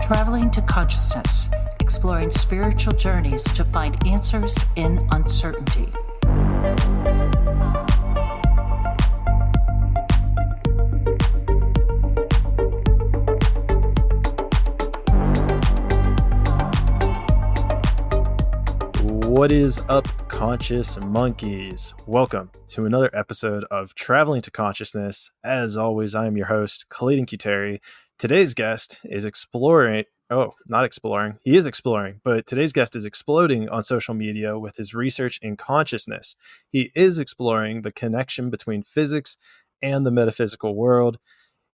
Traveling to consciousness, exploring spiritual journeys to find answers in uncertainty. What is up, conscious monkeys? Welcome to another episode of Traveling to Consciousness. As always, I am your host, Clayton. Today's guest is exploring. He is exploring, but today's guest is exploding on social media with his research in consciousness. He is exploring the connection between physics and the metaphysical world.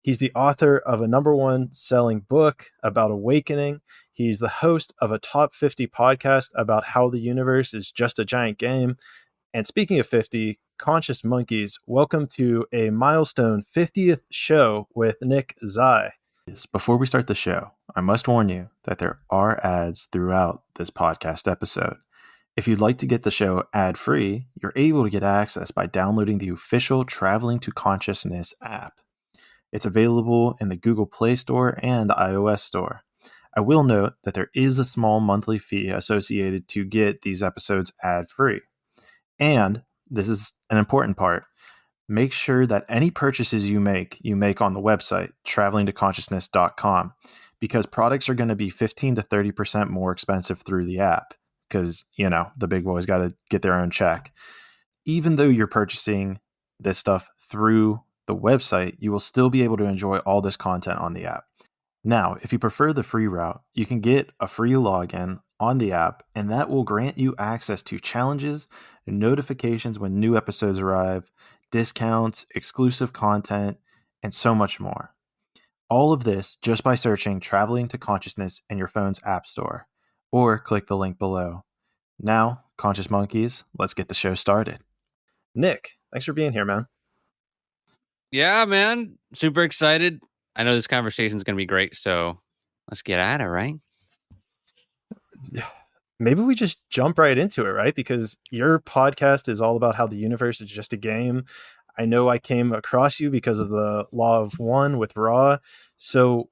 He's the author of a #1 selling book about awakening. He's the host of a top 50 podcast about how the universe is just a giant game. And speaking of 50, conscious monkeys, welcome to a milestone 50th show with Nick Zai. Before we start the show, I must warn you that there are ads throughout this podcast episode. If you'd like to get the show ad-free, you're able to get access by downloading the official Traveling to Consciousness app. It's available in the Google Play Store and iOS Store. I will note that there is a small monthly fee associated to get these episodes ad-free. And this is an important part. Make sure that any purchases you make on the website, travelingtoconsciousness.com, because products are going to be 15 to 30% more expensive through the app because, the big boys got to get their own check. Even though you're purchasing this stuff through the website, you will still be able to enjoy all this content on the app. Now, if you prefer the free route, you can get a free login on the app, and that will grant you access to challenges, notifications when new episodes arrive, discounts, exclusive content, and so much more. All of this just by searching Traveling to Consciousness in your phone's app store, or click the link below. Now, conscious monkeys, let's get the show started. Nick, thanks for being here, man. Yeah, man. Super excited. I know this conversation is going to be great, so let's get at it, right? Maybe we just jump right into it, right? Because your podcast is all about how the universe is just a game. I know I came across you because of the Law of One with Ra. So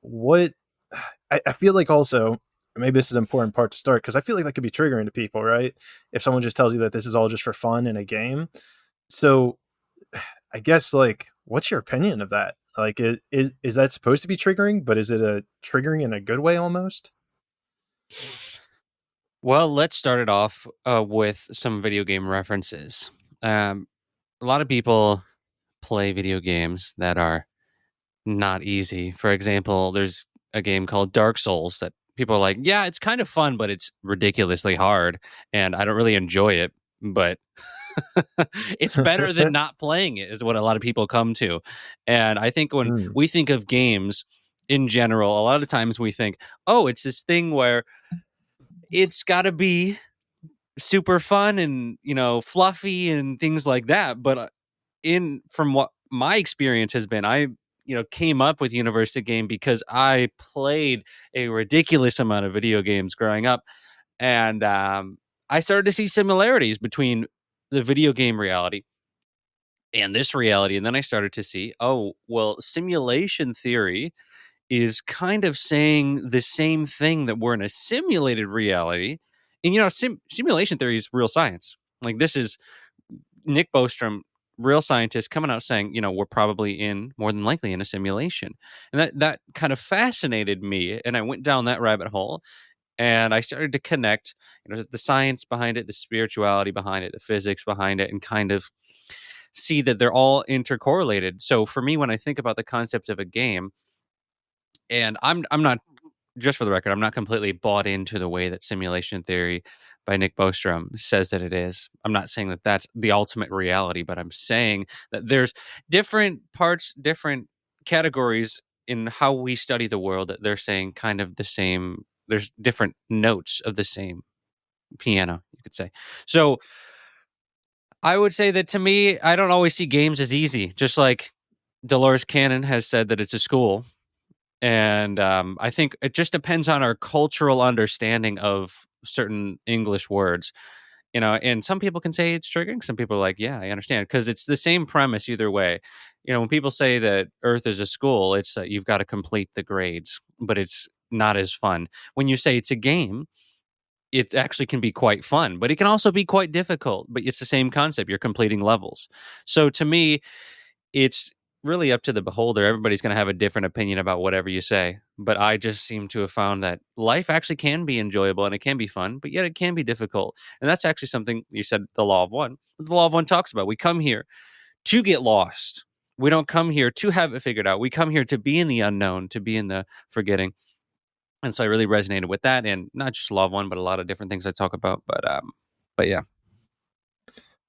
I feel like also, maybe this is an important part to start, because I feel like that could be triggering to people, right? If someone just tells you that this is all just for fun in a game. So I guess, what's your opinion of that? Is that supposed to be triggering, but is it a triggering in a good way almost? Well, let's start it off with some video game references. A lot of people play video games that are not easy. For example, there's a game called Dark Souls that people are like, yeah, it's kind of fun, but it's ridiculously hard, and I don't really enjoy it, but it's better than not playing it, is what a lot of people come to. And I think when we think of games in general, a lot of times we think, oh, it's this thing where it's got to be super fun and, fluffy and things like that. But from what my experience has been, I came up with University Game because I played a ridiculous amount of video games growing up. And I started to see similarities between the video game reality and this reality. And then I started to see, simulation theory is kind of saying the same thing, that we're in a simulated reality. And, simulation theory is real science. This is Nick Bostrom, real scientist, coming out saying, we're probably more than likely in a simulation. And that kind of fascinated me. And I went down that rabbit hole. And I started to connect, the science behind it, the spirituality behind it, the physics behind it, and kind of see that they're all intercorrelated. So for me, when I think about the concept of a game, and I'm not, just for the record, I'm not completely bought into the way that simulation theory by Nick Bostrom says that it is. I'm not saying that that's the ultimate reality, but I'm saying that there's different parts, different categories in how we study the world, that they're saying kind of the same. There's different notes of the same piano, you could say. So I would say that, to me, I don't always see games as easy, just like Dolores Cannon has said that it's a school. And I think it just depends on our cultural understanding of certain English words. And some people can say it's triggering. Some people are like, yeah, I understand, because it's the same premise either way. When people say that Earth is a school, it's that you've got to complete the grades, but it's not as fun. When you say it's a game, it actually can be quite fun, but it can also be quite difficult. But it's the same concept. You're completing levels. So to me, it's really up to the beholder. Everybody's going to have a different opinion about whatever you say. But I just seem to have found that life actually can be enjoyable and it can be fun, but yet it can be difficult. And that's actually something you said, the law of one. The law of one talks about. We come here to get lost. We don't come here to have it figured out. We come here to be in the unknown, to be in the forgetting. And so I really resonated with that, and not just law of one, but a lot of different things I talk about. But yeah.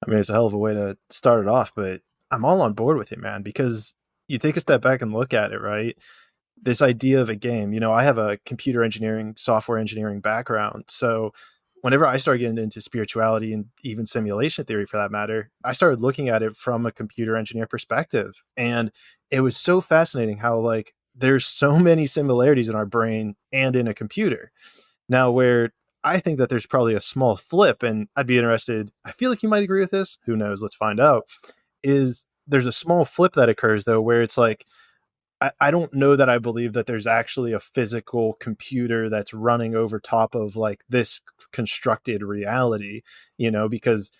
I mean, it's a hell of a way to start it off, but I'm all on board with you, man, because you take a step back and look at it, right? This idea of a game, I have a computer engineering, software engineering background. So whenever I started getting into spirituality and even simulation theory for that matter, I started looking at it from a computer engineer perspective. And it was so fascinating how like there's so many similarities in our brain and in a computer. Now, where I think that there's probably a small flip, and I'd be interested, I feel like you might agree with this. Who knows? Let's find out. Is there's a small flip that occurs though, where it's like, I don't know that I believe that there's actually a physical computer that's running over top of like this constructed reality, because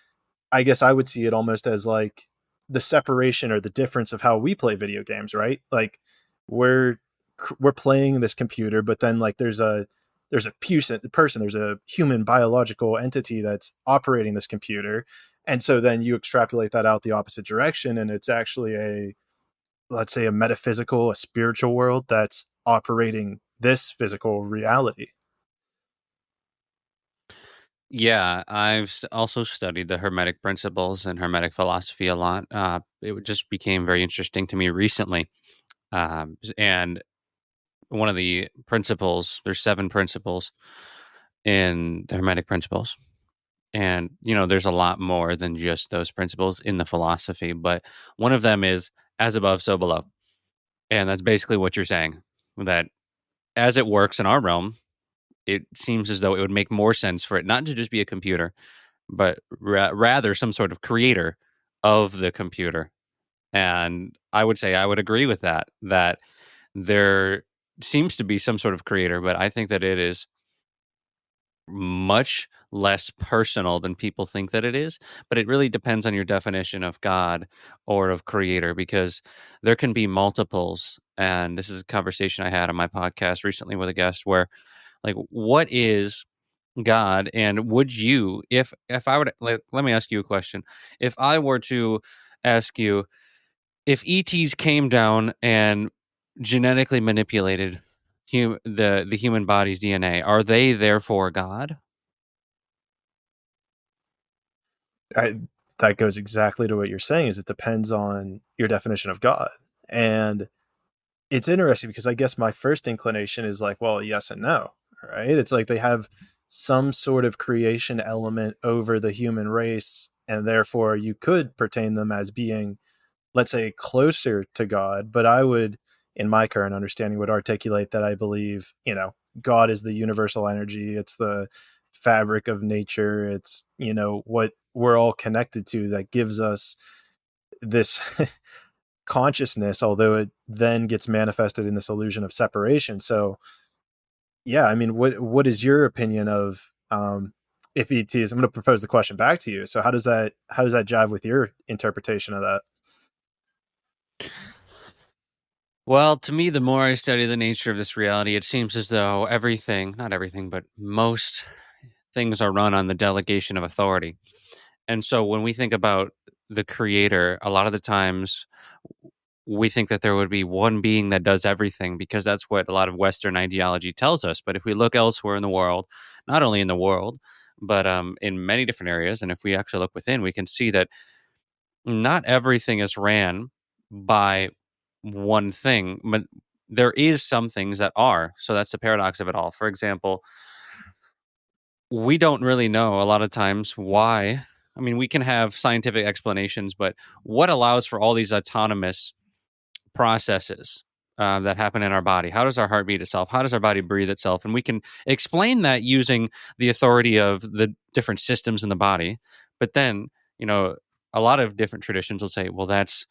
I guess I would see it almost as like the separation or the difference of how we play video games, right? Like we're we're playing this computer, but then like there's a person, there's a human biological entity that's operating this computer. And so then you extrapolate that out the opposite direction, and it's actually let's say a metaphysical, a spiritual world that's operating this physical reality. Yeah, also studied the Hermetic principles and Hermetic philosophy a lot. Just became very interesting to me recently. And one of the principles, there's 7 principles in the Hermetic principles. And, there's a lot more than just those principles in the philosophy. But one of them is as above, so below. And that's basically what you're saying, that as it works in our realm, it seems as though it would make more sense for it not to just be a computer, but rather some sort of creator of the computer. And I would say I would agree with that there seems to be some sort of creator, but I think that it is much less personal than people think that it is. But it really depends on your definition of God or of creator, because there can be multiples. And this is a conversation I had on my podcast recently with a guest where, like, what is God? And would you, if I would, let me ask you a question. If I were to ask you, if ETs came down and genetically manipulated the human body's DNA, are they therefore God? That goes exactly to what you're saying, is it depends on your definition of God. And it's interesting because I guess my first inclination is like, well, yes and no, right? It's like they have some sort of creation element over the human race, and therefore you could pertain them as being, let's say, closer to God. But I would, in my current understanding, would articulate that I believe, God is the universal energy. It's the fabric of nature. It's, what we're all connected to that gives us this consciousness, although it then gets manifested in this illusion of separation. So yeah, I mean, what is your opinion of if ETs? I'm going to propose the question back to you. So how does that jive with your interpretation of that? Well, to me, the more I study the nature of this reality, it seems as though everything, not everything, but most things are run on the delegation of authority. And so when we think about the creator, a lot of the times we think that there would be one being that does everything, because that's what a lot of Western ideology tells us. But if we look elsewhere in the world, not only in the world, but in many different areas, and if we actually look within, we can see that not everything is ran by one thing, but there is some things that are. So that's the paradox of it all. For example, we don't really know a lot of times why. I mean, we can have scientific explanations, but what allows for all these autonomous processes that happen in our body? How does our heart beat itself? How does our body breathe itself? And we can explain that using the authority of the different systems in the body. But then, you know, a lot of different traditions will say, well, that's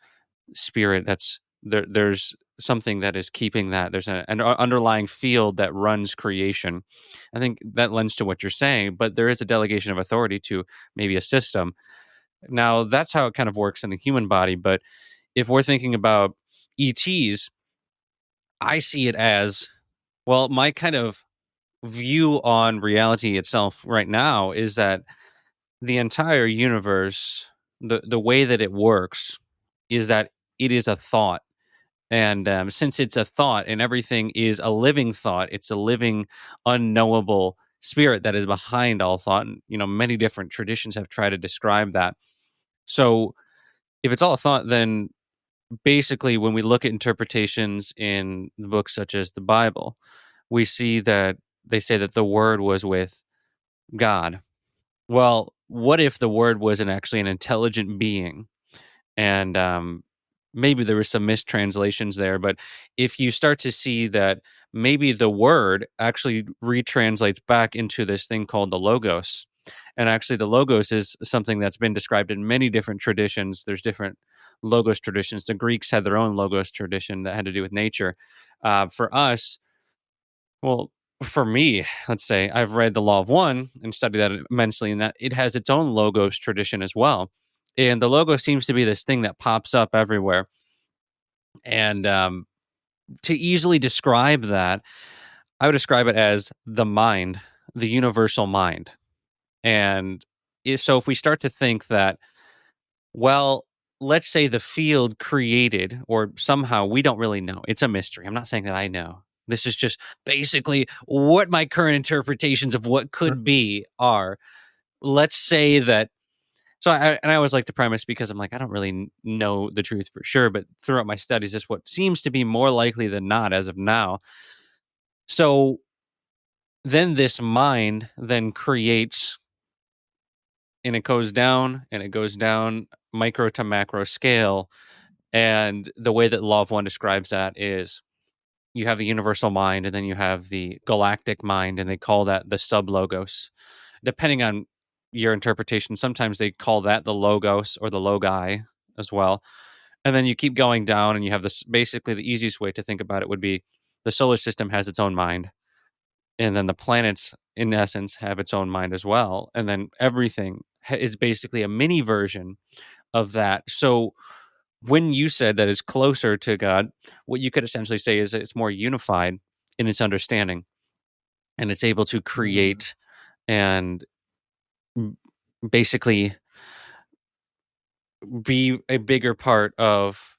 spirit. There's something that is keeping that. There's an underlying field that runs creation. I think that lends to what you're saying, but there is a delegation of authority to maybe a system. Now, that's how it kind of works in the human body. But if we're thinking about ETs, I see it as, well, my kind of view on reality itself right now is that the entire universe, the way that it works is that it is a thought. And since it's a thought and everything is a living thought, it's a living, unknowable spirit that is behind all thought. And, many different traditions have tried to describe that. So if it's all a thought, then basically when we look at interpretations in the books such as the Bible, we see that they say that the word was with God. Well, what if the word wasn't actually an intelligent being? And maybe there were some mistranslations there, but if you start to see that maybe the word actually retranslates back into this thing called the logos, and actually the logos is something that's been described in many different traditions. There's different logos traditions. The Greeks had their own logos tradition that had to do with nature. For us, well, for me, let's say I've read the Law of One and studied that immensely, and that it has its own logos tradition as well. And the logo seems to be this thing that pops up everywhere. And to easily describe that, I would describe it as the mind, the universal mind. And so if we start to think that, well, let's say the field created, or somehow we don't really know. It's a mystery. I'm not saying that I know. This is just basically what my current interpretations of what could be are. Let's say that. So I always like the premise because I'm like, I don't really know the truth for sure, but throughout my studies, it's what seems to be more likely than not as of now. So then this mind then creates, and it goes down and it goes down micro to macro scale. And the way that Law of One describes that is you have the universal mind and then you have the galactic mind, and they call that the sub logos. Depending on your interpretation, sometimes they call that the logos or the logi as well. And then you keep going down and you have this, basically the easiest way to think about it would be the solar system has its own mind. And then the planets in essence have its own mind as well. And then everything is basically a mini version of that. So when you said that it's closer to God, what you could essentially say is that it's more unified in its understanding, and it's able to create and basically be a bigger part of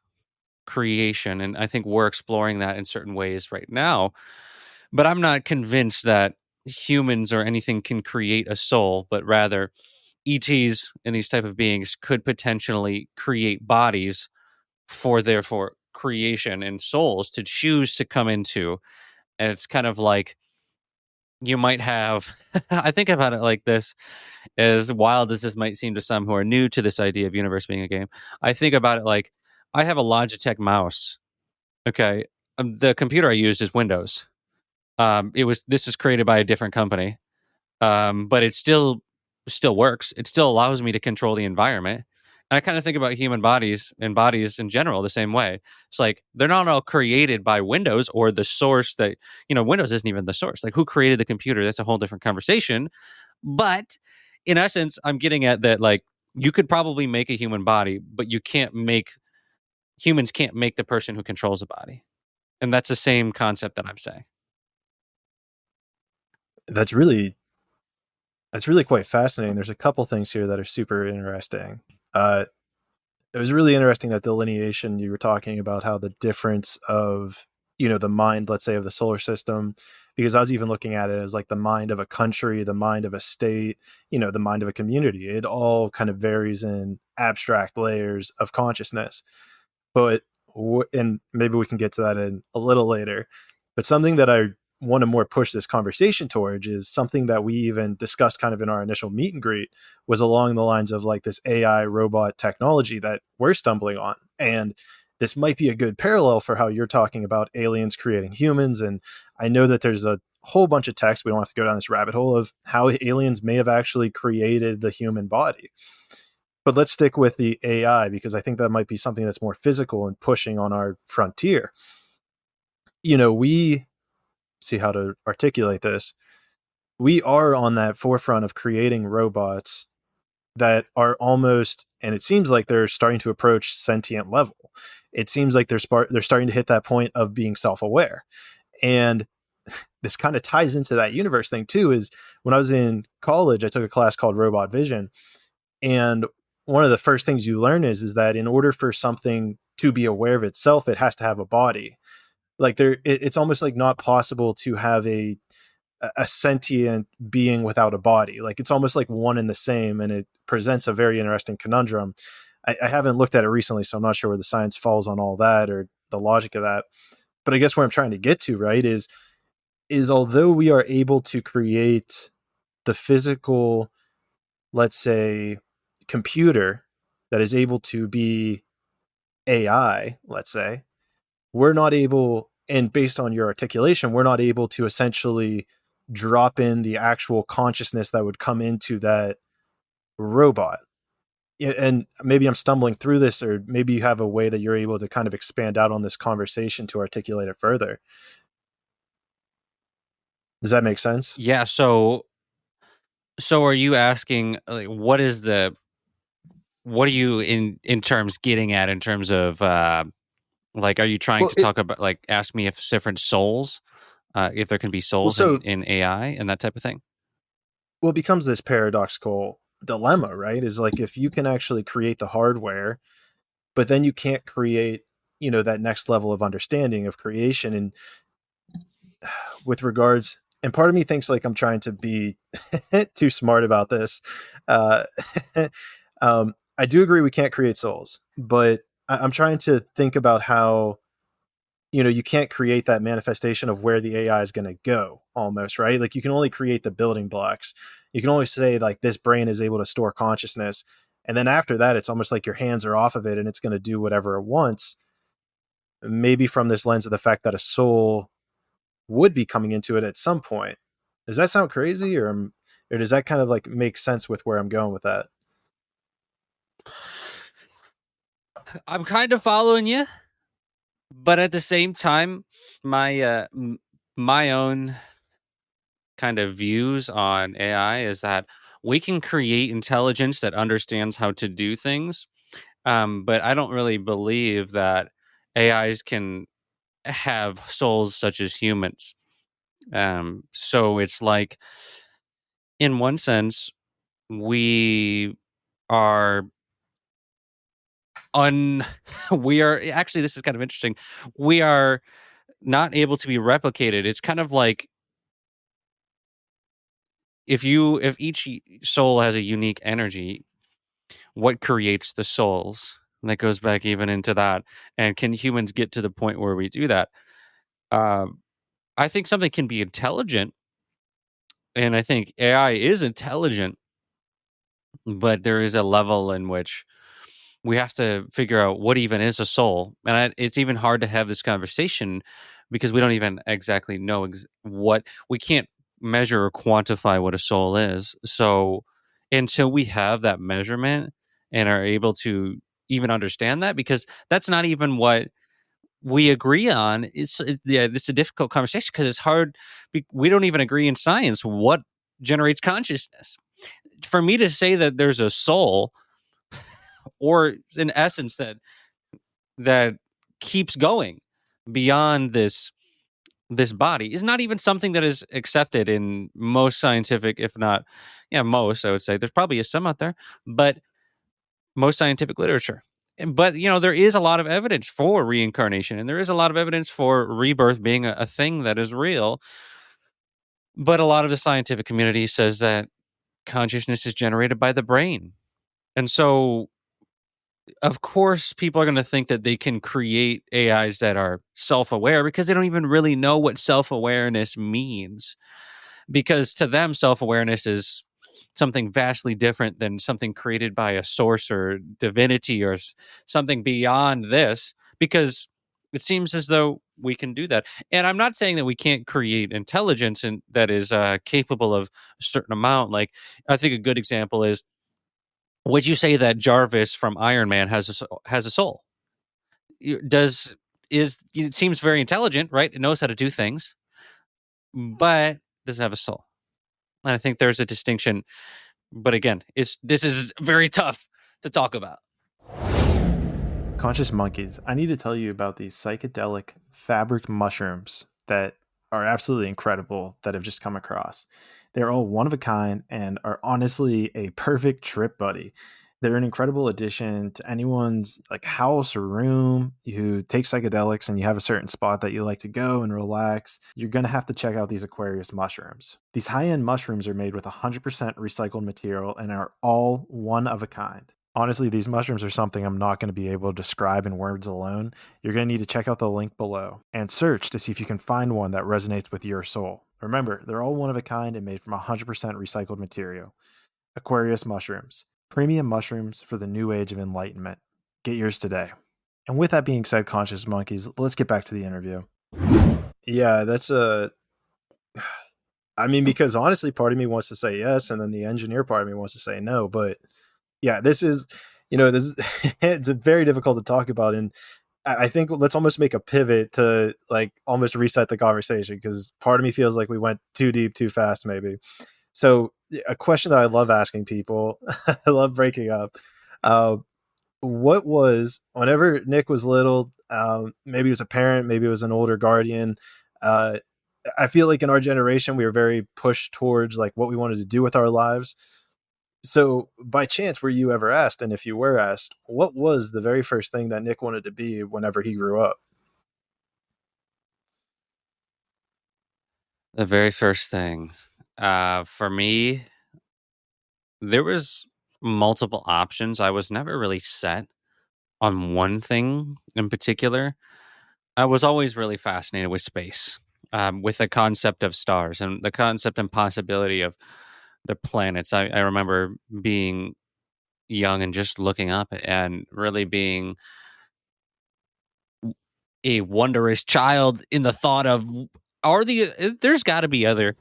creation. And I think we're exploring that in certain ways right now. But I'm not convinced that humans or anything can create a soul, but rather ETs and these type of beings could potentially create bodies for therefore creation and souls to choose to come into. And it's kind of like you might have I think about it like this, as wild as this might seem to some who are new to this idea of universe being a game. I think about it like I have a Logitech mouse. Okay. The computer I use is Windows. This was created by a different company. But it still works. It still allows me to control the environment. And I kind of think about human bodies and bodies in general the same way. It's like they're not all created by Windows or the source that, Windows isn't even the source. Like who created the computer? That's a whole different conversation. But in essence, I'm getting at that, like, you could probably make a human body, but humans can't make the person who controls the body. And that's the same concept that I'm saying. That's really quite fascinating. There's a couple things here that are super interesting. It was really interesting, that delineation you were talking about, how the difference of, the mind, let's say, of the solar system, because I was even looking at it as like the mind of a country, the mind of a state, the mind of a community. It all kind of varies in abstract layers of consciousness. But, and maybe we can get to that in a little later, but something that I want to more push this conversation towards is something that we even discussed kind of in our initial meet and greet, was along the lines of like this AI robot technology that we're stumbling on. And this might be a good parallel for how you're talking about aliens creating humans. And I know that there's a whole bunch of text, we don't have to go down this rabbit hole of how aliens may have actually created the human body. But let's stick with the AI, because I think that might be something that's more physical and pushing on our frontier. we see how to articulate this. We are on that forefront of creating robots that are almost, and it seems like they're starting to approach sentient level. It seems like they're starting to hit that point of being self-aware. And this kind of ties into that universe thing too. Is when I was in college, I took a class called Robot Vision, and one of the first things you learn is that in order for something to be aware of itself, it has to have a body. Like it's almost like not possible to have a sentient being without a body. Like it's almost like one and the same, and it presents a very interesting conundrum. I haven't looked at it recently, so I'm not sure where the science falls on all that or the logic of that. But I guess where I'm trying to get to, right, is although we are able to create the physical, let's say, computer that is able to be AI, let's say, we're not able, and based on your articulation, we're not able to essentially drop in the actual consciousness that would come into that robot. And maybe I'm stumbling through this, or maybe you have a way that you're able to kind of expand out on this conversation to articulate it further. Does that make sense? Yeah. So are you asking, like, what are you in terms getting at in terms of like, are you trying Well, to talk about, like, ask me if different souls, if there can be well, souls so in AI and that type of thing? well, it becomes this paradoxical dilemma, right? Is like if you can actually create the hardware, but then you can't create, that next level of understanding of creation. And with regards, and part of me thinks like I'm trying to be too smart about this. Uh, I do agree we can't create souls, but I'm trying to think about how you can't create that manifestation of where the AI is going to go, almost, right? Like you can only create the building blocks. You can only say like this brain is able to store consciousness, and then after that, it's almost like your hands are off of it and it's going to do whatever it wants. Maybe from this lens of the fact that a soul would be coming into it at some point. Does that sound crazy, or does that kind of like make sense with where I'm going with that? I'm kind of following you, but at the same time, my own kind of views on AI is that we can create intelligence that understands how to do things. But I don't really believe that AIs can have souls such as humans. So it's like, in one sense, we are un. We are actually. This is kind of interesting. We are not able to be replicated. It's kind of like, if each soul has a unique energy, what creates the souls? And that goes back even into that. And can humans get to the point where we do that? Um, I think something can be intelligent, and I think AI is intelligent, but there is a level in which we have to figure out what even is a soul. And it's even hard to have this conversation because we don't even exactly know what we can't measure or quantify what a soul is. So until we have that measurement and are able to even understand that, because that's not even what we agree on. Yeah, this is a difficult conversation because it's hard. We don't even agree in science what generates consciousness. For me to say that there's a soul, or in essence that keeps going beyond this body, is not even something that is accepted in most scientific, if not, yeah, most, I would say. There's probably some out there, but most scientific literature. But there is a lot of evidence for reincarnation, and there is a lot of evidence for rebirth being a thing that is real. But a lot of the scientific community says that consciousness is generated by the brain. And so, of course, people are going to think that they can create AIs that are self aware because they don't even really know what self awareness means. Because to them, self awareness is something vastly different than something created by a source or divinity or something beyond this. Because it seems as though we can do that. And I'm not saying that we can't create intelligence and that is capable of a certain amount. Like, I think a good example is, would you say that Jarvis from Iron Man has a soul? Does it seems very intelligent, right? It knows how to do things, but doesn't have a soul. And I think there's a distinction. But again, this is very tough to talk about. Conscious monkeys. I need to tell you about these psychedelic fabric mushrooms that are absolutely incredible that I've just come across. They're all one of a kind and are honestly a perfect trip buddy. They're an incredible addition to anyone's like house or room who takes psychedelics and you have a certain spot that you like to go and relax. You're going to have to check out these Aquarius mushrooms. These high-end mushrooms are made with 100% recycled material and are all one of a kind. Honestly, these mushrooms are something I'm not going to be able to describe in words alone. You're going to need to check out the link below and search to see if you can find one that resonates with your soul. Remember, they're all one of a kind and made from 100% recycled material. Aquarius mushrooms, premium mushrooms for the new age of enlightenment. Get yours today. And with that being said, conscious monkeys, let's get back to the interview. Yeah, that's I mean, because honestly, part of me wants to say yes, and then the engineer part of me wants to say no, but yeah, this is, it's very difficult to talk about. And I think let's almost make a pivot to like almost reset the conversation because part of me feels like we went too deep, too fast, maybe. So a question that I love asking people, I love breaking up. What was, whenever Nick was little, maybe it was a parent, maybe it was an older guardian. I feel like in our generation, we were very pushed towards like what we wanted to do with our lives. So by chance, were you ever asked? And if you were asked, what was the very first thing that Nick wanted to be whenever he grew up? The very first thing, for me, there was multiple options. I was never really set on one thing in particular. I was always really fascinated with space, with the concept of stars and the concept and possibility of the planets. I remember being young and just looking up and really being a wondrous child in the thought of there's got to be other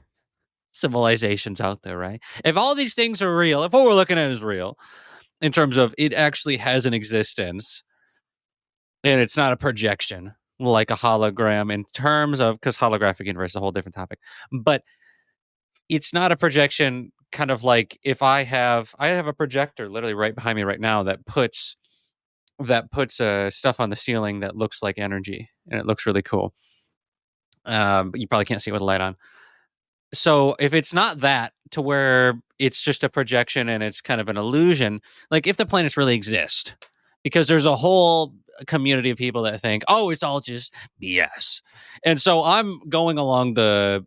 civilizations out there, right? If all these things are real, if what we're looking at is real in terms of it actually has an existence and it's not a projection like a hologram in terms of, because holographic universe is a whole different topic, but it's not a projection kind of like if I have a projector literally right behind me right now that puts stuff on the ceiling that looks like energy and it looks really cool. But you probably can't see it with a light on. So if it's not that to where it's just a projection and it's kind of an illusion, like if the planets really exist, because there's a whole community of people that think, oh, it's all just BS. And so I'm going along the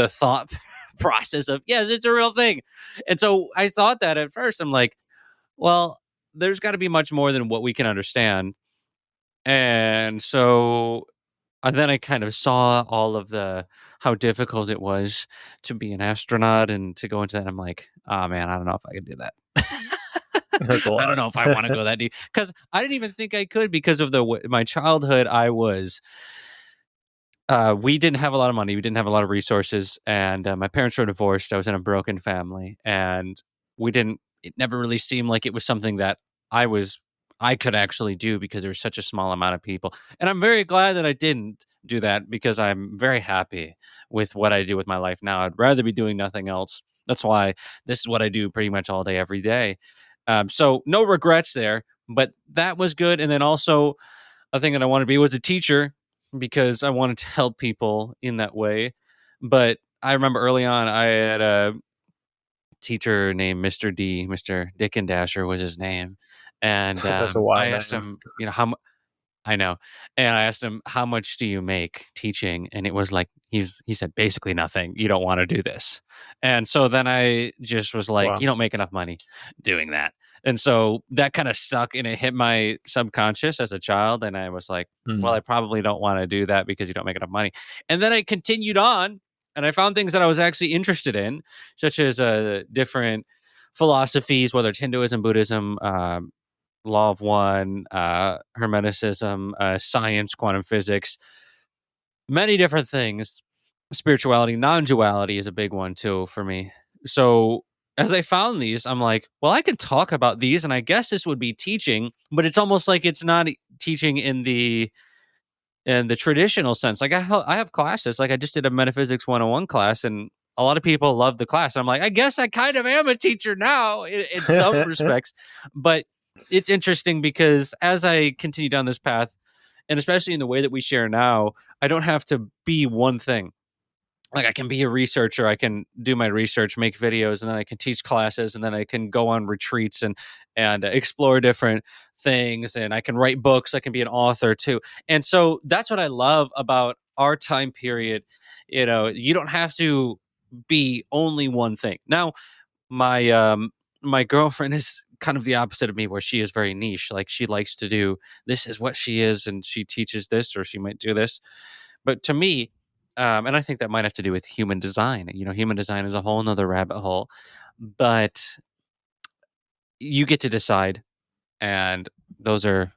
thought process of, yes, it's a real thing. And so I thought that at first, I'm like, well, there's got to be much more than what we can understand. And so and then I kind of saw all of how difficult it was to be an astronaut and to go into that. I'm like, oh man, I don't know if I can do that. That's a I don't lot. know if I want to go that deep because I didn't even think I could because of my childhood. We didn't have a lot of money. We didn't have a lot of resources. And my parents were divorced. I was in a broken family and it never really seemed like it was something that I could actually do because there was such a small amount of people. And I'm very glad that I didn't do that because I'm very happy with what I do with my life now. I'd rather be doing nothing else. That's why this is what I do pretty much all day, every day. So no regrets there, but that was good. And then also a thing that I wanted to be was a teacher because I wanted to help people in that way. But I remember early on, I had a teacher named Mr. Dick and Dasher was his name. And That's a I wild asked name. him, I know. And I asked him, how much do you make teaching? And it was like, he said, basically nothing. You don't want to do this. And so then I just was like, Wow. you don't make enough money doing that. And so that kind of stuck and it hit my subconscious as a child. And I was like, well, I probably don't want to do that because you don't make enough money. And then I continued on and I found things that I was actually interested in, such as different philosophies, whether it's Hinduism, Buddhism, law of one, hermeticism, science, quantum physics, many different things. Spirituality, non-duality is a big one too for me. So as I found these, I'm like, well, I can talk about these, and I guess this would be teaching, but it's almost like it's not teaching in the in the traditional sense. Like I have classes, like I just did a metaphysics 101 class, and a lot of people love the class. I'm like, I guess I kind of am a teacher now in some respects. But it's interesting because as I continue down this path, and especially in the way that we share now, I don't have to be one thing. Like I can be a researcher, I can do my research, make videos, and then I can teach classes, and then I can go on retreats and explore different things, and I can write books, I can be an author too. And so that's what I love about our time period. You don't have to be only one thing. Now, my girlfriend is kind of the opposite of me, where she is very niche. Like she likes to do, this is what she is, and she teaches this, or she might do this. But to me, and I think that might have to do with human design. Human design is a whole nother rabbit hole, but you get to decide. And those are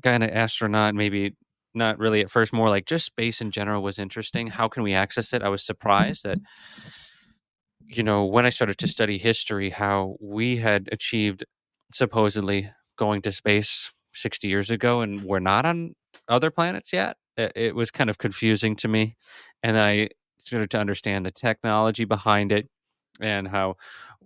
kind of astronaut, maybe not really at first, more like just space in general was interesting. How can we access it? I was surprised that, when I started to study history, how we had achieved supposedly going to space 60 years ago, and we're not on other planets yet. It was kind of confusing to me. And then I started to understand the technology behind it, and how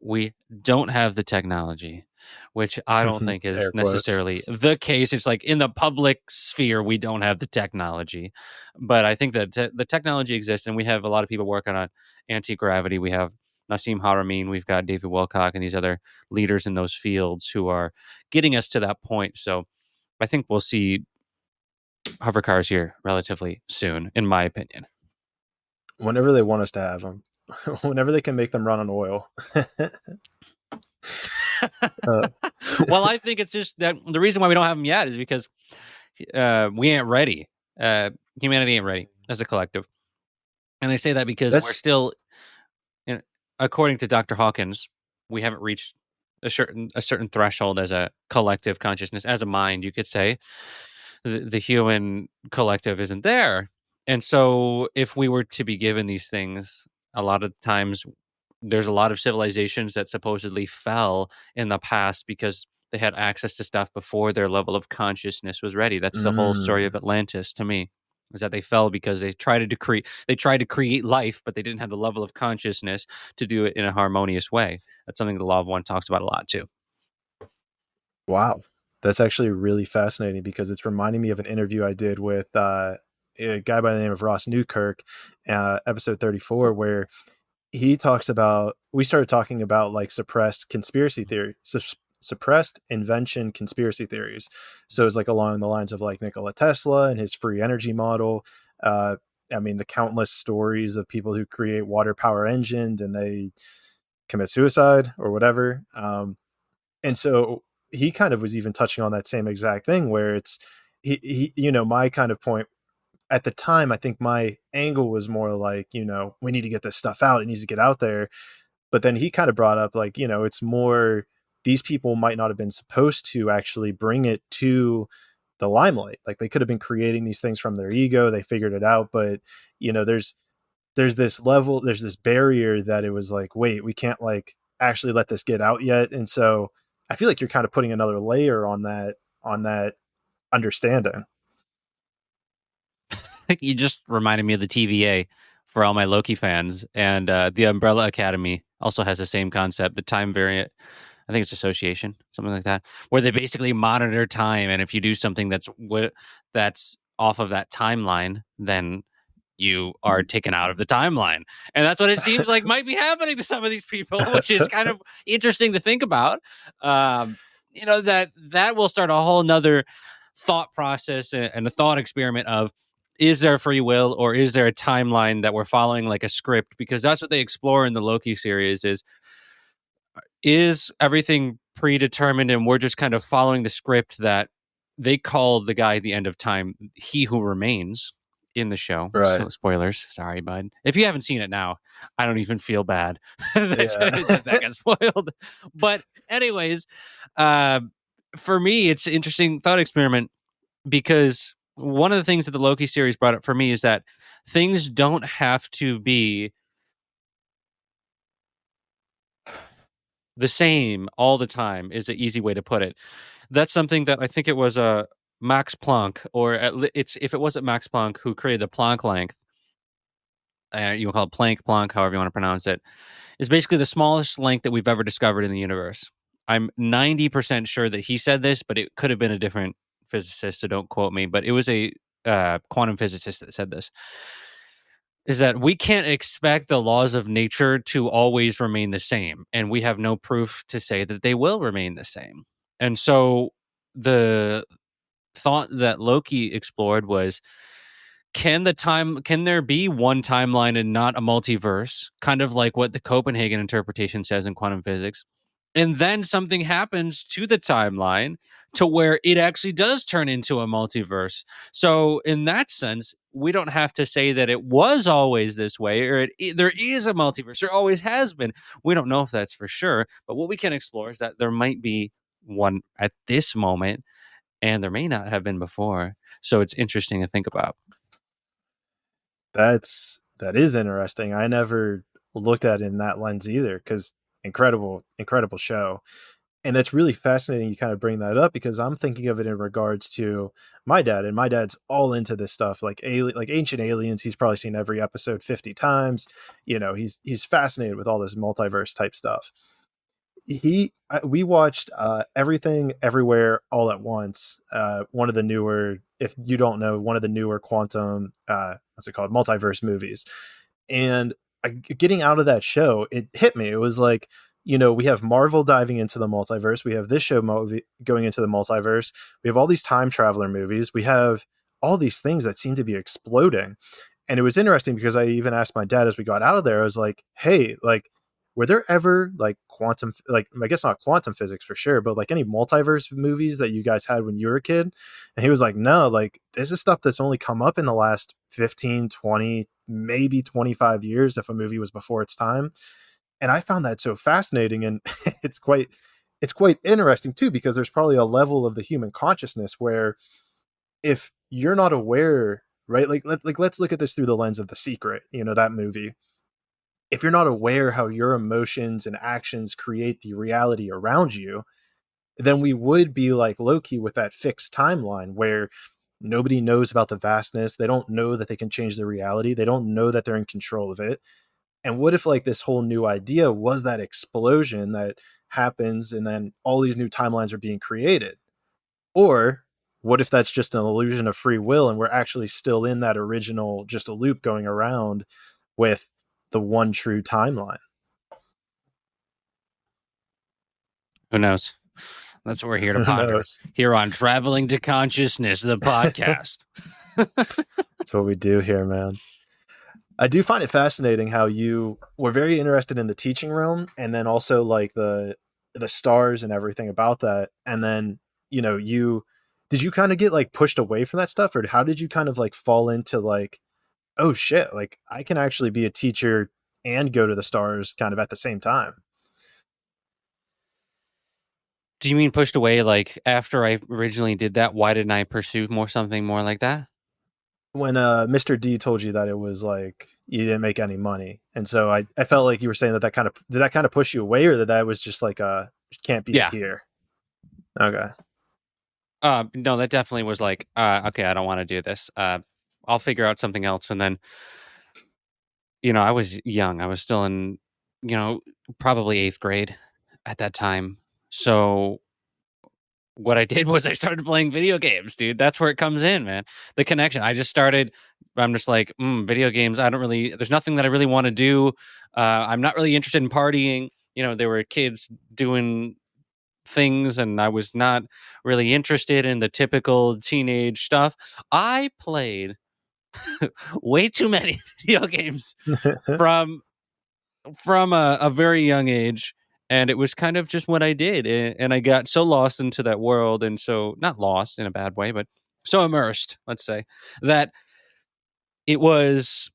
we don't have the technology, which I don't think is Air quotes. necessarily the case. It's like in the public sphere, we don't have the technology, but I think that the technology exists, and we have a lot of people working on anti-gravity. We have Nassim Haramein, we've got David Wilcock, and these other leaders in those fields who are getting us to that point. So I think we'll see hover cars here relatively soon, in my opinion. Whenever they want us to have them, whenever they can make them run on oil. uh, Well, I think it's just that the reason why we don't have them yet is because we ain't ready. Humanity ain't ready as a collective. And I say that because we're that's still, according to Dr. Hawkins, we haven't reached a certain threshold as a collective consciousness, as a mind, you could say. The human collective isn't there. And so if we were to be given these things, a lot of times there's a lot of civilizations that supposedly fell in the past because they had access to stuff before their level of consciousness was ready. That's the whole story of mm, Atlantis to me. Is that they fell because they tried to create life, but they didn't have the level of consciousness to do it in a harmonious way. That's something the Law of One talks about a lot too. wow. That's actually really fascinating because it's reminding me of an interview I did with a guy by the name of Ross Newkirk, episode 34, where we started talking about like suppressed conspiracy theory, suppressed invention conspiracy theories. So it's like along the lines of like Nikola Tesla and his free energy model. Uh, I mean, the countless stories of people who create water power engines and they commit suicide or whatever. And so he kind of was even touching on that same exact thing where it's my kind of point at the time. I think my angle was more like, we need to get this stuff out, it needs to get out there. But then he kind of brought up like, it's more, these people might not have been supposed to actually bring it to the limelight. Like they could have been creating these things from their ego, they figured it out. But there's this level, there's this barrier that it was like, wait, we can't like actually let this get out yet. And so I feel like you're kind of putting another layer on that understanding. You just reminded me of the TVA for all my Loki fans, and the Umbrella Academy also has the same concept, the time variant. I think it's association, something like that, where they basically monitor time, and if you do something that's off of that timeline, then you are taken out of the timeline. And that's what it seems like might be happening to some of these people, which is kind of interesting to think about. That will start a whole nother thought process and a thought experiment of, is there free will, or is there a timeline that we're following like a script? Because that's what they explore in the Loki series is everything predetermined, and we're just kind of following the script that they call the guy at the end of time he who remains in the show. Right. So spoilers, sorry bud, if you haven't seen it now, I don't even feel bad Yeah. that got spoiled. But anyways, uh, for me it's an interesting thought experiment, because one of the things that the Loki series brought up for me is that things don't have to be the same all the time, is an easy way to put it. That's something that I think it was Max Planck, or it's if it wasn't Max Planck who created the Planck length, you will call it Planck, however you want to pronounce it, is basically the smallest length that we've ever discovered in the universe. I'm 90% sure that he said this, but it could have been a different physicist, so don't quote me. But it was a quantum physicist that said this. Is that we can't expect the laws of nature to always remain the same, and we have no proof to say that they will remain the same. And so the thought that Loki explored was, can there be one timeline and not a multiverse, kind of like what the Copenhagen interpretation says in quantum physics, and then something happens to the timeline to where it actually does turn into a multiverse. So in that sense, we don't have to say that it was always this way, or there is a multiverse, there always has been. We don't know if that's for sure, but what we can explore is that there might be one at this moment, and there may not have been before. So it's interesting to think about. That is interesting. I never looked at it in that lens either, because incredible show. And it's really fascinating you kind of bring that up, because I'm thinking of it in regards to my dad, and my dad's all into this stuff, like like Ancient Aliens. He's probably seen every episode 50 times. He's fascinated with all this multiverse type stuff. We watched Everything Everywhere All at Once, one of the newer, if you don't know, one of the newer quantum what's it called, multiverse movies. And getting out of that show, it hit me. It was like, we have Marvel diving into the multiverse, we have this show going into the multiverse, we have all these time traveler movies, we have all these things that seem to be exploding. And it was interesting because I even asked my dad as we got out of there, I was like, hey, like, were there ever like quantum, like, I guess not quantum physics for sure, but like any multiverse movies that you guys had when you were a kid? And he was like, no, like, this is stuff that's only come up in the last 15, 20, maybe 25 years if a movie was before its time. And I found that so fascinating. And it's quite interesting too, because there's probably a level of the human consciousness where if you're not aware, right? Like let's look at this through the lens of The Secret, that movie. If you're not aware how your emotions and actions create the reality around you, then we would be like Loki with that fixed timeline where nobody knows about the vastness. They don't know that they can change the reality. They don't know that they're in control of it. And what if like this whole new idea was that explosion that happens and then all these new timelines are being created? Or what if that's just an illusion of free will and we're actually still in that original, just a loop going around with the one true timeline? Who knows? That's what we're here to Who ponder knows? here on Traveling to Consciousness, the podcast. That's what we do here, man. I do find it fascinating how you were very interested in the teaching realm, and then also like the stars and everything about that. And then, you did you kind of get like pushed away from that stuff, or how did you kind of like fall into like, oh shit, like I can actually be a teacher and go to the stars kind of at the same time? Do you mean pushed away like after I originally did that? Why didn't I pursue something more like that? When Mr. D told you that it was like you didn't make any money, and so I felt like you were saying that kind of did that kind of push you away, or that was just like can't be Yeah. here. Okay. No, that definitely was like, okay, I don't want to do this. I'll figure out something else. And then, I was young. I was still in, probably 8th grade at that time. So what I did was I started playing video games, dude. That's where it comes in, man. The connection. I'm just like, video games. There's nothing that I really want to do. I'm not really interested in partying. There were kids doing things, and I was not really interested in the typical teenage stuff. I played way too many video games from a very young age, and it was kind of just what I did. And I got so lost into that world, and so not lost in a bad way, but so immersed, let's say, that it was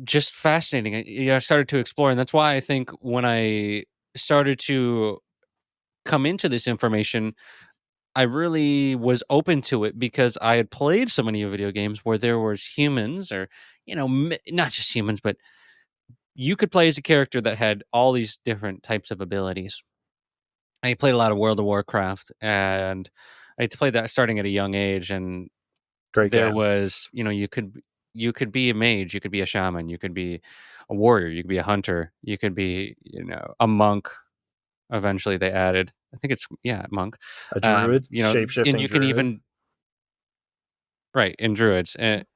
just fascinating. I started to explore, and that's why I think when I started to come into this information, I really was open to it because I had played so many video games where there was humans, or not just humans, but you could play as a character that had all these different types of abilities. I played a lot of World of Warcraft, and I played that starting at a young age, and Great there game. was, you could be a mage, you could be a shaman, you could be a warrior, you could be a hunter, you could be, a monk. Eventually they added, I think it's, monk. A druid, And shape-shifting you can druid. even, right, in druids, and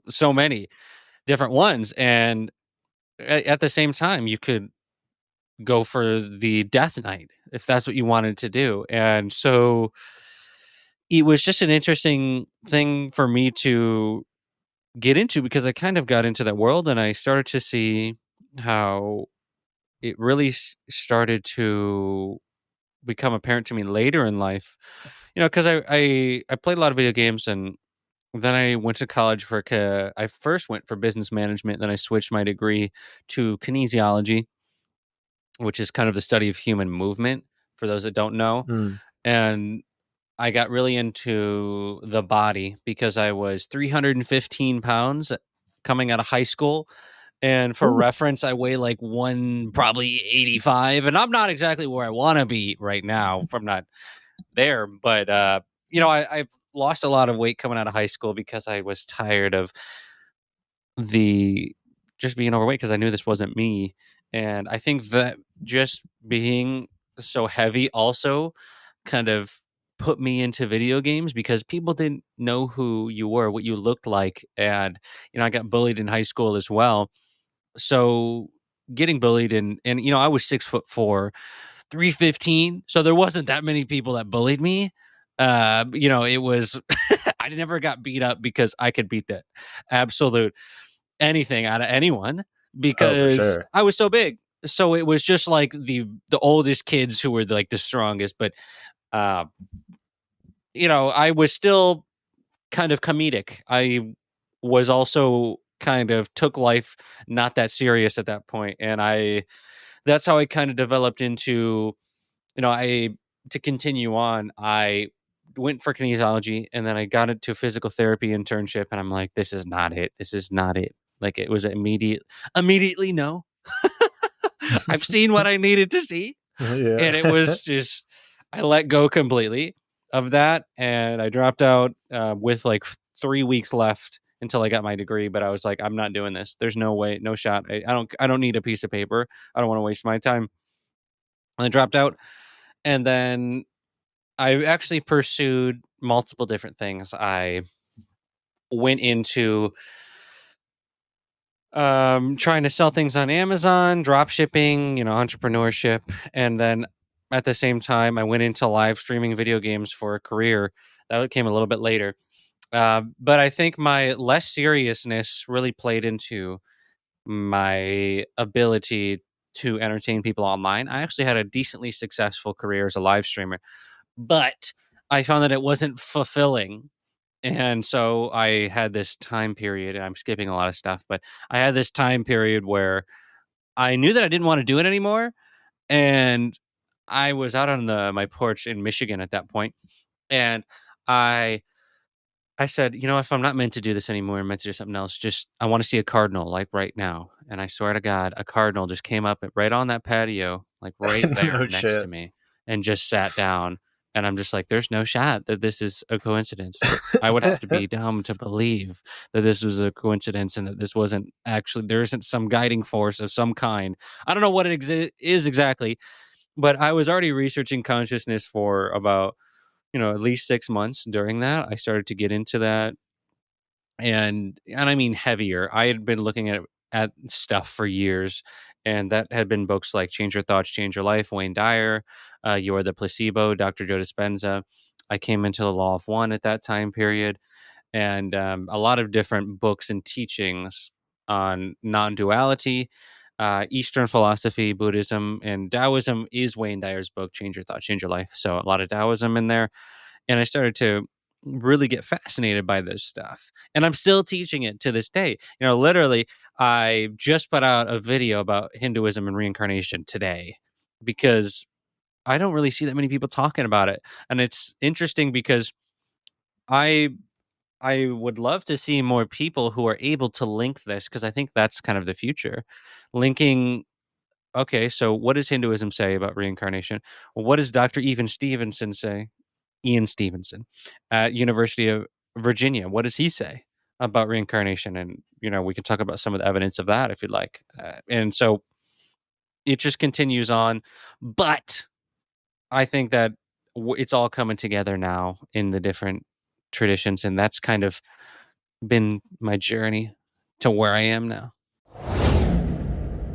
so many different ones. And at the same time, you could go for the death knight if that's what you wanted to do. And so it was just an interesting thing for me to get into, because I kind of got into that world, and I started to see how it really started to become apparent to me later in life. Because I played a lot of video games, and then I went to college I first went for business management, then I switched my degree to kinesiology, which is kind of the study of human movement, for those that don't know. Mm. And I got really into the body because I was 315 pounds coming out of high school. And for Ooh. reference, I weigh like probably 85. And I'm not exactly where I want to be right now. I'm not there. But, I've lost a lot of weight coming out of high school because I was tired of the just being overweight, because I knew this wasn't me. And I think that just being so heavy also kind of put me into video games, because people didn't know who you were, what you looked like. And, I got bullied in high school as well. So getting bullied, and I was 6'4", 315. So there wasn't that many people that bullied me. It was, I never got beat up because I could beat the absolute anything out of anyone, Oh, for because sure. I was so big. So it was just like the oldest kids who were like the strongest. But uh, I was still kind of comedic. I was also kind of took life not that serious at that point, and that's how I kind of developed into, I to continue on. I went for kinesiology, and then I got into a physical therapy internship, and I'm like, this is not it. This is not it. Like, it was immediately no. I've seen what I needed to see. And it Yeah. was just, I let go completely of that, and I dropped out with like 3 weeks left until I got my degree. But I was like, I'm not doing this. There's no way, no shot. I don't need a piece of paper. I don't want to waste my time. And I dropped out, and then I actually pursued multiple different things. I went into trying to sell things on Amazon, drop shipping, entrepreneurship. And then at the same time, I went into live streaming video games for a career. That came a little bit later. But I think my less seriousness really played into my ability to entertain people online. I actually had a decently successful career as a live streamer, but I found that it wasn't fulfilling. And so I had this time period, and I'm skipping a lot of stuff, but I had this time period where I knew that I didn't want to do it anymore. And I was out on my porch in Michigan at that point, and I I said, if I'm not meant to do this anymore, I'm meant to do something else, just I want to see a cardinal, like, right now. And I swear to God, a cardinal just came up right on that patio, like right there No next to shit. me, and just sat down. And I'm just like, there's no shot that this is a coincidence. I would have to be dumb to believe that this was a coincidence, and that this wasn't actually, there isn't some guiding force of some kind. I don't know what it is exactly, but I was already researching consciousness for about, at least 6 months. During that, I started to get into that, and I mean heavier. I had been looking at stuff for years, and that had been books like Change Your Thoughts, Change Your Life, Wayne Dyer, You Are the Placebo, Dr. Joe Dispenza. I came into the Law of One at that time period, and a lot of different books and teachings on non-duality, Eastern philosophy, Buddhism, and Taoism is Wayne Dyer's book, Change Your Thoughts, Change Your Life. So a lot of Taoism in there, and I started to really get fascinated by this stuff. And I'm still teaching it to this day. Literally, I just put out a video about Hinduism and reincarnation today, because I don't really see that many people talking about it. And it's interesting because I I would love to see more people who are able to link this, because I think that's kind of the future. Linking, okay, so what does Hinduism say about reincarnation? Well, what does Dr. Even Stevenson say? Ian Stevenson at University of Virginia. What does he say about reincarnation? And we can talk about some of the evidence of that if you'd like. And so it just continues on, but I think that it's all coming together now in the different traditions, and that's kind of been my journey to where I am now.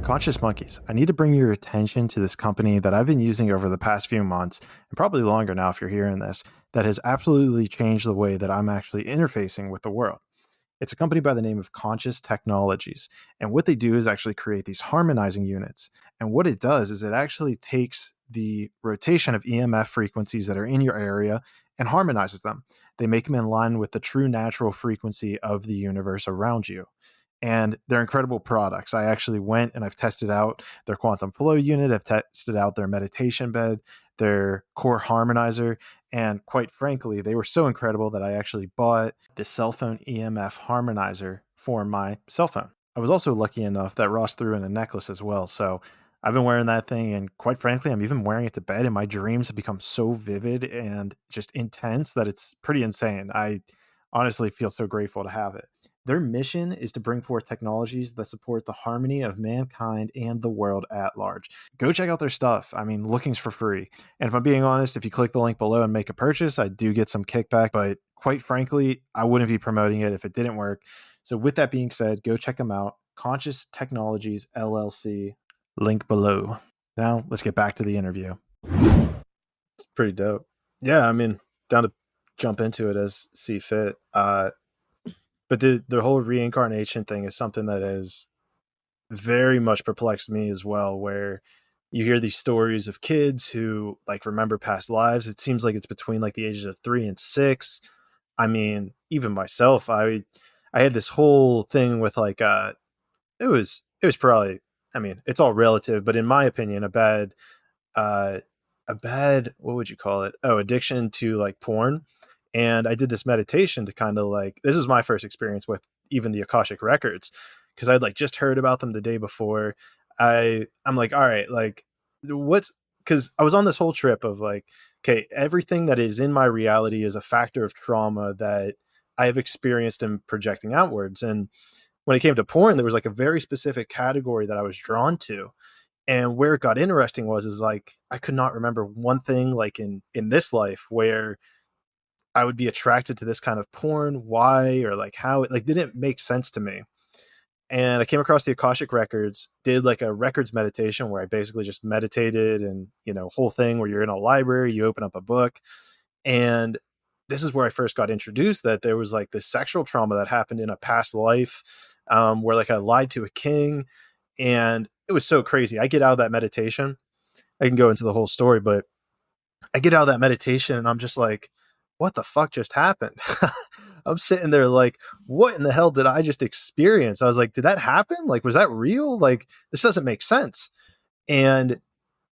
Conscious Monkeys, I need to bring your attention to this company that I've been using over the past few months, and probably longer now if you're hearing this, that has absolutely changed the way that I'm actually interfacing with the world. It's a company by the name of Conscious Technologies. And what they do is actually create these harmonizing units. And what it does is it actually takes the rotation of EMF frequencies that are in your area and harmonizes them. They make them in line with the true natural frequency of the universe around you. And they're incredible products. I actually went and I've tested out their quantum flow unit. I've tested out their meditation bed, their core harmonizer. And quite frankly, they were so incredible that I actually bought the cell phone EMF harmonizer for my cell phone. I was also lucky enough that Ross threw in a necklace as well. So I've been wearing that thing. And quite frankly, I'm even wearing it to bed. And my dreams have become so vivid and just intense that it's pretty insane. I honestly feel so grateful to have it. Their mission is to bring forth technologies that support the harmony of mankind and the world at large. Go check out their stuff. I mean, looking's for free. And if I'm being honest, if you click the link below and make a purchase, I do get some kickback. But quite frankly, I wouldn't be promoting it if it didn't work. So with that being said, go check them out. Conscious Technologies LLC, link below. Now let's get back to the interview. It's pretty dope. Yeah, I mean, down to jump into it as see fit. But the whole reincarnation thing is something that has very much perplexed me as well, where you hear these stories of kids who like remember past lives. It seems like it's between like the ages of 3 and 6. I mean, even myself, I had this whole thing with like it was probably, I mean, it's all relative, but in my opinion, uh a bad, what would you call it? Oh, addiction to like porn. And I did this meditation to kind of like, this was my first experience with even the Akashic records, because I'd like just heard about them the day before. I'm like, all right, like what's, because I was on this whole trip of like, okay, everything that is in my reality is a factor of trauma that I have experienced in projecting outwards. And when it came to porn, there was like a very specific category that I was drawn to. And where it got interesting is like I could not remember one thing like in this life where I would be attracted to this kind of porn. Why or like how it like didn't make sense to me. And I came across the Akashic records, did like a records meditation where I basically just meditated, and whole thing where you're in a library, you open up a book. And this is where I first got introduced that there was like this sexual trauma that happened in a past life, where like I lied to a king. And it was so crazy. I get out of that meditation. I can go into the whole story, but I get out of that meditation and I'm just like, what the fuck just happened? I'm sitting there like, what in the hell did I just experience? I was like, did that happen? Like, was that real? Like, this doesn't make sense. And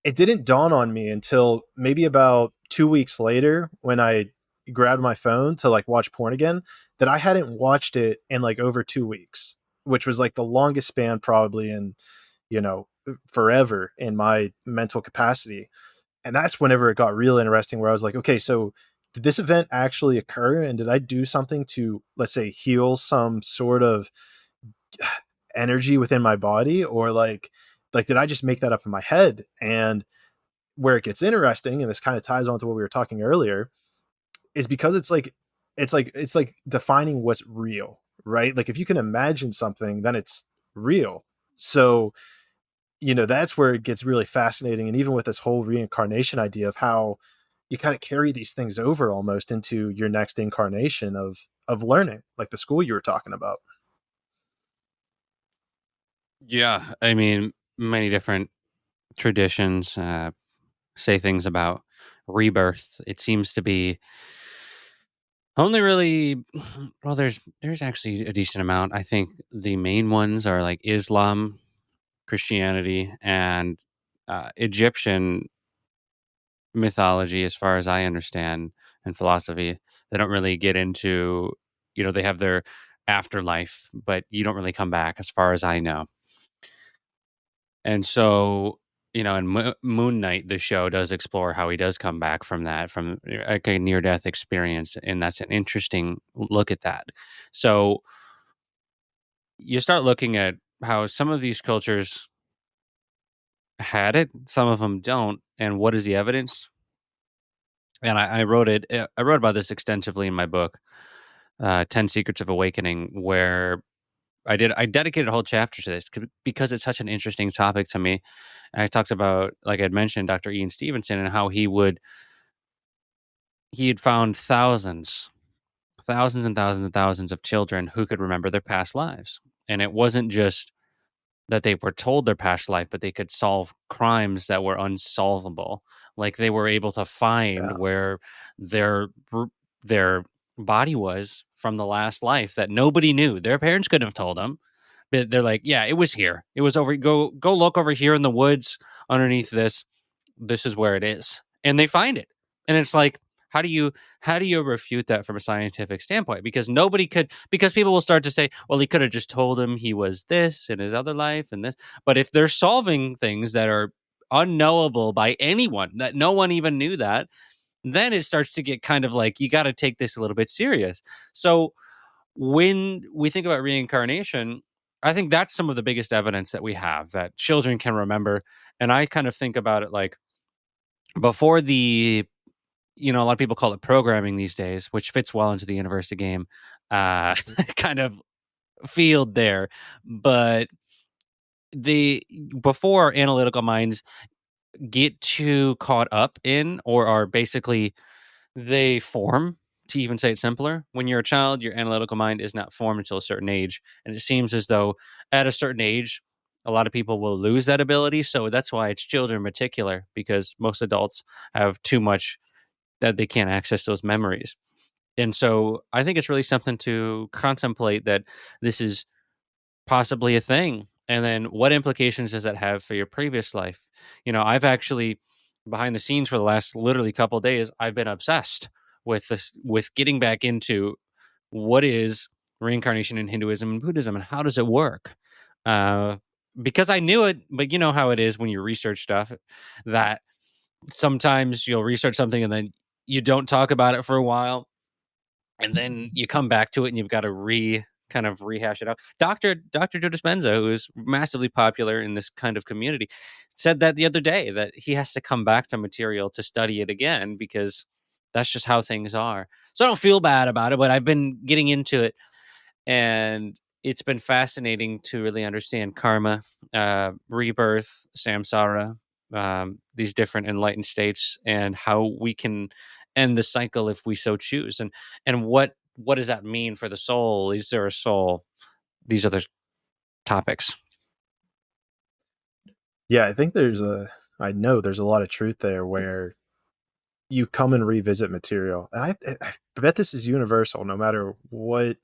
it didn't dawn on me until maybe about 2 weeks later when I grabbed my phone to like watch porn again, that I hadn't watched it in like over 2 weeks, which was like the longest span probably in, forever in my mental capacity. And that's whenever it got real interesting, where I was like, okay, so did this event actually occur? And did I do something to, let's say, heal some sort of energy within my body? Or like, did I just make that up in my head? And where it gets interesting, and this kind of ties on to what we were talking earlier, is because it's like defining what's real, right? Like if you can imagine something, then it's real. So that's where it gets really fascinating. And even with this whole reincarnation idea of how you kind of carry these things over almost into your next incarnation of learning, like the school you were talking about. Yeah, I mean, many different traditions say things about rebirth. It seems to be only really, well, there's actually a decent amount. I think the main ones are like Islam, Christianity, and Egyptian mythology, as far as I understand, and philosophy. They don't really get into, they have their afterlife, but you don't really come back, as far as I know. And so, and Moon Knight, the show, does explore how he does come back from that, from like a near-death experience, and that's an interesting look at that. So you start looking at how some of these cultures had it, some of them don't, and what is the evidence? And I wrote it. I wrote about this extensively in my book, 10 Secrets of Awakening, where I dedicated a whole chapter to this because it's such an interesting topic to me. And I talked about, like I'd mentioned, Dr. Ian Stevenson, and how he had found thousands and thousands and thousands of children who could remember their past lives. And it wasn't just that they were told their past life, but they could solve crimes that were unsolvable. Like they were able to find Yeah. where their their body was from the last life that nobody knew. Their parents couldn't have told them. But they're like, yeah, it was here. It was over. Go look over here in the woods underneath this. This is where it is, and they find it. And it's like, how do you refute that from a scientific standpoint? Because nobody could. Because people will start to say, well, he could have just told him he was this in his other life and this. But if they're solving things that are unknowable by anyone, that no one even knew that, then it starts to get kind of like you got to take this a little bit serious. So when we think about reincarnation, I think that's some of the biggest evidence that we have that children can remember. And I kind of think about it like before a lot of people call it programming these days, which fits well into the university game, kind of field there. But the before analytical minds get too caught up in or are basically they form, to even say it simpler. When you're a child, your analytical mind is not formed until a certain age. And it seems as though at a certain age, a lot of people will lose that ability. So that's why it's children in particular, because most adults have too much that they can't access those memories. And so I think it's really something to contemplate that this is possibly a thing. And then what implications does that have for your previous life? I've actually behind the scenes for the last literally couple days, I've been obsessed with this, with getting back into what is reincarnation in Hinduism and Buddhism and how does it work? Uh, because I knew it, but you know how it is when you research stuff that sometimes you'll research something and then you don't talk about it for a while and then you come back to it and you've got to kind of rehash it out. Dr. Joe Dispenza, who is massively popular in this kind of community, said that the other day that he has to come back to material to study it again because that's just how things are. So I don't feel bad about it, but I've been getting into it and it's been fascinating to really understand karma, rebirth, samsara, these different enlightened states, and how we can end the cycle if we so choose. And what does that mean for the soul? Is there a soul? These other topics. Yeah, I know there's a lot of truth there where you come and revisit material. And I bet this is universal, no matter what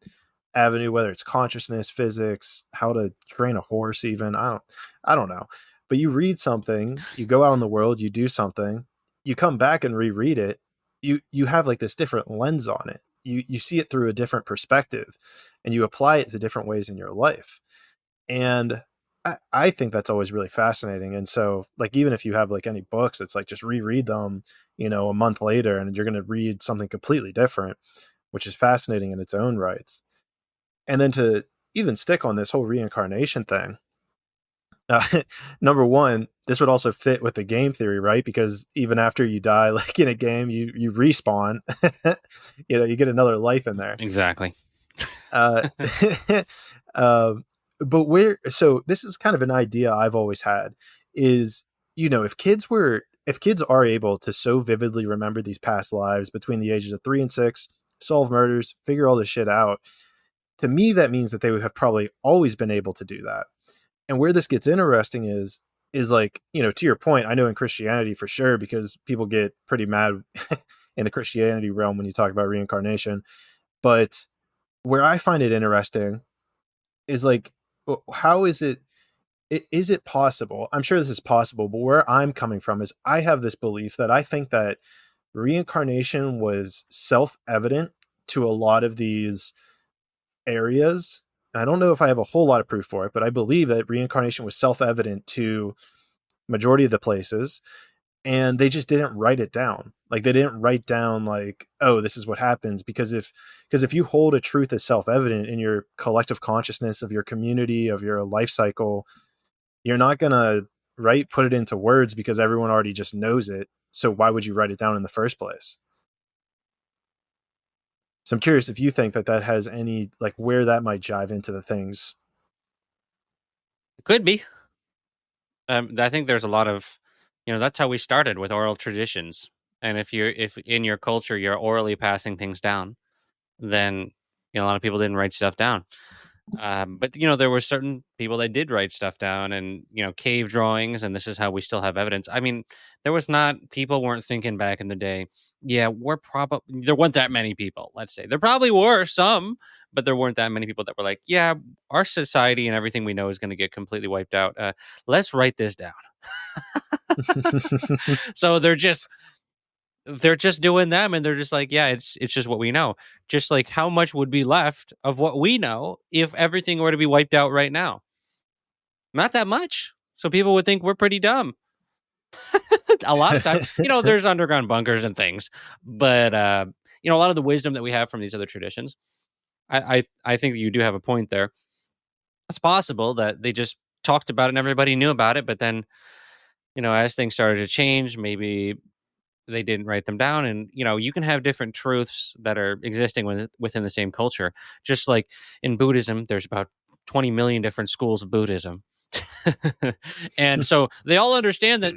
avenue, whether it's consciousness, physics, how to train a horse, even. I don't know. But you read something, you go out in the world, you do something, you come back and reread it, you have like this different lens on it. You see it through a different perspective and you apply it to different ways in your life. And I think that's always really fascinating. And so, like, even if you have like any books, it's like just reread them, a month later, and you're going to read something completely different, which is fascinating in its own rights. And then to even stick on this whole reincarnation thing, number one, this would also fit with the game theory, right? Because even after you die, like in a game, you respawn, you get another life in there. Exactly. Uh, but so this is kind of an idea I've always had is, if kids are able to so vividly remember these past lives between the ages of 3 and 6, solve murders, figure all this shit out, to me, that means that they would have probably always been able to do that. And where this gets interesting is like, to your point, I know in Christianity for sure, because people get pretty mad in the Christianity realm when you talk about reincarnation. But where I find it interesting is like, how is it possible? I'm sure this is possible, but where I'm coming from is I have this belief that I think that reincarnation was self-evident to a lot of these areas. I don't know if I have a whole lot of proof for it, but I believe that reincarnation was self-evident to majority of the places, and they just didn't write it down. Like, they didn't write down like, oh, this is what happens, because if you hold a truth as self-evident in your collective consciousness of your community, of your life cycle, you're not gonna put it into words, because everyone already just knows it. So why would you write it down in the first place? So I'm curious if you think that that has any, like, where that might jive into the things. Could be. I think there's a lot of, that's how we started with oral traditions. And if in your culture you're orally passing things down, then a lot of people didn't write stuff down. But there were certain people that did write stuff down, and cave drawings, and this is how we still have evidence. I mean, people weren't thinking back in the day. Yeah, there weren't that many people. Let's say there probably were some, but there weren't that many people that were like, yeah, our society and everything we know is going to get completely wiped out. Let's write this down. So they're just doing them, and they're just like, yeah, it's just what we know. Just like, how much would be left of what we know if everything were to be wiped out right now? Not that much. So people would think we're pretty dumb. A lot of times, there's underground bunkers and things, but a lot of the wisdom that we have from these other traditions, I think that you do have a point there. It's possible that they just talked about it and everybody knew about it, but then as things started to change, maybe they didn't write them down. And you can have different truths that are existing within the same culture. Just like in Buddhism, there's about 20 million different schools of Buddhism. And so they all understand that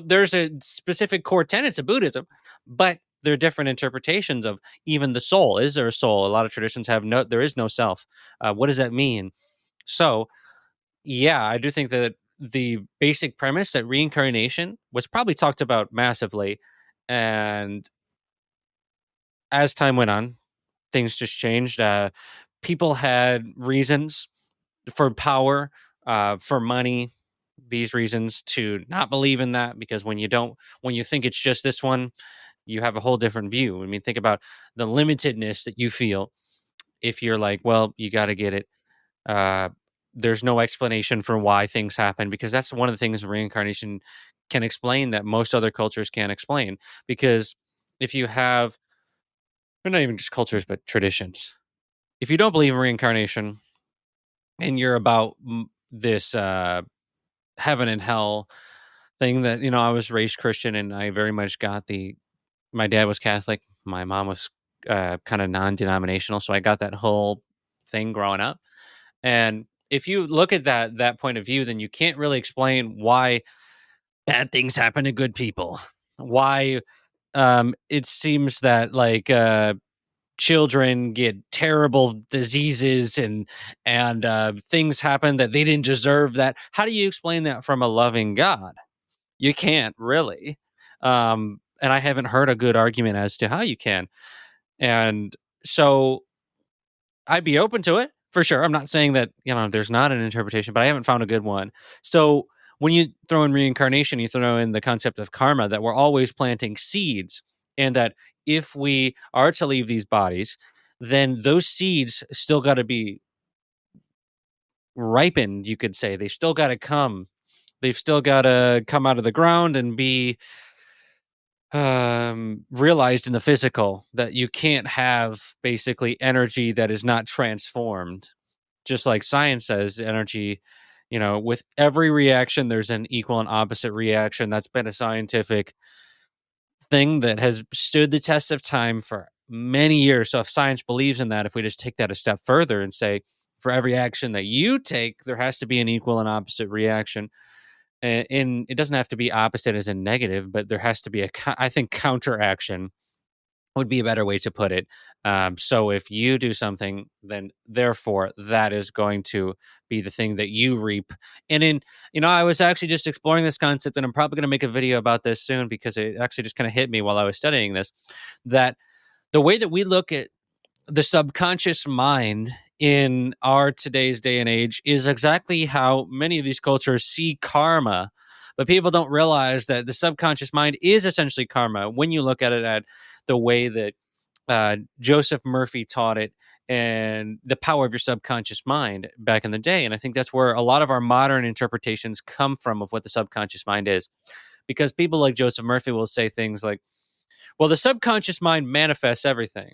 there's a specific core tenets of Buddhism, but there are different interpretations of even the soul. Is there a soul? A lot of traditions have there is no self. What does that mean? So yeah, I do think that the basic premise that reincarnation was probably talked about massively. And as time went on, things just changed. People had reasons for power, for money, these reasons to not believe in that, because when you think it's just this one, you have a whole different view. I mean, think about the limitedness that you feel if you're like, well, you got to get it. Uh, there's no explanation for why things happen, because that's one of the things reincarnation can explain that most other cultures can't explain. Because if you have, or not even just cultures, but traditions, if you don't believe in reincarnation and you're about this heaven and hell thing, that I was raised Christian, and I very much got my dad was Catholic, my mom was kind of non-denominational, so I got that whole thing growing up. And if you look at that point of view, then you can't really explain why bad things happen to good people. Why it seems that like children get terrible diseases, and things happen that they didn't deserve. That, how do you explain that from a loving God? You can't really. And I haven't heard a good argument as to how you can. And so I'd be open to it for sure. I'm not saying that, there's not an interpretation, but I haven't found a good one. So when you throw in reincarnation, you throw in the concept of karma, that we're always planting seeds, and that if we are to leave these bodies, then those seeds still got to be ripened, you could say. They've still got to come. They've still got to come out of the ground and be realized in the physical, that you can't have basically energy that is not transformed. Just like science says, energy, with every reaction, there's an equal and opposite reaction. That's been a scientific thing that has stood the test of time for many years. So if science believes in that, if we just take that a step further and say, for every action that you take, there has to be an equal and opposite reaction. And it doesn't have to be opposite as in negative, but there has to be I think counteraction would be a better way to put it. So if you do something, then therefore that is going to be the thing that you reap. And I was actually just exploring this concept, and I'm probably going to make a video about this soon, because it actually just kind of hit me while I was studying this, that the way that we look at the subconscious mind in our today's day and age is exactly how many of these cultures see karma. But people don't realize that the subconscious mind is essentially karma when you look at it at the way that Joseph Murphy taught it, and the power of your subconscious mind back in the day. And I think that's where a lot of our modern interpretations come from of what the subconscious mind is, because people like Joseph Murphy will say things like, well, the subconscious mind manifests everything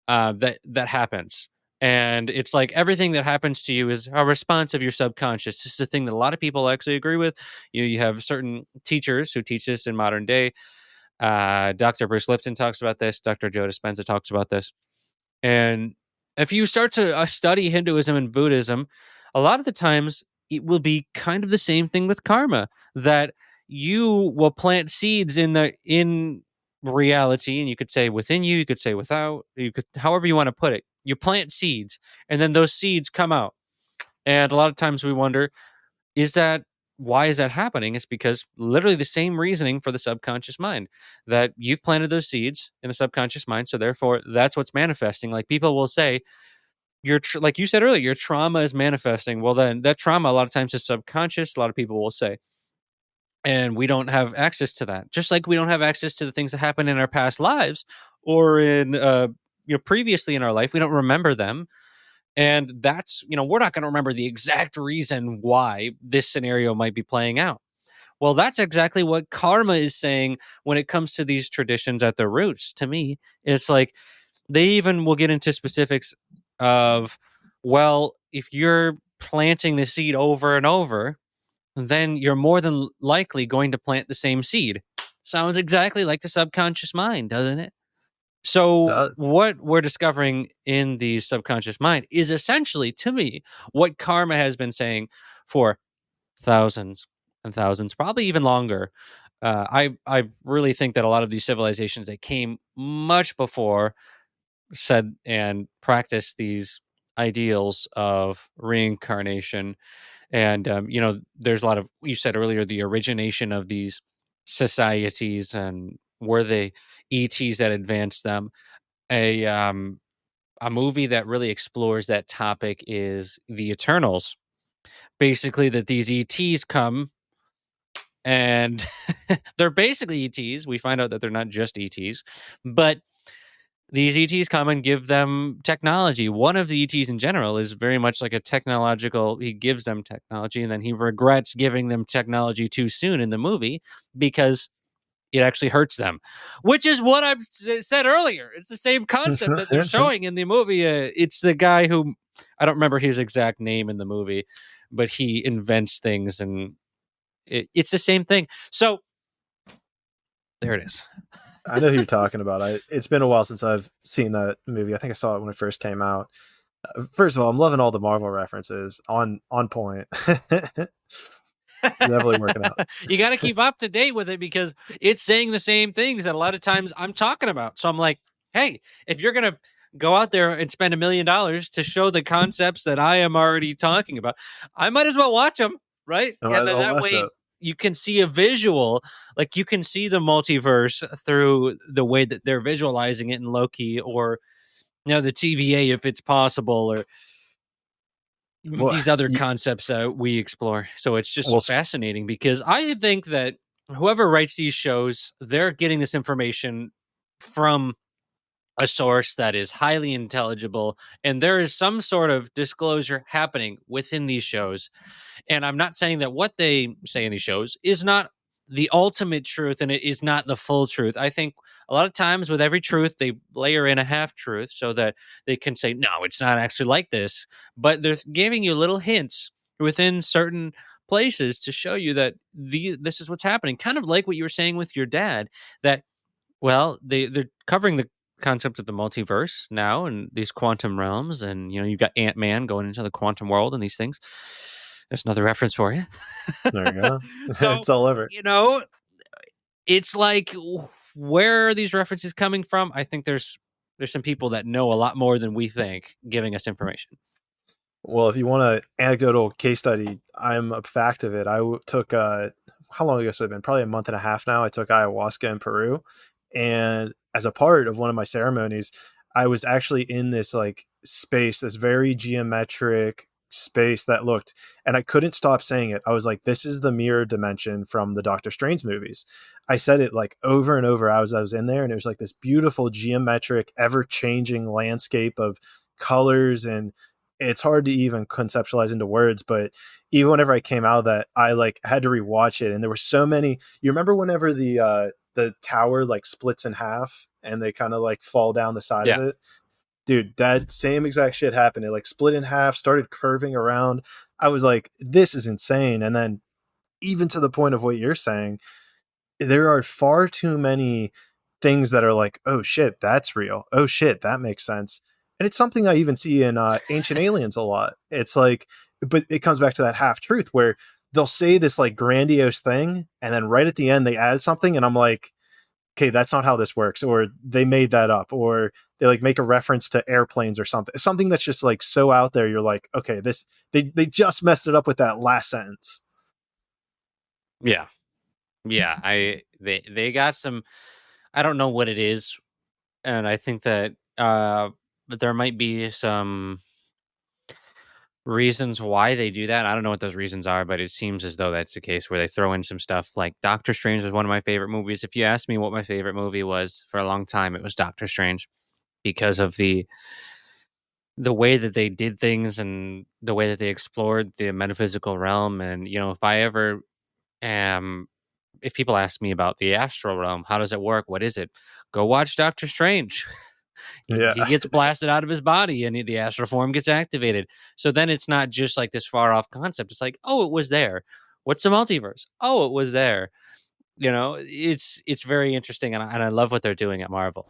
that happens. And it's like everything that happens to you is a response of your subconscious. This is a thing that a lot of people actually agree with. You have certain teachers who teach this in modern day. Dr. Bruce Lipton talks about this. Dr. Joe Dispenza talks about this. And if you start to study Hinduism and Buddhism, a lot of the times it will be kind of the same thing with karma, that you will plant seeds in reality, and you could say within you could say without, you could, however you want to put it. You plant seeds, and then those seeds come out. And a lot of times we wonder, is that why is that happening? It's because literally the same reasoning for the subconscious mind, that you've planted those seeds in the subconscious mind, so therefore that's what's manifesting. Like people will say, like you said earlier, your trauma is manifesting. Well, then that trauma a lot of times is subconscious. A lot of people will say, and we don't have access to that. Just like we don't have access to the things that happened in our past lives or in previously in our life, we don't remember them. And that's, we're not going to remember the exact reason why this scenario might be playing out. Well, that's exactly what karma is saying when it comes to these traditions at their roots. To me, it's like they even will get into specifics of, well, if you're planting the seed over and over, then you're more than likely going to plant the same seed. Sounds exactly like the subconscious mind, doesn't it? So Does. what we're discovering in the subconscious mind is essentially, to me, what karma has been saying for thousands and thousands, probably even longer. I really think that a lot of these civilizations that came much before said and practiced these ideals of reincarnation. And there's a lot of, you said earlier, the origination of these societies, and were they ETs that advanced them. A movie that really explores that topic is The Eternals. Basically, that these ETs come and they're basically ETs. We find out that they're not just ETs, but these ETs come and give them technology. One of the ETs in general is very much like a technological, he gives them technology and then he regrets giving them technology too soon in the movie because it actually hurts them, which is what I've said earlier. It's the same concept that they're showing in the movie. It's the guy who, I don't remember his exact name in the movie, but he invents things, and it's the same thing. So there it is. I know who you're talking about. It's been a while since I've seen that movie. I think I saw it when it first came out. First of all, I'm loving all the Marvel references on point. Definitely working out. You got to keep up to date with it because it's saying the same things that a lot of times I'm talking about. So I'm like, hey, if you're going to go out there and spend $1 million to show the concepts that I am already talking about, I might as well watch them, right? I And then I'll that watch way it. you can see a visual, like you can see the multiverse through the way that they're visualizing it in Loki, or the TVA if it's possible, or Well, these other concepts that we explore. So it's just fascinating because I think that whoever writes these shows, they're getting this information from a source that is highly intelligible, and there is some sort of disclosure happening within these shows. And I'm not saying that what they say in these shows is not the ultimate truth and it is not the full truth. I think a lot of times with every truth, they layer in a half truth so that they can say, no, it's not actually like this. But they're giving you little hints within certain places to show you that this is what's happening. Kind of like what you were saying with your dad, that, well, they're covering the concept of the multiverse now and these quantum realms. And, you've got Ant-Man going into the quantum world and these things. There's another reference for you. There you go. So, It's all over. it's like, where are these references coming from? I think there's some people that know a lot more than we think giving us information. Well, if you want an anecdotal case study, I'm a fact of it. I took, how long ago has it been? Probably a month and a half now. I took ayahuasca in Peru. And as a part of one of my ceremonies, I was actually in this like space, this very geometric space that looked, and I couldn't stop saying it. I was like, this is the mirror dimension from the Doctor Strange movies. I said it like over and over as I was in there, and it was like this beautiful geometric, ever changing landscape of colors, and it's hard to even conceptualize into words. But even whenever I came out of that, I like had to rewatch it, and there were so many. You remember whenever the tower like splits in half and they kind of like fall down the side of Yeah. it? Dude, that same exact shit happened. It like split in half, started curving around. I was like, this is insane. And then even to the point of what you're saying, there are far too many things that are like, oh shit, that's real. Oh shit, that makes sense. And it's something I even see in Ancient Aliens a lot. It's like, but it comes back to that half truth where they'll say this like grandiose thing, and then right at the end they add something, and I'm like, okay, that's not how this works, or they made that up, or they like make a reference to airplanes or something that's just like so out there. You're like, okay, this they just messed it up with that last sentence. Yeah. Yeah. They got some, I don't know what it is. And I think that there might be some reasons why they do that. I don't know what those reasons are, but it seems as though that's the case where they throw in some stuff like Doctor Strange was one of my favorite movies. If you asked me what my favorite movie was for a long time, it was Doctor Strange because of the way that they did things and the way that they explored the metaphysical realm. And if I ever am, if people ask me about the astral realm, how does it work, what is it, go watch Doctor Strange. Yeah. He gets blasted out of his body and the astral form gets activated. So then it's not just like this far off concept. It's like, oh, it was there. What's the multiverse? Oh, it was there. It's very interesting, and I love what they're doing at Marvel.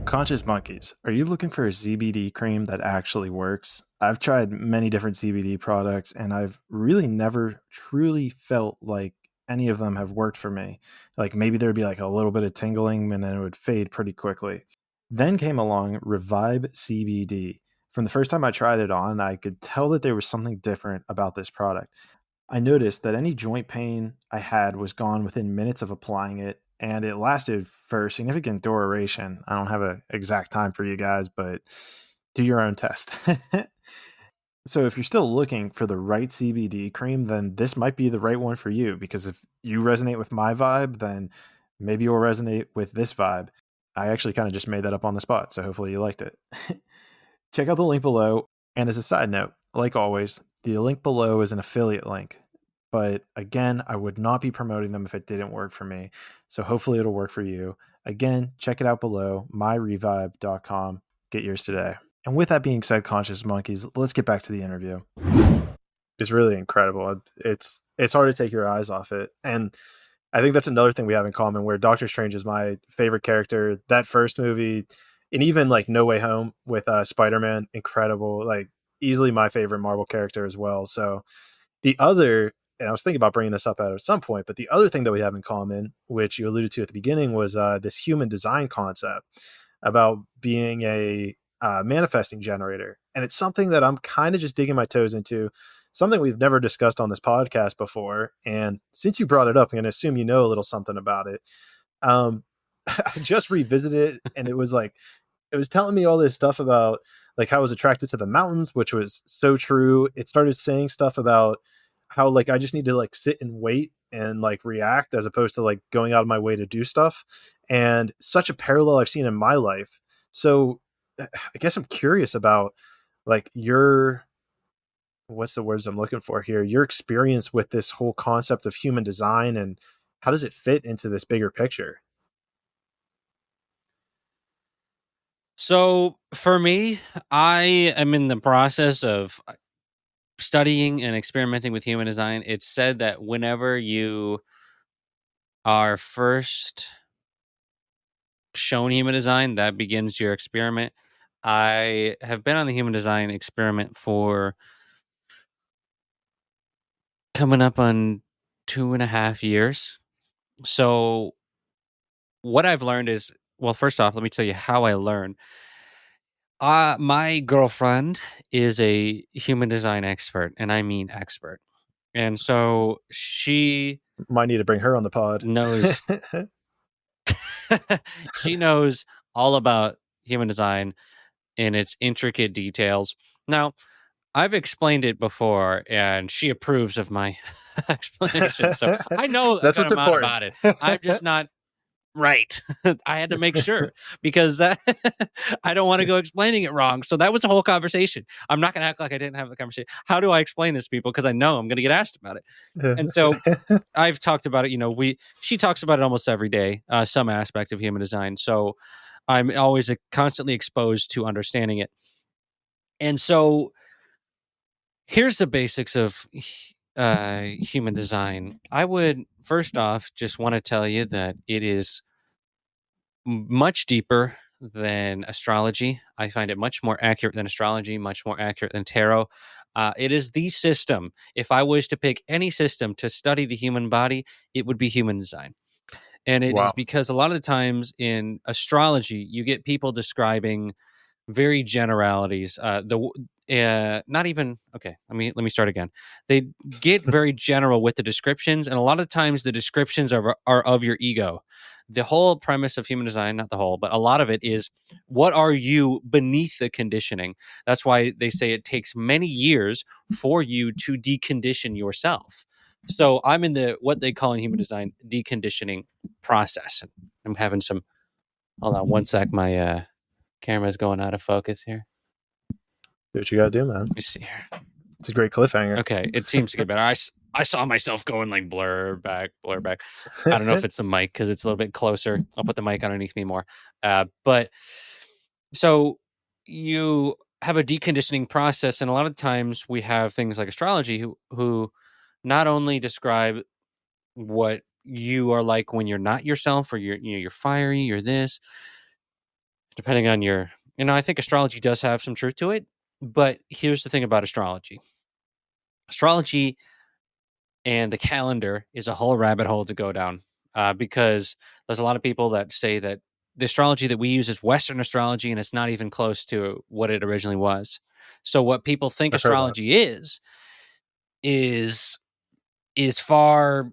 Conscious monkeys, are you looking for a CBD cream that actually works? I've tried many different CBD products, and I've really never truly felt like any of them have worked for me. Like maybe there'd be like a little bit of tingling and then it would fade pretty quickly. Then came along Revive CBD. From the first time I tried it on, I could tell that there was something different about this product. I noticed that any joint pain I had was gone within minutes of applying it, and it lasted for significant duration. I don't have an exact time for you guys, but do your own test. So, if you're still looking for the right CBD cream, then this might be the right one for you, because if you resonate with my vibe, then maybe you'll resonate with this vibe. I actually kind of just made that up on the spot, so hopefully you liked it. Check out the link below. And as a side note, like always, the link below is an affiliate link. But again, I would not be promoting them if it didn't work for me. So hopefully it'll work for you. Again, check it out below, myrevive.com. Get yours today. And with that being said, conscious monkeys, let's get back to the interview. It's really incredible. It's hard to take your eyes off it. And I think that's another thing we have in common, where Doctor Strange is my favorite character. That first movie, and even like No Way Home with Spider-Man, incredible. Like easily my favorite Marvel character as well. So the other, and I was thinking about bringing this up at some point, but the other thing that we have in common, which you alluded to at the beginning, was this human design concept about being a manifesting generator. And it's something that I'm kind of just digging my toes into, something we've never discussed on this podcast before. And since you brought it up, I'm going to assume you know a little something about it. I just revisited it, and it was like, it was telling me all this stuff about like how I was attracted to the mountains, which was so true. It started saying stuff about how like I just need to like sit and wait and like react as opposed to like going out of my way to do stuff. And such a parallel I've seen in my life. So I guess I'm curious about like your, what's the words I'm looking for here, your experience with this whole concept of human design, and how does it fit into this bigger picture? So for me, I am in the process of studying and experimenting with human design. It's said that whenever you are first shown human design, that begins your experiment. I have been on the human design experiment for coming up on 2.5 years. So what I've learned is, well, first off, let me tell you how I learned. My girlfriend is a human design expert, and I mean expert. And so she Might need to bring her on the pod. knows she knows all about human design in its intricate details. Now, I've explained it before, and she approves of my explanation. So I know a That's good what's amount important. about it. I'm just not right. I had to make sure because I don't want to go explaining it wrong. So that was the whole conversation. I'm not going to act like I didn't have the conversation. How do I explain this to people? Because I know I'm going to get asked about it. And so I've talked about it. She talks about it almost every day, some aspect of human design. So I'm always constantly exposed to understanding it. And so here's the basics of human design. I would first off just want to tell you that it is much deeper than astrology. I find it much more accurate than astrology, much more accurate than tarot. It is the system. If I was to pick any system to study the human body, it would be human design. And it is Wow. because a lot of the times in astrology, you get people describing very generalities. Not even okay. Let me start again. They get very general with the descriptions, and a lot of times the descriptions are of your ego. The whole premise of human design, not the whole, but a lot of it is what are you beneath the conditioning. That's why they say it takes many years for you to decondition yourself. So I'm in the what they call in human design deconditioning process. I'm having some. Hold on one sec. My camera's going out of focus here. Do what you gotta do, man. Let me see here. It's a great cliffhanger. Okay, it seems to get better. I saw myself going like blur back, blur back. I don't know if it's the mic because it's a little bit closer. I'll put the mic underneath me more. But so you have a deconditioning process, and a lot of times we have things like astrology who not only describe what you are like when you're not yourself, or you're fiery, you're this, depending on your. I think astrology does have some truth to it. But here's the thing about astrology. Astrology and the calendar is a whole rabbit hole to go down, because there's a lot of people that say that the astrology that we use is Western astrology, and it's not even close to what it originally was. So what people think I've heard that. astrology is is far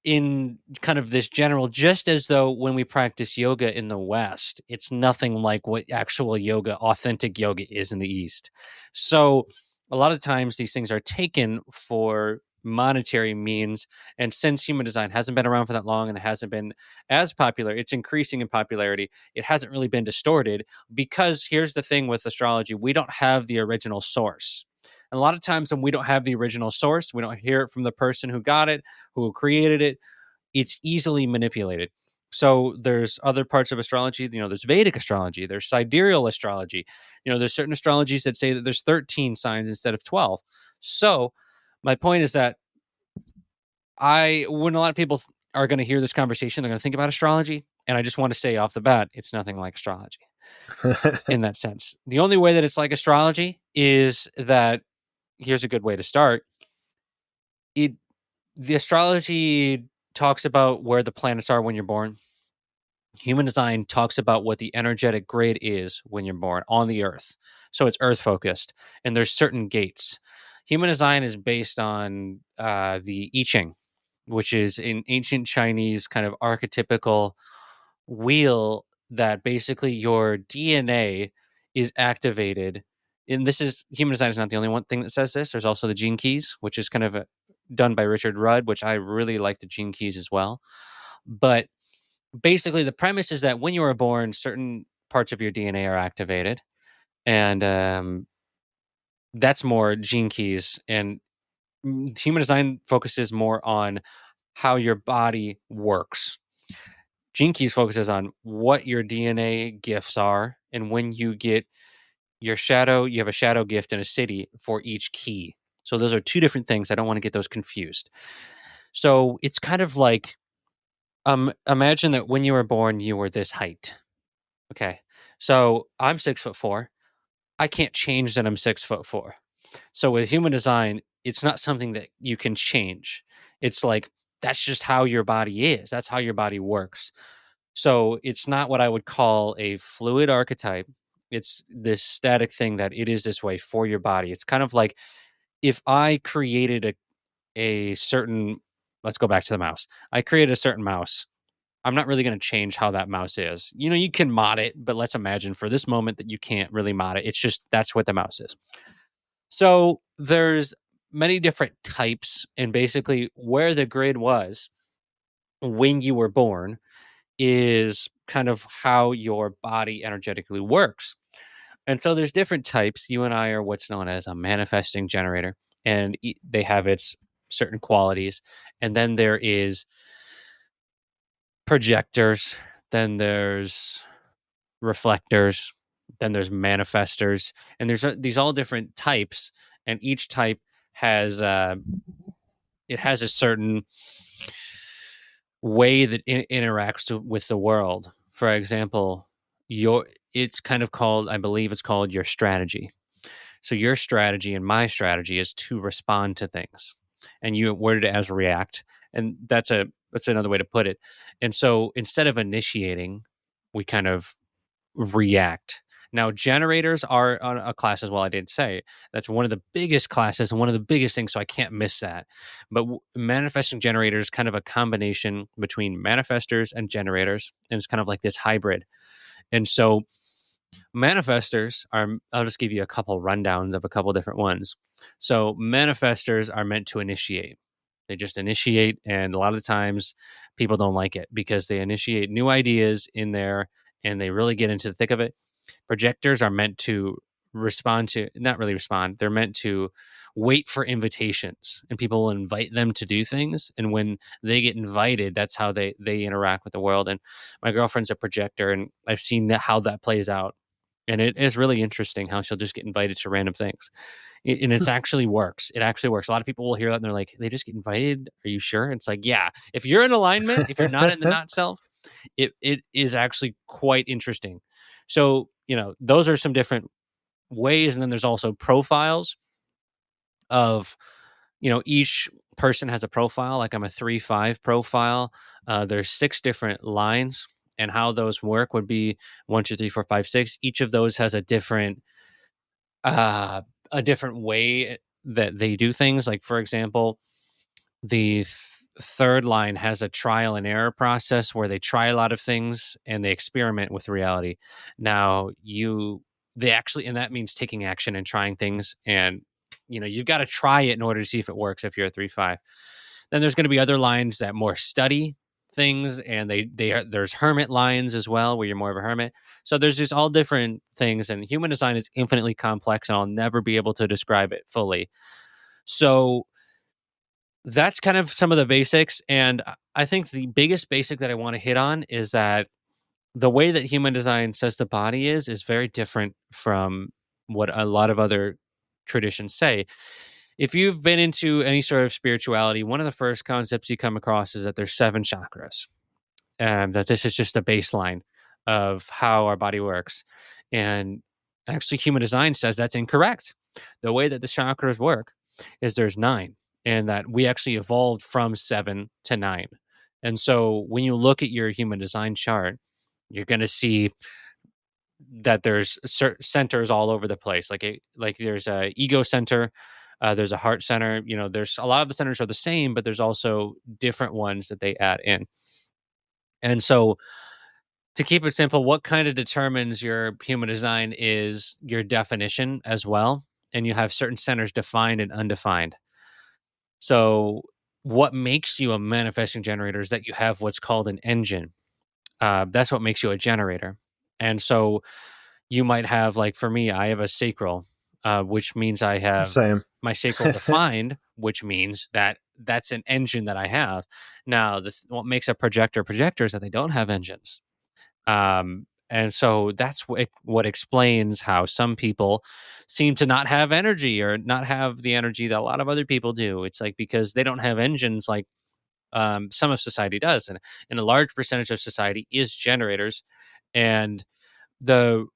in kind of this general, just as though when we practice yoga in the West, it's nothing like what actual yoga, authentic yoga is in the East. So a lot of times these things are taken for monetary means. And since human design hasn't been around for that long and it hasn't been as popular, it's increasing in popularity. It hasn't really been distorted because here's the thing with astrology, we don't have the original source. And a lot of times when we don't have the original source, we don't hear it from the person who got it, who created it, it's easily manipulated. So there's other parts of astrology, there's Vedic astrology, there's sidereal astrology. There's certain astrologies that say that there's 13 signs instead of 12. So my point is that when a lot of people are going to hear this conversation, they're going to think about astrology. And I just want to say off the bat, it's nothing like astrology in that sense. The only way that it's like astrology is that here's a good way to start. The astrology talks about where the planets are when you're born. Human design talks about what the energetic grid is when you're born on the earth. So it's earth focused, and there's certain gates. Human design is based on the I Ching, which is an ancient Chinese kind of archetypical wheel that basically your DNA is activated. And this is human design is not the only one thing that says this. There's also the gene keys, which is kind of done by Richard Rudd, which I really like the gene keys as well. But basically, the premise is that when you are born, certain parts of your DNA are activated, and that's more gene keys. And human design focuses more on how your body works. Gene keys focuses on what your DNA gifts are, and when you get your shadow, you have a shadow gift and a city for each key. So those are two different things. I don't want to get those confused. So it's kind of like, imagine that when you were born, you were this height. Okay. So I'm 6'4". I can't change that I'm 6'4". So with human design, it's not something that you can change. It's like, that's just how your body is. That's how your body works. So it's not what I would call a fluid archetype. It's this static thing that it is this way for your body. It's kind of like if I created a certain, let's go back to the mouse. I created a certain mouse. I'm not really going to change how that mouse is. You can mod it, but let's imagine for this moment that you can't really mod it. It's just that's what the mouse is. So there's many different types, and basically where the grid was when you were born is kind of how your body energetically works. And so there's different types. You and I are what's known as a manifesting generator, and they have its certain qualities. And then there is projectors, then there's reflectors, then there's manifestors, and there's these all different types, and each type has it has a certain way that it interacts with the world. For example, it's kind of called, I believe it's called your strategy. So your strategy and my strategy is to respond to things, and you worded it as react, and that's another way to put it. And so instead of initiating, we kind of react. Now, generators are on a class as well. I did say that's one of the biggest classes and one of the biggest things, so I can't miss that. But manifesting generators, kind of a combination between manifestors and generators, and it's kind of like this hybrid. And so manifestors are, I'll just give you a couple rundowns of a couple different ones. So manifestors are meant to initiate. They just initiate, and a lot of times people don't like it because they initiate new ideas in there and they really get into the thick of it. Projectors are meant to respond to, not really respond, they're meant to wait for invitations, and people will invite them to do things. And when they get invited, that's how they interact with the world. And my girlfriend's a projector, and I've seen how that plays out. And it is really interesting how she'll just get invited to random things. And it's actually works. It actually works. A lot of people will hear that and they're like, they just get invited. Are you sure? It's like, yeah, if you're in alignment, if you're not in the not self, it is actually quite interesting. So, those are some different ways. And then there's also profiles of, each person has a profile. Like I'm a 3-5 profile. There's 6 different lines, and how those work would be 1, 2, 3, 4, 5, 6. Each of those has a different way that they do things. Like, for example, the third line has a trial and error process where they try a lot of things and they experiment with reality. Now, they actually, and that means taking action and trying things. And, you've got to try it in order to see if it works if you're a 3-5. Then there's going to be other lines that more study things, and there's hermit lines as well where you're more of a hermit. So there's just all different things, and human design is infinitely complex, and I'll never be able to describe it fully. So that's kind of some of the basics. And I think the biggest basic that I want to hit on is that the way that human design says the body is very different from what a lot of other traditions say. If you've been into any sort of spirituality, one of the first concepts you come across is that there's 7 chakras, and that this is just the baseline of how our body works. And actually, human design says that's incorrect. The way that the chakras work is there's 9, and that we actually evolved from 7 to 9. And so when you look at your human design chart, you're going to see that there's centers all over the place. Like there's a ego center, there's a heart center. There's a lot of the centers are the same, but there's also different ones that they add in. And so, to keep it simple, what kind of determines your human design is your definition as well, and you have certain centers defined and undefined. So, what makes you a manifesting generator is that you have what's called an engine. That's what makes you a generator. And so you might have, like for me, I have a sacral, which means I have Same. my sacral defined, which means that that's an engine that I have. Now, what makes a projector is that they don't have engines. And so that's what explains how some people seem to not have energy or not have the energy that a lot of other people do. It's like because they don't have engines like some of society does. And a large percentage of society is generators. And the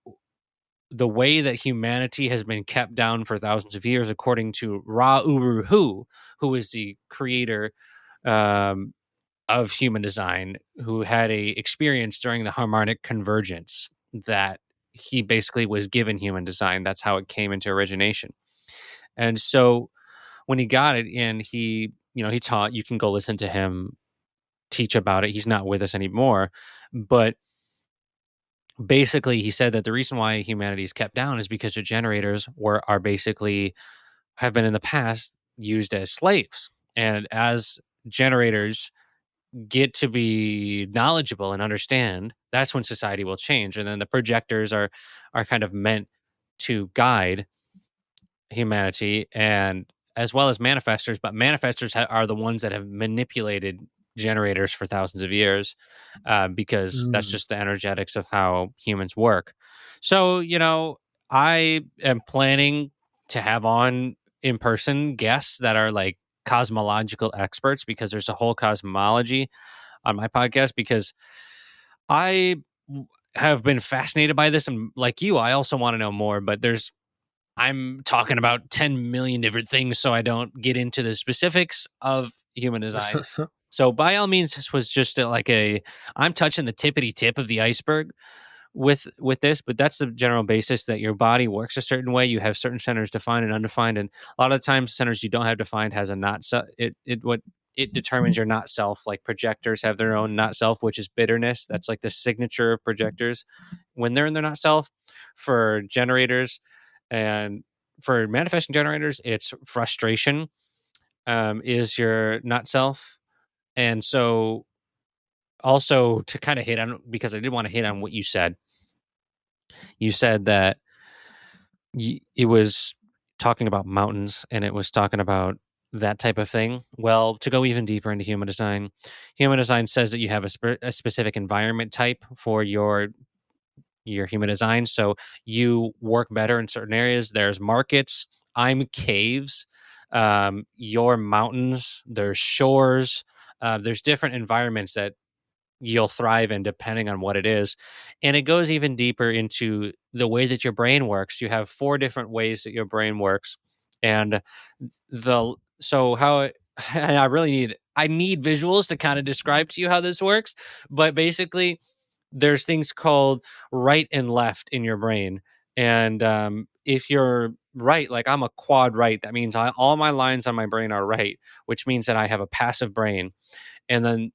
the way that humanity has been kept down for thousands of years, according to Ra Uru Hu, who is the creator um, of human design, who had a experience during the harmonic convergence that he basically was given human design. That's how it came into origination. And so when he got it, and he taught, you can go listen to him teach about it. He's not with us anymore, but basically he said that the reason why humanity is kept down is because the generators are basically have been in the past used as slaves. And as generators get to be knowledgeable and understand, that's when society will change. And then the projectors are kind of meant to guide humanity, and as well as manifestors, but manifestors are the ones that have manipulated generators for thousands of years, because that's Mm. just the energetics of how humans work. So, I am planning to have on in person guests that are like cosmological experts, because there's a whole cosmology on my podcast, because I have been fascinated by this, and like you, I also want to know more, but I'm talking about 10 million different things, so I don't get into the specifics of human design. So by all means, this was just I'm touching the tippity tip of the iceberg with this, but that's the general basis, that your body works a certain way. You have certain centers defined and undefined, and a lot of times centers you don't have defined has a not self. It determines your not self. Like projectors have their own not self, which is bitterness. That's like the signature of projectors when they're in their not self. For generators and for manifesting generators, it's frustration, is your not self. And so also to kind of hit on, because I did want to hit on what you said that it was talking about mountains, and it was talking about that type of thing. Well, to go even deeper into human design says that you have a specific environment type for your human design. So you work better in certain areas. There's markets. I'm caves. Your mountains. There's shores. There's different environments that you'll thrive in depending on what it is. And it goes even deeper into the way that your brain works. You have 4 different ways that your brain works. And the so how it, and I need visuals to kind of describe to you how this works, but basically there's things called right and left in your brain. And if you're right, like I'm a quad right, that means all my lines on my brain are right, which means that I have a passive brain. And then,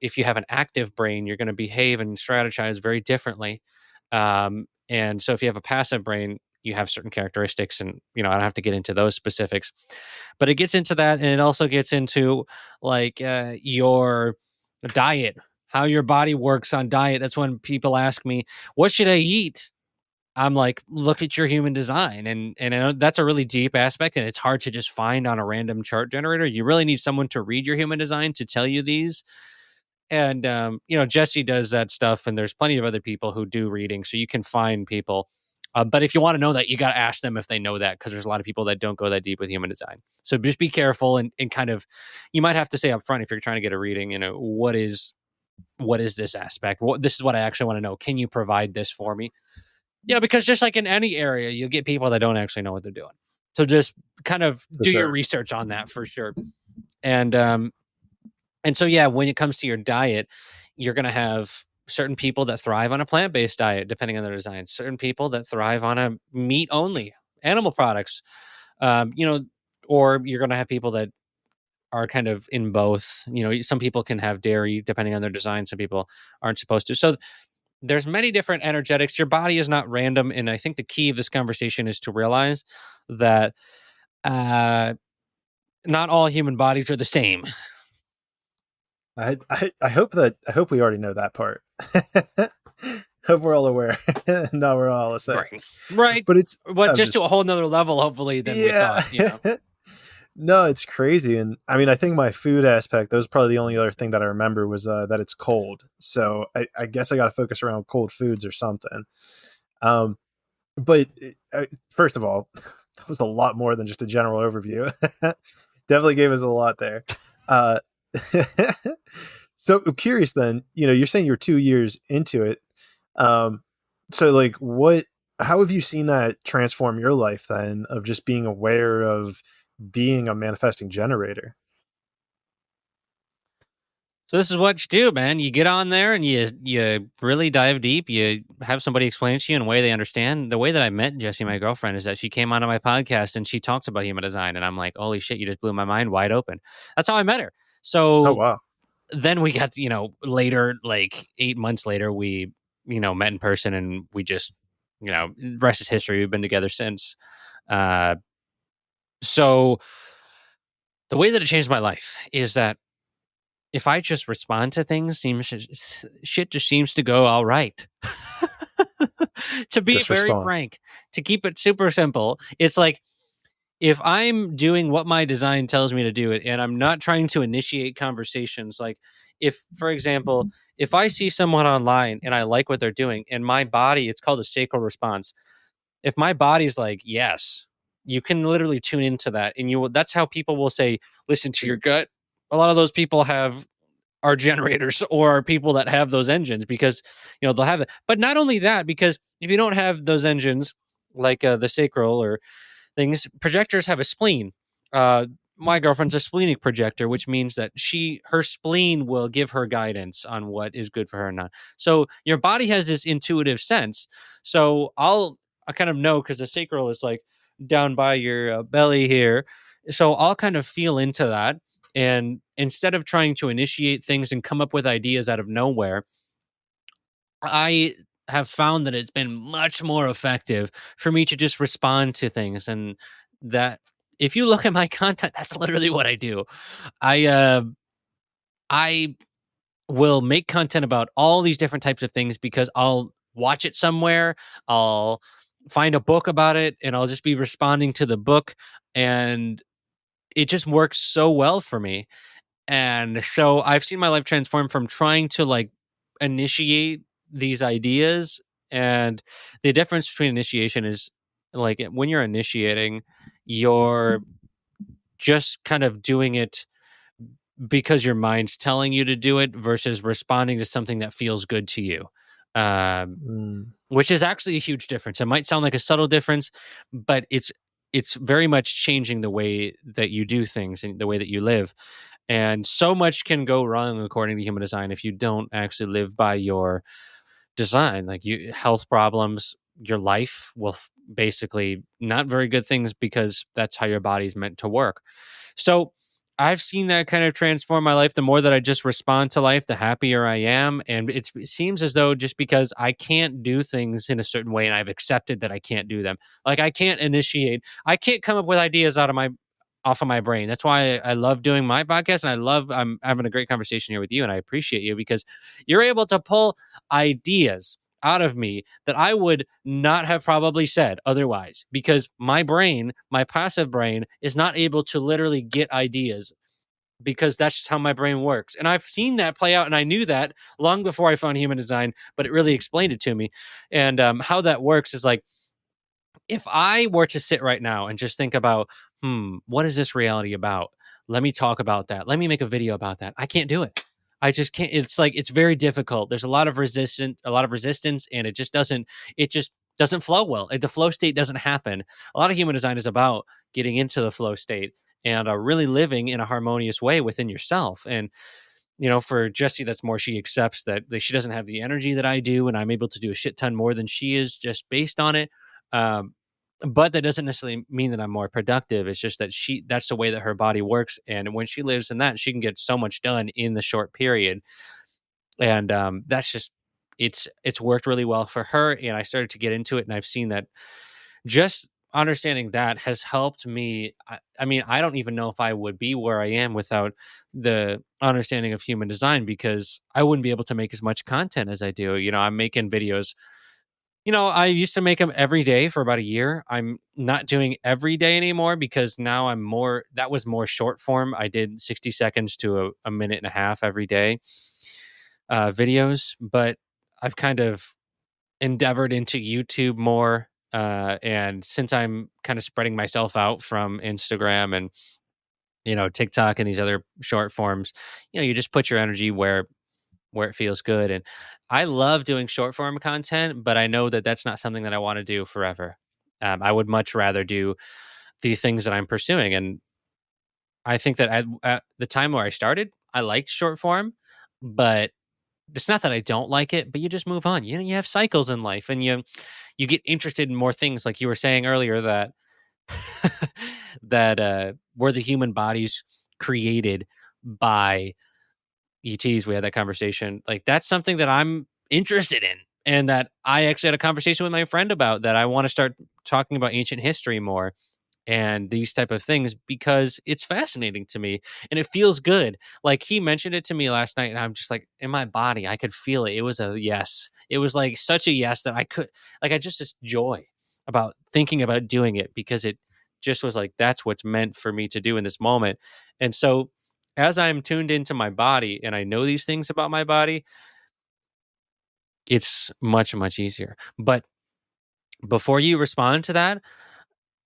if you have an active brain, you're going to behave and strategize very differently. And so if you have a passive brain, you have certain characteristics, and, I don't have to get into those specifics, but it gets into that. And it also gets into like your diet, how your body works on diet. That's when people ask me, what should I eat? I'm like, look at your human design. And I know that's a really deep aspect, and it's hard to just find on a random chart generator. You really need someone to read your human design to tell you these. And Jesse does that stuff, and there's plenty of other people who do reading, so you can find people. But if you want to know that, you got to ask them if they know that, because there's a lot of people that don't go that deep with human design. So just be careful, and kind of, you might have to say up front, if you're trying to get a reading, what is this aspect? This is what I actually want to know. Can you provide this for me? Yeah, because just like in any area, you'll get people that don't actually know what they're doing. So just kind of For do your sure. research on that for sure. And so, yeah, when it comes to your diet, you're going to have certain people that thrive on a plant-based diet, depending on their design. Certain people that thrive on a meat-only animal products, or you're going to have people that are kind of in both. Some people can have dairy depending on their design. Some people aren't supposed to. So there's many different energetics. Your body is not random. And I think the key of this conversation is to realize that not all human bodies are the same. I hope we already know that part. Hope we're all aware. No, we're all the same. Right. But just to a whole nother level, hopefully, than we thought. No, it's crazy. And I mean, I think my food aspect, that was probably the only other thing that I remember, was that it's cold. So I guess I got to focus around cold foods or something. But first of all, that was a lot more than just a general overview. Definitely gave us a lot there. So I'm curious then, you're saying you're 2 years into it. So like how have you seen that transform your life then, of just being aware of being a manifesting generator? So this is what you do, man. You get on there and you really dive deep. You have somebody explain it to you in a way they understand. The way that I met Jessie, my girlfriend, is that she came onto my podcast and she talked about human design, and I'm like, holy shit, you just blew my mind wide open. That's how I met her. So Oh, wow. then we got, later, like 8 months later, we, met in person, and we just, rest is history. We've been together since. So the way that it changed my life is that if I just respond to things, shit just seems to go all right. To be Just very respond. frank, to keep it super simple, it's like if I'm doing what my design tells me to do it and I'm not trying to initiate conversations, like if, for example, if I see someone online and I like what they're doing and my body, it's called a sacral response. If my body's like, yes, you can literally tune into that. And that's how people will say, listen to your gut. A lot of those people are generators or are people that have those engines because, they'll have it. But not only that, because if you don't have those engines, like the sacral or things, projectors have a spleen. My girlfriend's a splenic projector, which means that her spleen will give her guidance on what is good for her or not. So your body has this intuitive sense. So I kind of know because the sacral is like down by your belly here. So I'll kind of feel into that. And instead of trying to initiate things and come up with ideas out of nowhere, I have found that it's been much more effective for me to just respond to things. And that if you look at my content, that's literally what I do. I will make content about all these different types of things because I'll watch it somewhere, I'll find a book about it, and I'll just be responding to the book, and it just works so well for me. And so I've seen my life transform from trying to like initiate these ideas. And the difference between initiation is like when you're initiating, you're just kind of doing it because your mind's telling you to do it versus responding to something that feels good to you. Um, Mm. which is actually a huge difference. It might sound like a subtle difference, but it's very much changing the way that you do things and the way that you live. And so much can go wrong according to human design if you don't actually live by your design. Like health problems, your life will basically not very good things because that's how your body's meant to work. So I've seen that kind of transform my life. The more that I just respond to life, the happier I am. And it seems as though just because I can't do things in a certain way and I've accepted that I can't do them, like I can't come up with ideas off of my brain. That's why I love doing my podcast, and I'm having a great conversation here with you, and I appreciate you because you're able to pull ideas out of me that I would not have probably said otherwise because my passive brain is not able to literally get ideas because that's just how my brain works. And I've seen that play out and I knew that long before I found human design, but it really explained it to me. And how that works is like if I were to sit right now and just think about, what is this reality about? Let me talk about that. Let me make a video about that. I can't do it. I just can't. It's like it's very difficult. There's a lot of resistance, and it just doesn't flow well. The flow state doesn't happen. A lot of human design is about getting into the flow state and really living in a harmonious way within yourself. And for Jessie, that's more she accepts that she doesn't have the energy that I do, and I'm able to do a shit ton more than she is just based on it. Um, but that doesn't necessarily mean that I'm more productive. It's just that that's the way that her body works. And when she lives in that, she can get so much done in the short period. And that's just, it's worked really well for her. And I started to get into it and I've seen that just understanding that has helped me. I mean, I don't even know if I would be where I am without the understanding of human design because I wouldn't be able to make as much content as I do. I'm making videos. I used to make them every day for about a year. I'm not doing every day anymore because now that was more short form. I did 60 seconds to a minute and a half every day videos, but I've kind of endeavored into YouTube more. And since I'm kind of spreading myself out from Instagram and, TikTok and these other short forms, you just put your energy where it feels good. And I love doing short form content, but I know that that's not something that I want to do forever. I would much rather do the things that I'm pursuing. And I think that at the time where I started, I liked short form, but it's not that I don't like it, but you just move on. You have cycles in life and you get interested in more things. Like you were saying earlier that that were the human bodies created by ETs. We had that conversation. Like that's something that I'm interested in, and that I actually had a conversation with my friend about that. I want to start talking about ancient history more, and these type of things because it's fascinating to me and it feels good. Like he mentioned it to me last night and I'm just like in my body, I could feel it. It was a yes. It was like such a yes that I could like I just this joy about thinking about doing it because it just was like that's what's meant for me to do in this moment. And so as I'm tuned into my body and I know these things about my body, it's much, much easier. But before you respond to that,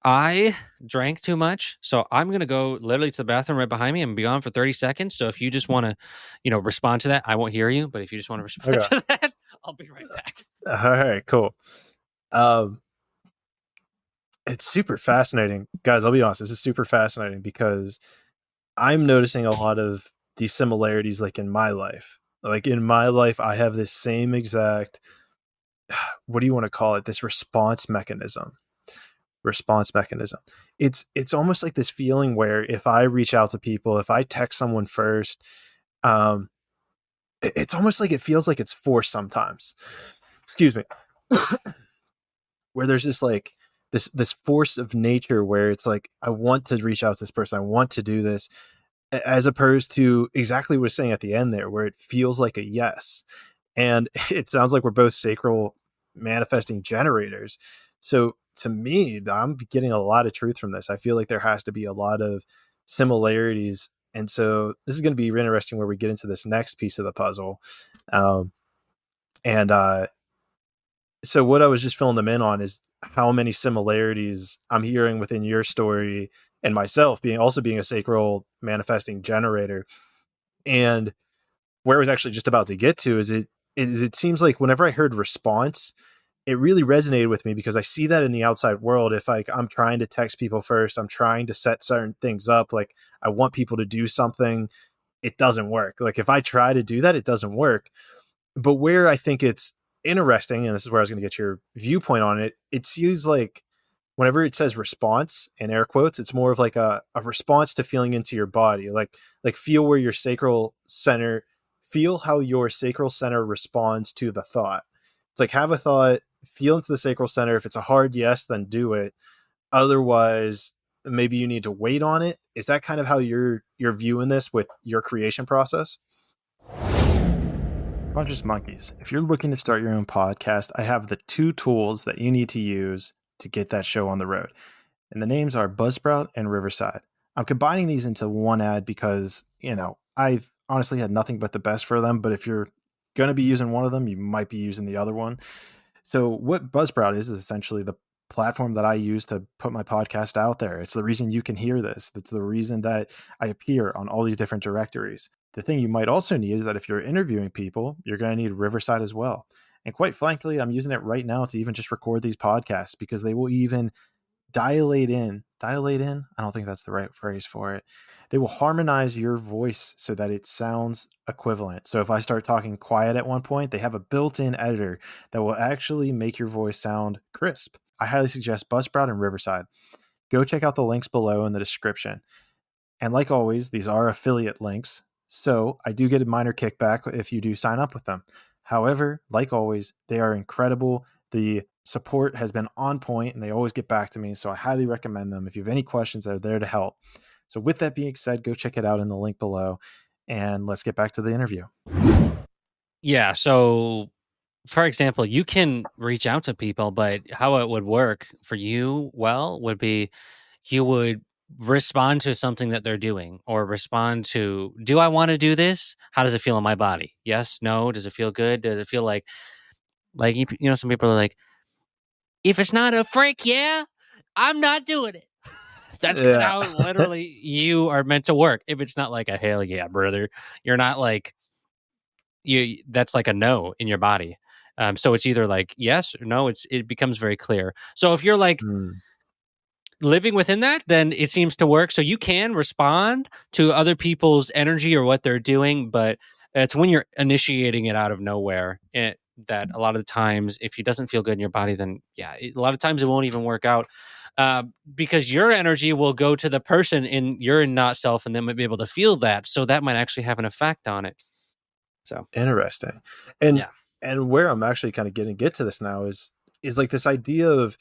I drank too much, so I'm gonna go literally to the bathroom right behind me and be gone for 30 seconds. So if you just want to, respond to that, I won't hear you. But if you just want to respond Okay. to that, I'll be right back. All right, cool. Um, it's super fascinating, guys. I'll be honest, this is super fascinating because I'm noticing a lot of these similarities, like in my life. Like in my life, I have this same exact, what do you want to call it? This response mechanism. Response mechanism. It's almost like this feeling where if I reach out to people, if I text someone first, um, it's almost like it feels like it's forced sometimes. Excuse me. Where there's this like this force of nature where it's like I want to reach out to this person, I want to do this, as opposed to exactly what I was saying at the end there, where it feels like a yes. And it sounds like we're both sacral manifesting generators. So to me, I'm getting a lot of truth from this. I feel like there has to be a lot of similarities. And so this is going to be interesting where we get into this next piece of the puzzle. Um, and so what I was just filling them in on is how many similarities I'm hearing within your story and myself being a sacral manifesting generator. And where I was actually just about to get to is it seems like whenever I heard response, it really resonated with me because I see that in the outside world. If like I'm trying to text people first, I'm trying to set certain things up, like I want people to do something, it doesn't work. Like if I try to do that, it doesn't work. But where I think it's interesting, and this is where I was going to get your viewpoint on it, it seems like whenever it says response in air quotes, it's more of like a response to feeling into your body, like feel where your sacral center, feel how your sacral center responds to the thought. It's like have a thought, feel into the sacral center. If it's a hard yes, then do it. Otherwise, maybe you need to wait on it. Is that kind of how you're viewing this with your creation process? Conscious Monkeys. If you're looking to start your own podcast, I have the two tools that you need to use to get that show on the road. And the names are Buzzsprout and Riverside. I'm combining these into one ad because, I've honestly had nothing but the best for them. But if you're going to be using one of them, you might be using the other one. So what Buzzsprout is essentially the platform that I use to put my podcast out there. It's the reason you can hear this. It's the reason that I appear on all these different directories. The thing you might also need is that if you're interviewing people, you're going to need Riverside as well. And quite frankly, I'm using it right now to even just record these podcasts because they will even dilate in. Dilate in? I don't think that's the right phrase for it. They will harmonize your voice so that it sounds equivalent. So if I start talking quiet at one point, they have a built-in editor that will actually make your voice sound crisp. I highly suggest Buzzsprout and Riverside. Go check out the links below in the description. And like always, these are affiliate links, so I do get a minor kickback if you do sign up with them. However, like always, they are incredible. The support has been on point and they always get back to me, so I highly recommend them. If you have any questions, they're there to help. So with that being said, go check it out in the link below, and let's get back to the interview. Yeah. So, for example, you can reach out to people, but how it would work for you, would be you would respond to something that they're doing or respond to, do I want to do this? How does it feel in my body? Yes, no. Does it feel good? Does it feel like, some people are like, if it's not a freak, yeah, I'm not doing it. That's Yeah. how literally you are meant to work. If it's not like a hell yeah, brother, you're not like that's like a no in your body. So it's either like yes or no. It becomes very clear. So if you're like Mm, living within that, then it seems to work. So you can respond to other people's energy or what they're doing, but it's when you're initiating it out of nowhere that a lot of the times, if it doesn't feel good in your body, then yeah, a lot of times it won't even work out. Because your energy will go to the person in your not self, and they might be able to feel that. So that might actually have an effect on it. So interesting. And yeah. and where I'm actually kind of get to this now is is like this idea of,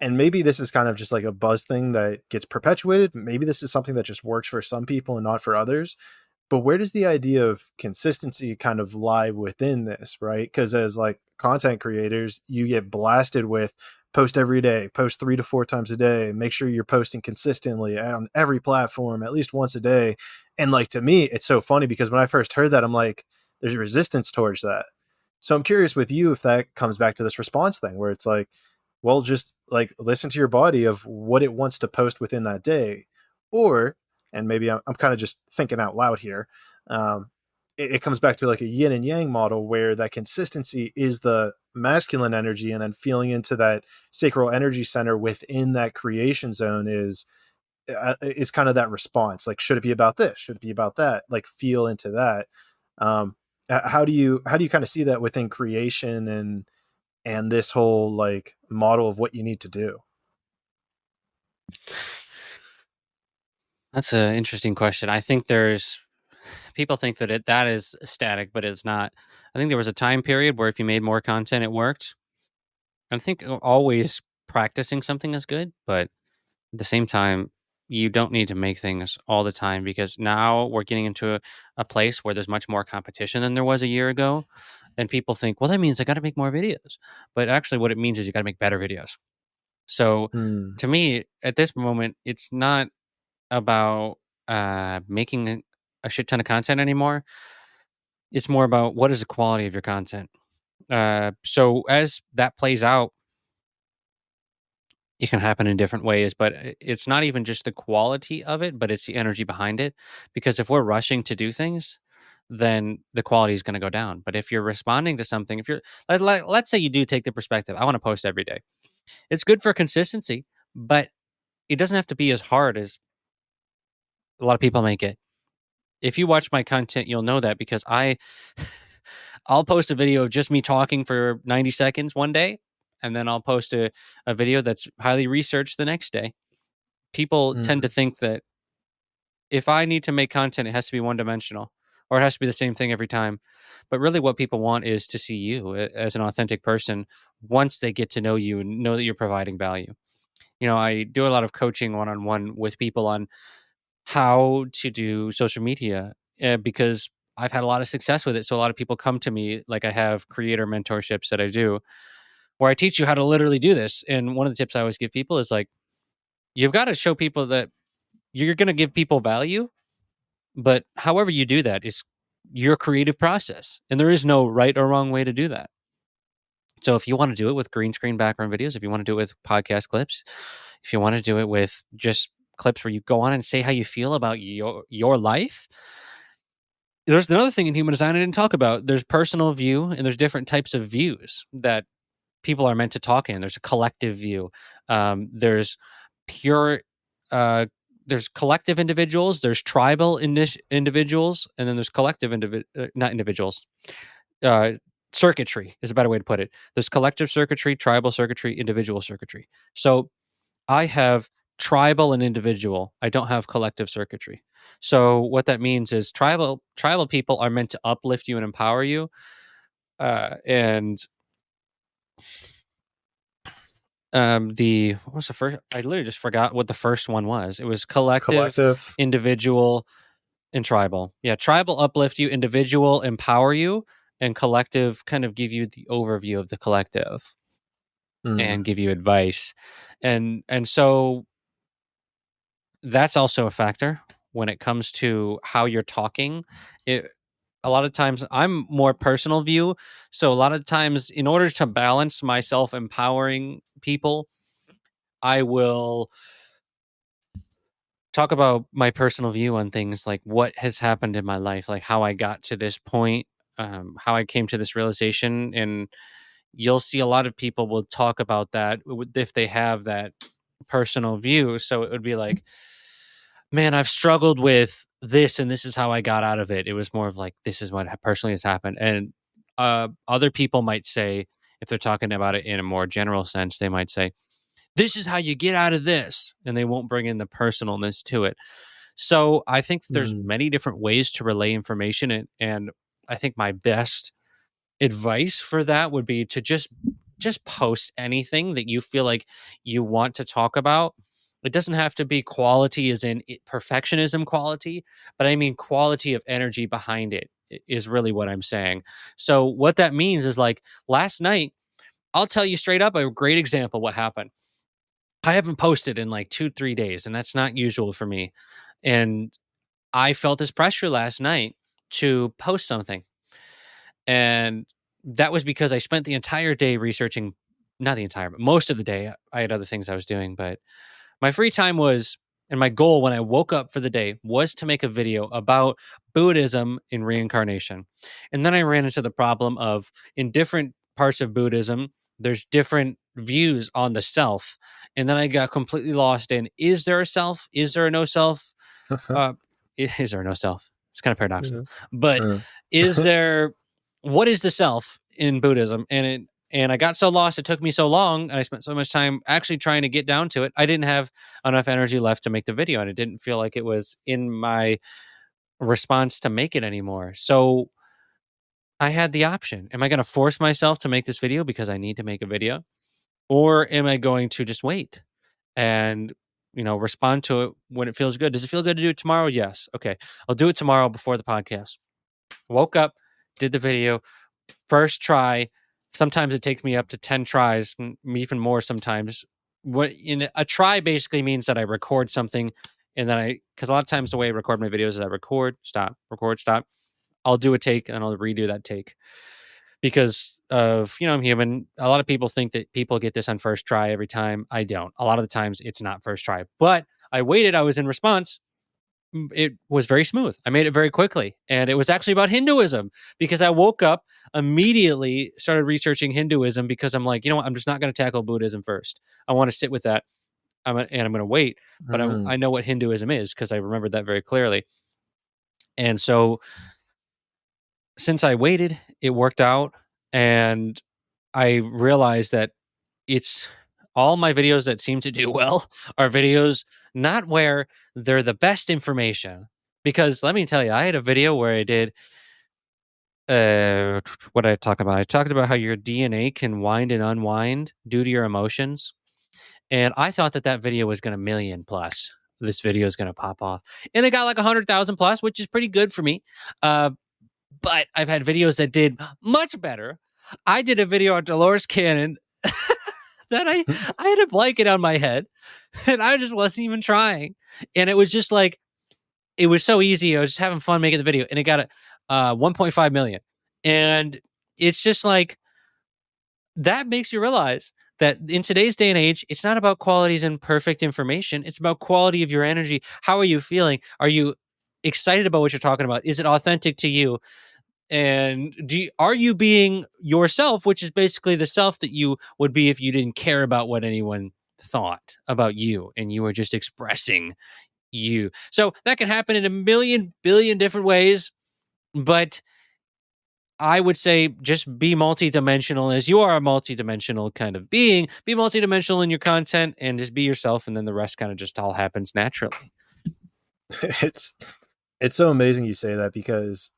and maybe this is kind of just like a buzz thing that gets perpetuated. Maybe this is something that just works for some people and not for others. But where does the idea of consistency kind of lie within this, right? Because as like content creators, you get blasted with post every day, post 3 to 4 times a day, make sure you're posting consistently on every platform, at least once a day. And like, to me, it's so funny because when I first heard that, I'm like, there's resistance towards that. So I'm curious with you if that comes back to this response thing where it's like, well, just like listen to your body of what it wants to post within that day. Or, and maybe I'm kind of just thinking out loud here. It comes back to like a yin and yang model where that consistency is the masculine energy, and then feeling into that sacral energy center within that creation zone is kind of that response. Like, should it be about this? Should it be about that? Like, feel into that. Um, how do you kind of see that within creation and this whole like model of what you need to do? That's an interesting question. I think there's people think that that is static, but it's not. I think there was a time period where if you made more content, it worked. I think always practicing something is good, but at the same time, you don't need to make things all the time because now we're getting into a place where there's much more competition than there was a year ago. And people think, well, that means I got to make more videos. But actually, what it means is you got to make better videos. So Hmm. to me, at this moment, it's not about making a shit ton of content anymore. It's more about what is the quality of your content. So as that plays out, it can happen in different ways, but it's not even just the quality of it, but it's the energy behind it. Because if we're rushing to do things, then the quality is going to go down. But if you're responding to something, if you're let's say you do take the perspective, I want to post every day. It's good for consistency, but it doesn't have to be as hard as a lot of people make it. If you watch my content, you'll know that because I'll post a video of just me talking for 90 seconds one day, and then I'll post a video that's highly researched the next day. People tend to Hmm. think that if I need to make content, it has to be one dimensional or it has to be the same thing every time. But really, what people want is to see you as an authentic person once they get to know you and know that you're providing value. I do a lot of coaching one on one with people on how to do social media because I've had a lot of success with it. So a lot of people come to me, like I have creator mentorships that I do, where I teach you how to literally do this. And one of the tips I always give people is like, you've got to show people that you're going to give people value, but however you do that is your creative process. And there is no right or wrong way to do that. So if you want to do it with green screen background videos, if you want to do it with podcast clips, if you want to do it with just clips where you go on and say how you feel about your life, there's another thing in human design I didn't talk about. There's personal view and there's different types of views that people are meant to talk in. There's a collective view. There's pure. There's collective individuals. There's tribal individuals, and then there's collective not individuals. Uh, Circuitry is a better way to put it. There's collective circuitry, tribal circuitry, individual circuitry. So I have tribal and individual. I don't have collective circuitry. So what that means is tribal people are meant to uplift you and empower you. And the what was the first? I literally just forgot what the first one was. It was collective, Collective. individual, and tribal. Yeah, tribal uplift you, individual empower you, and collective kind of give you the overview of the collective Hmm. and give you advice. And so that's also a factor when it comes to how you're talking. It a lot of times I'm more personal view, so a lot of times in order to balance myself empowering people, I will talk about my personal view on things like what has happened in my life, like how I got to this point, how I came to this realization. And you'll see a lot of people will talk about that if they have that personal view. So it would be like, man, I've struggled with this and this is how I got out of it. It was more of like, this is what personally has happened. And other people might say, if they're talking about it in a more general sense, they might say, this is how you get out of this. And they won't bring in the personalness to it. So I think that there's Hmm. many different ways to relay information. And I think my best advice for that would be to just just post anything that you feel like you want to talk about. It doesn't have to be quality as in perfectionism quality, but I mean quality of energy behind it is really what I'm saying. So what that means is like last night, I'll tell you straight up a great example what happened. I haven't posted in like 2, 3 days, and that's not usual for me. And I felt this pressure last night to post something. And that was because I spent the entire day researching, not the entire, but most of the day. I had other things I was doing, but my free time was, and my goal when I woke up for the day was to make a video about Buddhism in reincarnation. And then I ran into the problem of in different parts of Buddhism, there's different views on the self. And then I got completely lost in, is there a self? Is there a no self? Uh, is there no self? It's kind of paradoxical, but Uh, is there? What is the self in Buddhism? And I got so lost. It took me so long, and I spent so much time actually trying to get down to it. I didn't have enough energy left to make the video, and it didn't feel like it was in my response to make it anymore. So I had the option: am I going to force myself to make this video because I need to make a video, or am I going to just wait and respond to it when it feels good? Does it feel good to do it tomorrow? Yes. Okay. I'll do it tomorrow before the podcast. Woke up, did the video, first try. Sometimes it takes me up to 10 tries, even more sometimes. What in a try basically means that I record something and then because a lot of times the way I record my videos is I record, stop, record, stop. I'll do a take and I'll redo that take because of I'm human. A lot of people think that people get this on first try every time. I don't. A lot of the times it's not first try, but I waited. I was in response. It was very smooth. I made it very quickly, and it was actually about Hinduism because I woke up immediately, started researching Hinduism because I'm like, I'm just not going to tackle Buddhism first. I want to sit with that, and I'm going to wait. But I know what Hinduism is because I remembered that very clearly. And so since I waited, it worked out. And I realized that it's all my videos that seem to do well are videos not where they're the best information. Because let me tell you, I had a video where I did what did I talk about? I talked about how your DNA can wind and unwind due to your emotions. And I thought that video was going to million plus. This video is going to pop off. And it got like 100,000 plus, which is pretty good for me. But I've had videos that did much better. I did a video on Dolores Cannon that I had a blanket on my head and I just wasn't even trying. And it was just like, it was so easy. I was just having fun making the video and it got 1.5 million. And it's just like, that makes you realize that in today's day and age, it's not about qualities and perfect information. It's about quality of your energy. How are you feeling? Are you excited about what you're talking about? Is it authentic to you? And are you being yourself, which is basically the self that you would be if you didn't care about what anyone thought about you and you were just expressing you. So that can happen in a million billion different ways, but I would say just be multidimensional as you are a multidimensional kind of being. Be multidimensional in your content and just be yourself, and then the rest kind of just all happens naturally. It's so amazing you say that because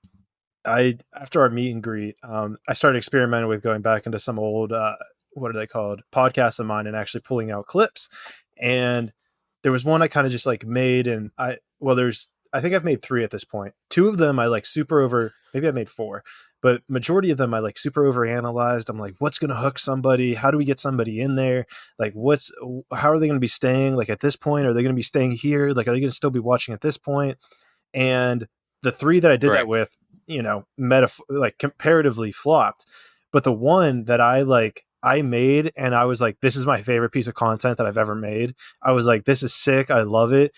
after our meet and greet, I started experimenting with going back into some old what are they called, podcasts of mine and actually pulling out clips. And there was one I kind of just like made, and I think I've made 3 at this point. 2 of them I like super over, maybe I made 4, but majority of them I like super over analyzed. I'm like, what's going to hook somebody? How do we get somebody in there? Like how are they going to be staying? Like at this point, are they going to be staying here? Like, are they going to still be watching at this point? And the 3 that I did that with, like comparatively flopped. But the one that I made and I was like, this is my favorite piece of content that I've ever made. I was like, this is sick. I love it.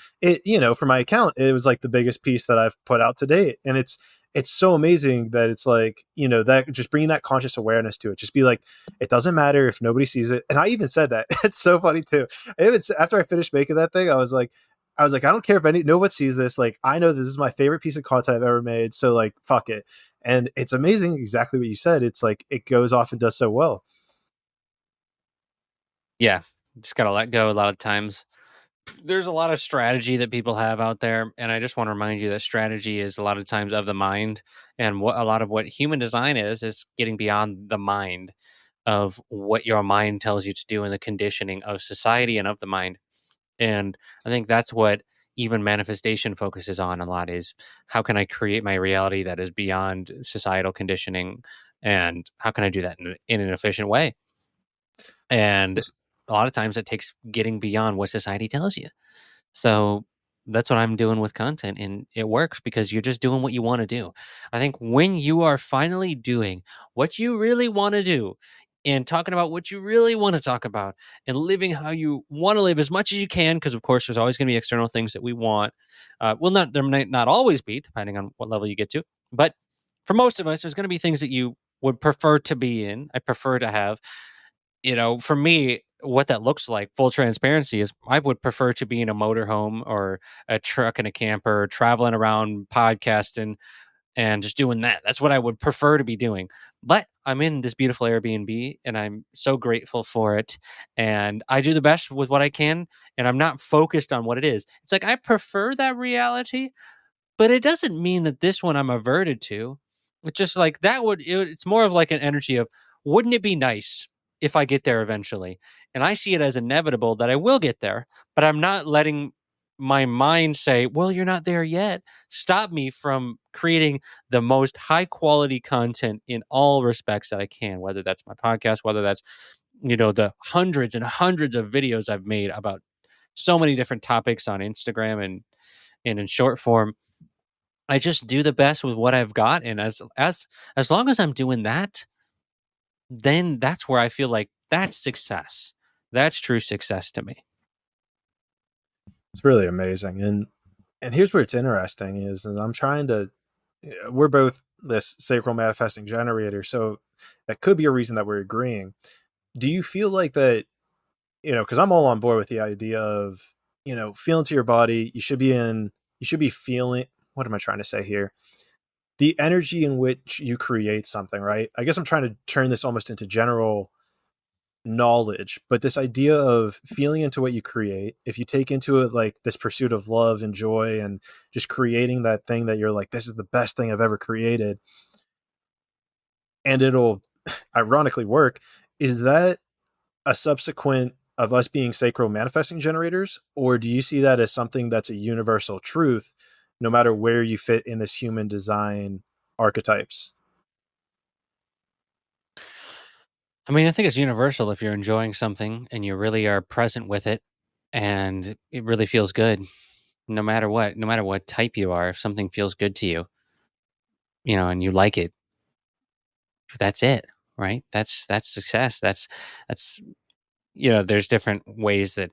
For my account, it was like the biggest piece that I've put out to date. And it's so amazing that it's like, that just bringing that conscious awareness to it, just be like, it doesn't matter if nobody sees it. And I even said that. It's so funny too. After I finished making that thing, I was like, I don't care if nobody sees this. Like, I know this is my favorite piece of content I've ever made. So like, fuck it. And it's amazing. Exactly what you said. It's like, it goes off and does so well. Yeah. Just got to let go a lot of times. There's a lot of strategy that people have out there. And I just want to remind you that strategy is a lot of times of the mind. And a lot of what human design is getting beyond the mind. of what your mind tells you to do and the conditioning of society and of the mind. And I think that's what even manifestation focuses on a lot, is how can I create my reality that is beyond societal conditioning, and how can I do that in an efficient way? And a lot of times it takes getting beyond what society tells you. So that's what I'm doing with content, and it works because you're just doing what you want to do. I think when you are finally doing what you really want to do and talking about what you really want to talk about and living how you want to live as much as you can, because of course there's always going to be external things that we want. Not there might not always be, depending on what level you get to, but for most of us, there's going to be things that you would prefer to be in. I prefer to have, for me, what that looks like, full transparency, is I would prefer to be in a motorhome or a truck and a camper, traveling around, podcasting, and just doing that. That's what I would prefer to be doing. But I'm in this beautiful Airbnb and I'm so grateful for it. And I do the best with what I can. And I'm not focused on what it is. It's like I prefer that reality, but it doesn't mean that this one I'm averted to. It's just like it's more of like an energy of, wouldn't it be nice if I get there eventually? And I see it as inevitable that I will get there, but I'm not letting my mind say, well, you're not there yet, stop me from creating the most high quality content in all respects that I can, whether that's my podcast, whether that's, the hundreds and hundreds of videos I've made about so many different topics on Instagram and in short form. I just do the best with what I've got, and as long as I'm doing that, then that's where I feel like that's success. That's true success to me. It's really amazing. And here's where it's interesting is, and I'm trying to, we're both this sacral manifesting generator, so that could be a reason that we're agreeing. Do you feel like that, because I'm all on board with the idea of, feel into your body. You should be feeling, what am I trying to say here? The energy in which you create something, right? I guess I'm trying to turn this almost into general knowledge, but this idea of feeling into what you create, if you take into it like this pursuit of love and joy and just creating that thing that you're like, this is the best thing I've ever created, and it'll ironically work, is that a subsequent of us being sacral manifesting generators, or do you see that as something that's a universal truth no matter where you fit in this human design archetypes? I mean, I think it's universal if you're enjoying something and you really are present with it and it really feels good, no matter what type you are. If something feels good to you, and you like it, that's it, right? That's success. That's there's different ways that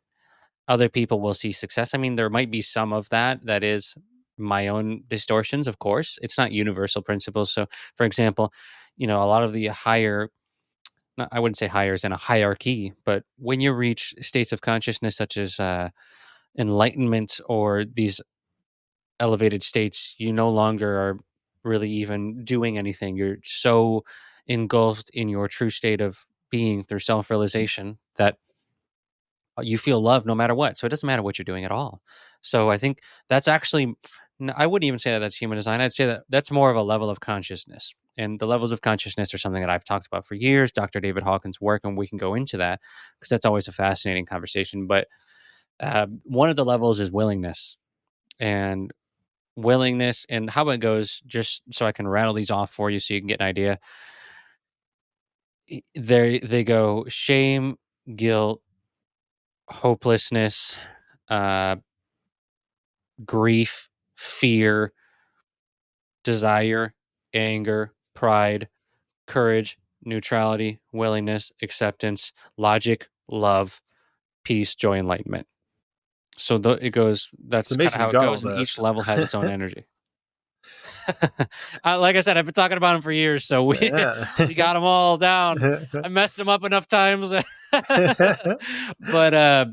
other people will see success. I mean, there might be some of that is my own distortions, of course. It's not universal principles. So, for example, a lot of the higher, I wouldn't say higher as in a hierarchy, but when you reach states of consciousness such as enlightenment or these elevated states, you no longer are really even doing anything. You're so engulfed in your true state of being through self realization that you feel love no matter what. So it doesn't matter what you're doing at all. So I think that's actually, I wouldn't even say that that's human design. I'd say that that's more of a level of consciousness. And the levels of consciousness are something that I've talked about for years, Dr. David Hawkins' work, and we can go into that because that's always a fascinating conversation. But one of the levels is willingness. And willingness and how it goes, just so I can rattle these off for you so you can get an idea. They go shame, guilt, hopelessness, uh, grief, fear, desire, anger, pride, courage, neutrality, willingness, acceptance, logic, love, peace, joy, enlightenment. So it goes, It's that's kind of amazing how you it got all goes. And each this. level has its own energy. Like I said, I've been talking about them for years, so Yeah. we got them all down. I messed them up enough times, but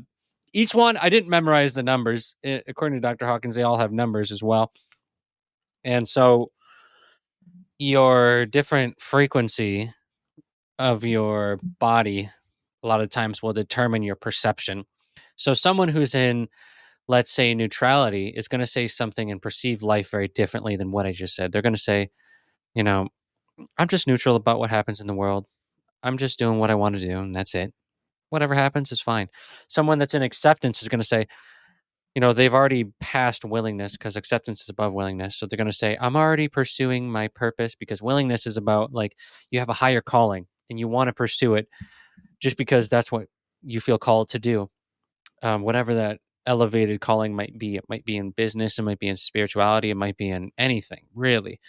each one I didn't memorize the numbers. According to Dr. Hawkins, they all have numbers as well, and so your different frequency of your body a lot of times will determine your perception. So someone who's in, let's say, neutrality is going to say something and perceive life very differently than what I just said. They're going to say, you know, I'm just neutral about what happens in the world. I'm just doing what I want to do, and that's it. Whatever happens is fine. Someone that's in acceptance is going to say, they've already passed willingness because acceptance is above willingness. So they're going to say, I'm already pursuing my purpose, because willingness is about, like, you have a higher calling and you want to pursue it just because that's what you feel called to do. Whatever that elevated calling might be. It might be in business, it might be in spirituality, it might be in anything, really.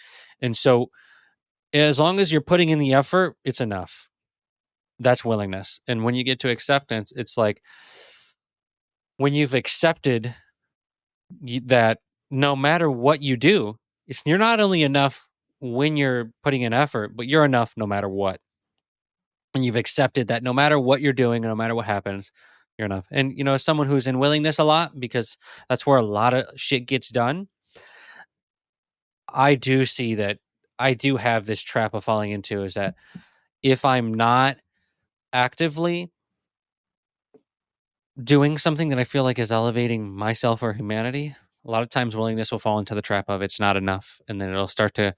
And so as long as you're putting in the effort, it's enough. That's willingness. And when you get to acceptance, it's like when you've accepted that no matter what you do, you're not only enough when you're putting in effort, but you're enough no matter what. And you've accepted that no matter what you're doing, no matter what happens, you're enough. And as someone who's in willingness a lot, because that's where a lot of shit gets done, I do see that I do have this trap of falling into, is that if I'm not actively doing something that I feel like is elevating myself or humanity, a lot of times willingness will fall into the trap of it's not enough. And then it'll start to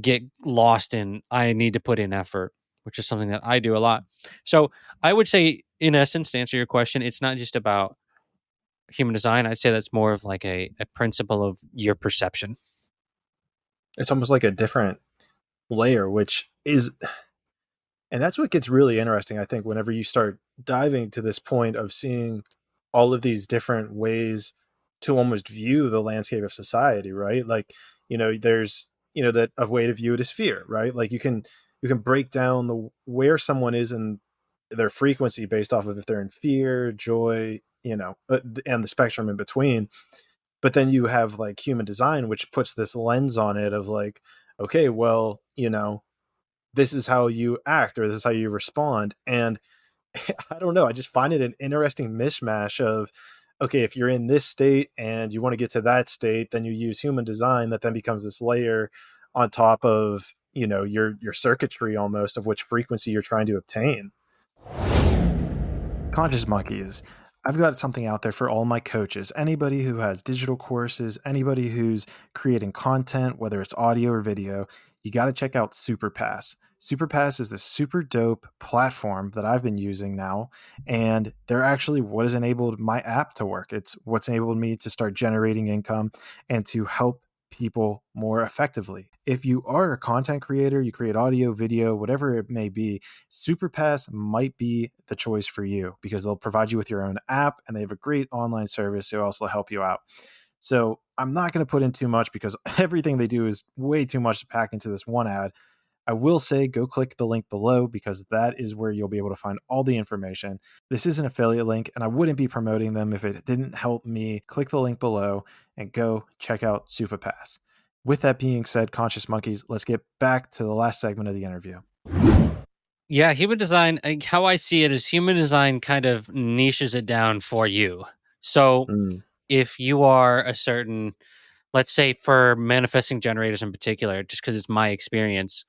get lost in, I need to put in effort, which is something that I do a lot. So I would say, in essence, to answer your question, it's not just about human design. I'd say that's more of like a principle of your perception. It's almost like a different layer, which is, and that's what gets really interesting, I think, whenever you start diving to this point of seeing all of these different ways to almost view the landscape of society, right? Like, there's, that a way to view it is fear, right? Like you can break down the where someone is in their frequency based off of if they're in fear, joy, and the spectrum in between. But then you have like human design, which puts this lens on it of like, okay, well, this is how you act or this is how you respond. And I don't know, I just find it an interesting mishmash of, okay, if you're in this state and you want to get to that state, then you use human design that then becomes this layer on top of, your circuitry almost, of which frequency you're trying to obtain. Conscious Monkeys. I've got something out there for all my coaches, anybody who has digital courses, anybody who's creating content, whether it's audio or video. You got to check out Superpass. Superpass is this super dope platform that I've been using now, and they're actually what has enabled my app to work. It's what's enabled me to start generating income and to help people more effectively. If you are a content creator, you create audio, video, whatever it may be, Superpass might be the choice for you because they'll provide you with your own app and they have a great online service to also help you out. So I'm not going to put in too much because everything they do is way too much to pack into this one ad. I will say go click the link below because that is where you'll be able to find all the information. This is an affiliate link and I wouldn't be promoting them if it didn't help me. Click the link below and go check out Superpass. With that being said, Conscious Monkeys, let's get back to the last segment of the interview. Yeah, human design, how I see it is human design kind of niches it down for you. So if you are a certain, let's say for manifesting generators in particular, just because it's my experience,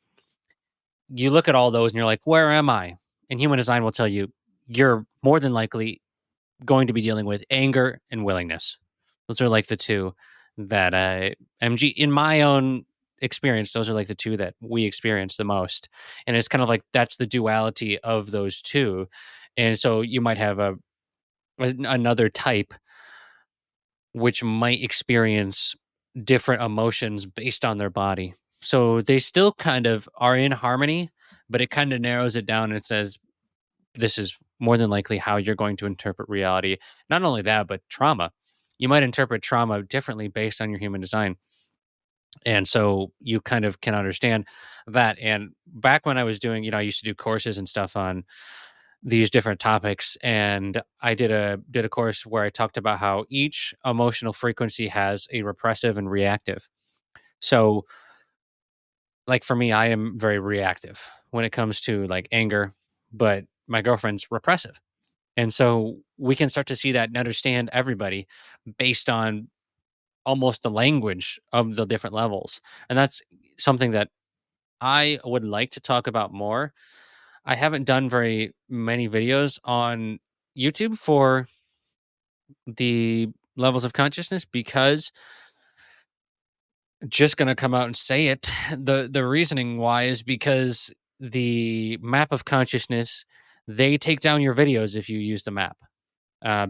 you look at all those and you're like, where am I? And human design will tell you you're more than likely going to be dealing with anger and willingness. Those are like the two that MG, in my own experience, those are like the two that we experience the most. And it's kind of like that's the duality of those two. And so you might have another type which might experience different emotions based on their body. So they still kind of are in harmony, but it kind of narrows it down and says, this is more than likely how you're going to interpret reality. Not only that, but trauma. You might interpret trauma differently based on your human design. And so you kind of can understand that. And back when I was doing, I used to do courses and stuff on these different topics. And I did a course where I talked about how each emotional frequency has a repressive and reactive. So like for me, I am very reactive when it comes to like anger, but my girlfriend's repressive. And so we can start to see that and understand everybody based on almost the language of the different levels. And that's something that I would like to talk about more. I haven't done very many videos on YouTube for the levels of consciousness because just going to come out and say it. The reasoning why is because the map of consciousness, they take down your videos if you use the map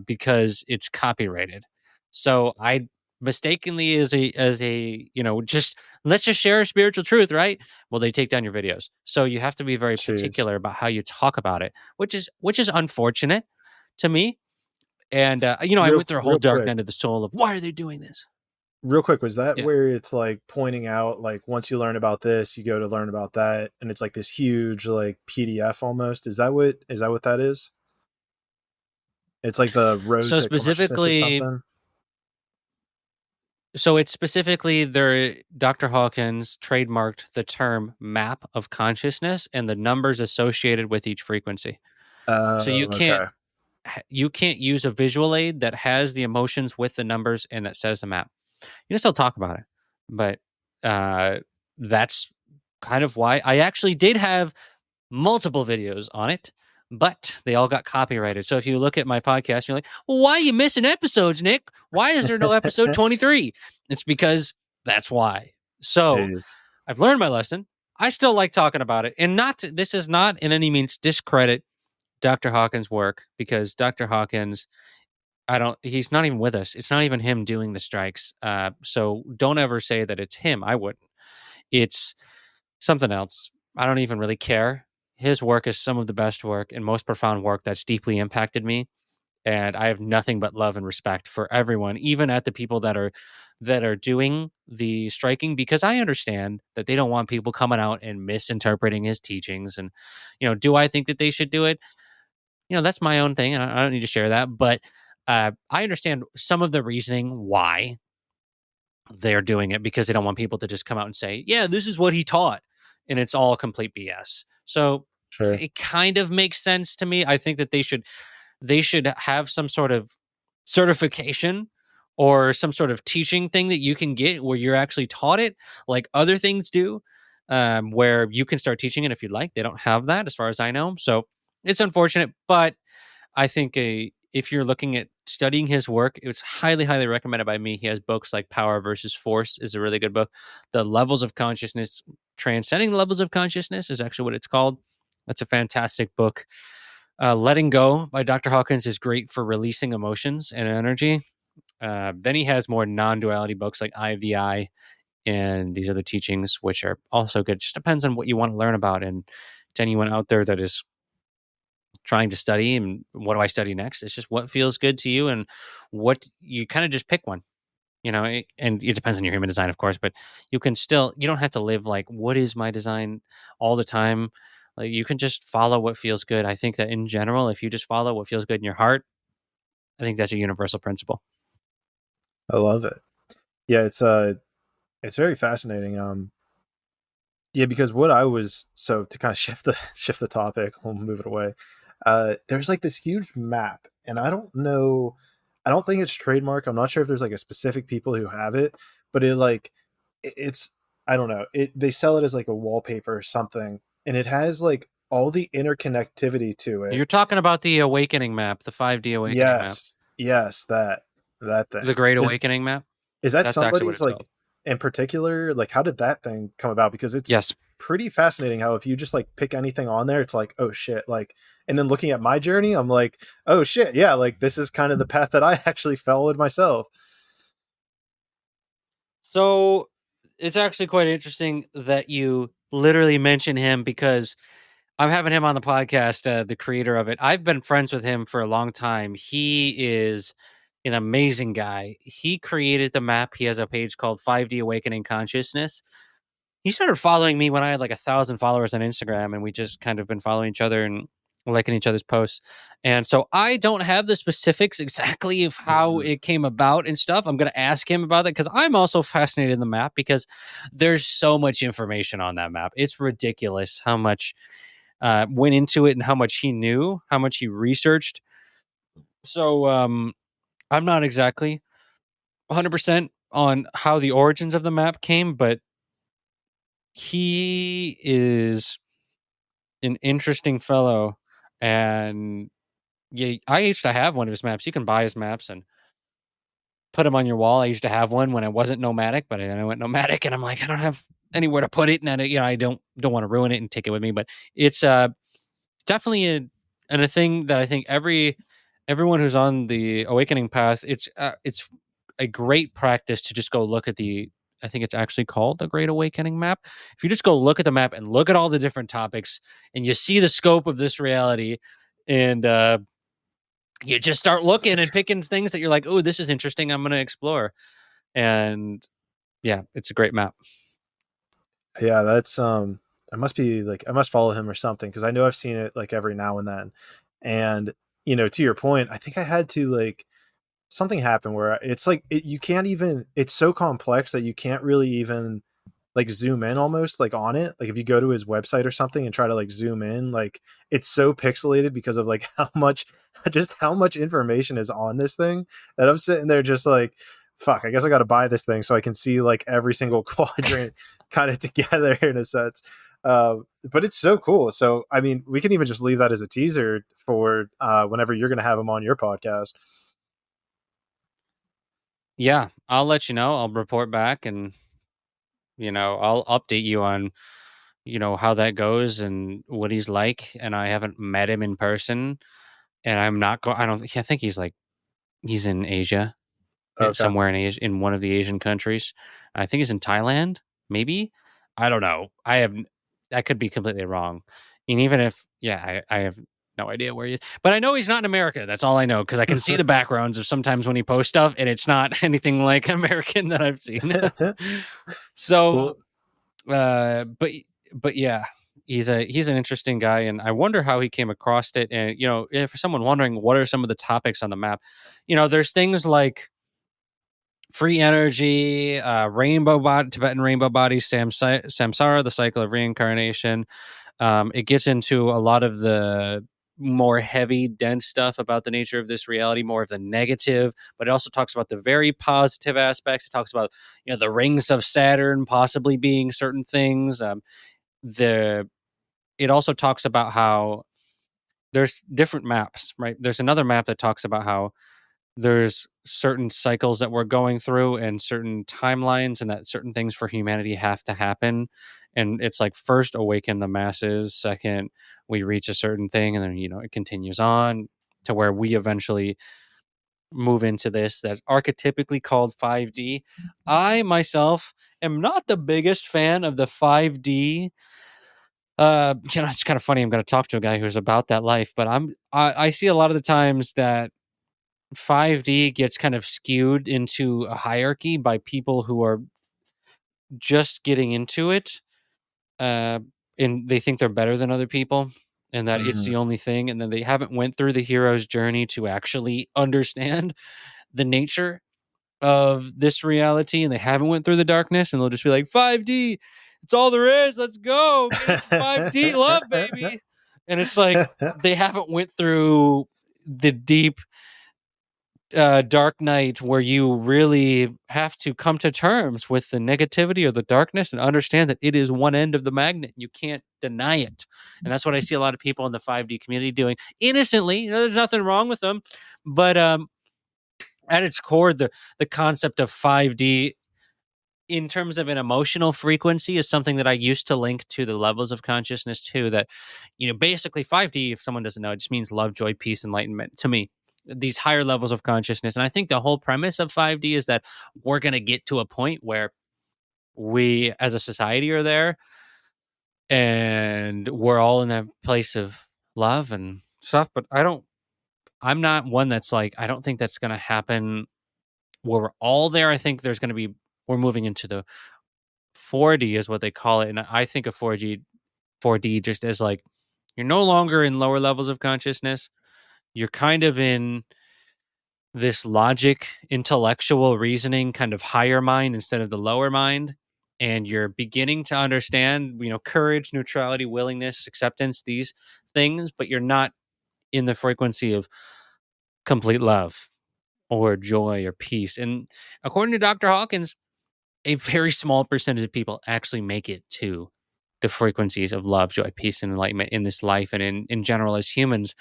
because it's copyrighted. So I mistakenly as a just let's just share a spiritual truth, right? Well, they take down your videos. So you have to be very Jeez. particular about how you talk about it, which is unfortunate to me. And I Real went through a whole real dark quick. night of the soul of why are they doing this? Real quick, was that Yeah. where it's like pointing out like once you learn about this, you go to learn about that, and it's like this huge like PDF almost? Is that what that is? It's like the road So to consciousness or specifically, something. so it's specifically their Dr. Hawkins trademarked the term map of consciousness and the numbers associated with each frequency. So Oh, okay. you can't use a visual aid that has the emotions with the numbers and that says the map. You can still talk about it, but uh, that's kind of why I actually did have multiple videos on it, but they all got copyrighted. So if you look at my podcast, you're like, well, why are you missing episodes, Nick? Why is there no episode 23? It's because that's why. So Jeez. I've learned my lesson. I still like talking about it. And this is not in any means discredit Dr. Hawkins' work because Dr. Hawkins, he's not even with us. It's not even him doing the strikes. So don't ever say that it's him. I wouldn't. It's something else. I don't even really care. His work is some of the best work and most profound work that's deeply impacted me. And I have nothing but love and respect for everyone, even at the people that are doing the striking, because I understand that they don't want people coming out and misinterpreting his teachings. And, do I think that they should do it? That's my own thing. I don't need to share that. But I understand some of the reasoning why they're doing it because they don't want people to just come out and say, yeah, this is what he taught. And it's all complete BS. So Sure. it kind of makes sense to me. I think that they should have some sort of certification or some sort of teaching thing that you can get where you're actually taught it like other things do, where you can start teaching it if you'd like. They don't have that as far as I know. So it's unfortunate, but I think if you're looking at studying his work, it's highly, highly recommended by me. He has books like Power versus Force is a really good book. The Levels of Consciousness, Transcending the Levels of Consciousness is actually what it's called. That's a fantastic book. Letting Go by Dr. Hawkins is great for releasing emotions and energy. Then he has more non-duality books like Eye of the Eye and these other teachings, which are also good. Just depends on what you want to learn about. And to anyone out there that is trying to study and what do I study next? It's just what feels good to you and what you kind of just pick one, and it depends on your human design, of course, but you don't have to live like, what is my design all the time? Like you can just follow what feels good. I think that in general, if you just follow what feels good in your heart, I think that's a universal principle. I love it. Yeah, it's very fascinating. Yeah, because what I was so to kind of shift the topic, we'll move it away. There's like this huge map, and I don't know, I don't think it's trademark. I'm not sure if there's like a specific people who have it, but it's I don't know. They sell it as like a wallpaper or something, and it has like all the interconnectivity to it. You're talking about the awakening map, the 5D awakening map, Yes, that the thing. great awakening map. Is that That's actually what somebody's it's called. like in particular? Like, how did that thing come about? Because it's Yes. pretty fascinating how if you just like pick anything on there, it's like, oh shit. Like, and then looking at my journey, I'm like, oh shit. Yeah. Like, this is kind of the path that I actually followed myself. So it's actually quite interesting that you literally mention him because I'm having him on the podcast, the creator of it. I've been friends with him for a long time. He is an amazing guy. He created the map. He has a page called 5D Awakening Consciousness. He started following me when I had like 1,000 followers on Instagram, and we just kind of been following each other and liking each other's posts. And so I don't have the specifics exactly of how Mhm. it came about and stuff. I'm going to ask him about it because I'm also fascinated in the map because there's so much information on that map. It's ridiculous how much went into it and how much he knew, how much he researched. So I'm not exactly 100% on how the origins of the map came, but he is an interesting fellow. And yeah, I used to have one of his maps. You can buy his maps and put them on your wall. I used to have one when I wasn't nomadic, but then I went nomadic and I'm like, I don't have anywhere to put it, and I don't want to ruin it and take it with me, but it's definitely a thing that I think everyone who's on the awakening path, it's a great practice to just go look at the. I think it's actually called the Great Awakening map. If you just go look at the map and look at all the different topics, and you see the scope of this reality, and you just start looking and picking things that you're like, oh, this is interesting. I'm going to explore, and yeah, it's a great map. Yeah, that's I must be like I must follow him or something because I know I've seen it like every now and then. And to your point, I think I had to like something happen where it's like you can't even it's so complex that you can't really even like zoom in almost like on it. Like if you go to his website or something and try to like zoom in, like it's so pixelated because of like how much information is on this thing that I'm sitting there just like, fuck, I guess I got to buy this thing so I can see like every single quadrant kind of together in a sense. But it's so cool. So, I mean, we can even just leave that as a teaser for whenever you're going to have him on your podcast. Yeah, I'll let you know. I'll report back, and I'll update you on how that goes and what he's like. And I haven't met him in person, and I'm not going. I think he's in Asia, Okay. somewhere in Asia, in one of the Asian countries. I think he's in Thailand, maybe. I don't know. I could be completely wrong. And even if, yeah, I have no idea where he is. But I know he's not in America. That's all I know because I can see the backgrounds of sometimes when he posts stuff, and it's not anything like American that I've seen. So, Well, but yeah, he's an interesting guy, and I wonder how he came across it. And for someone wondering what are some of the topics on the map, there's things like free energy, rainbow body, Tibetan rainbow bodies, samsara, the cycle of reincarnation. It gets into a lot of the more heavy, dense stuff about the nature of this reality, more of the negative, but it also talks about the very positive aspects. It talks about the rings of Saturn possibly being certain things. The It also talks about how there's different maps, right? There's another map that talks about how there's certain cycles that we're going through and certain timelines, and that certain things for humanity have to happen. And it's like, first awaken the masses, second we reach a certain thing, and then it continues on to where we eventually move into this that's archetypically called 5D. I myself am not the biggest fan of the 5D. It's kind of funny. I'm going to talk to a guy who's about that life, but I see a lot of the times that 5D gets kind of skewed into a hierarchy by people who are just getting into it, uh, and they think they're better than other people, and that it's mhm. the only thing, and then they haven't went through the hero's journey to actually understand the nature of this reality, and they haven't went through the darkness, and they'll just be like, 5D, it's all there is. Let's go get into 5D love, baby. And it's like they haven't went through the deep dark night where you really have to come to terms with the negativity or the darkness and understand that it is one end of the magnet. You can't deny it. And that's what I see a lot of people in the 5D community doing innocently. There's nothing wrong with them. But at its core, the concept of 5D in terms of an emotional frequency is something that I used to link to the levels of consciousness too. That, basically 5D, if someone doesn't know, it just means love, joy, peace, enlightenment to me. These higher levels of consciousness. And I think the whole premise of 5D is that we're going to get to a point where we as a society are there, and we're all in that place of love and stuff. But I'm not one that's like, I don't think that's going to happen where we're all there. I think we're moving into the 4D is what they call it. And I think of 4D just as like, you're no longer in lower levels of consciousness. You're kind of in this logic, intellectual reasoning kind of higher mind instead of the lower mind. And you're beginning to understand, courage, neutrality, willingness, acceptance, these things, but you're not in the frequency of complete love or joy or peace. And according to Dr. Hawkins, a very small percentage of people actually make it to the frequencies of love, joy, peace, and enlightenment in this life and in general as humans.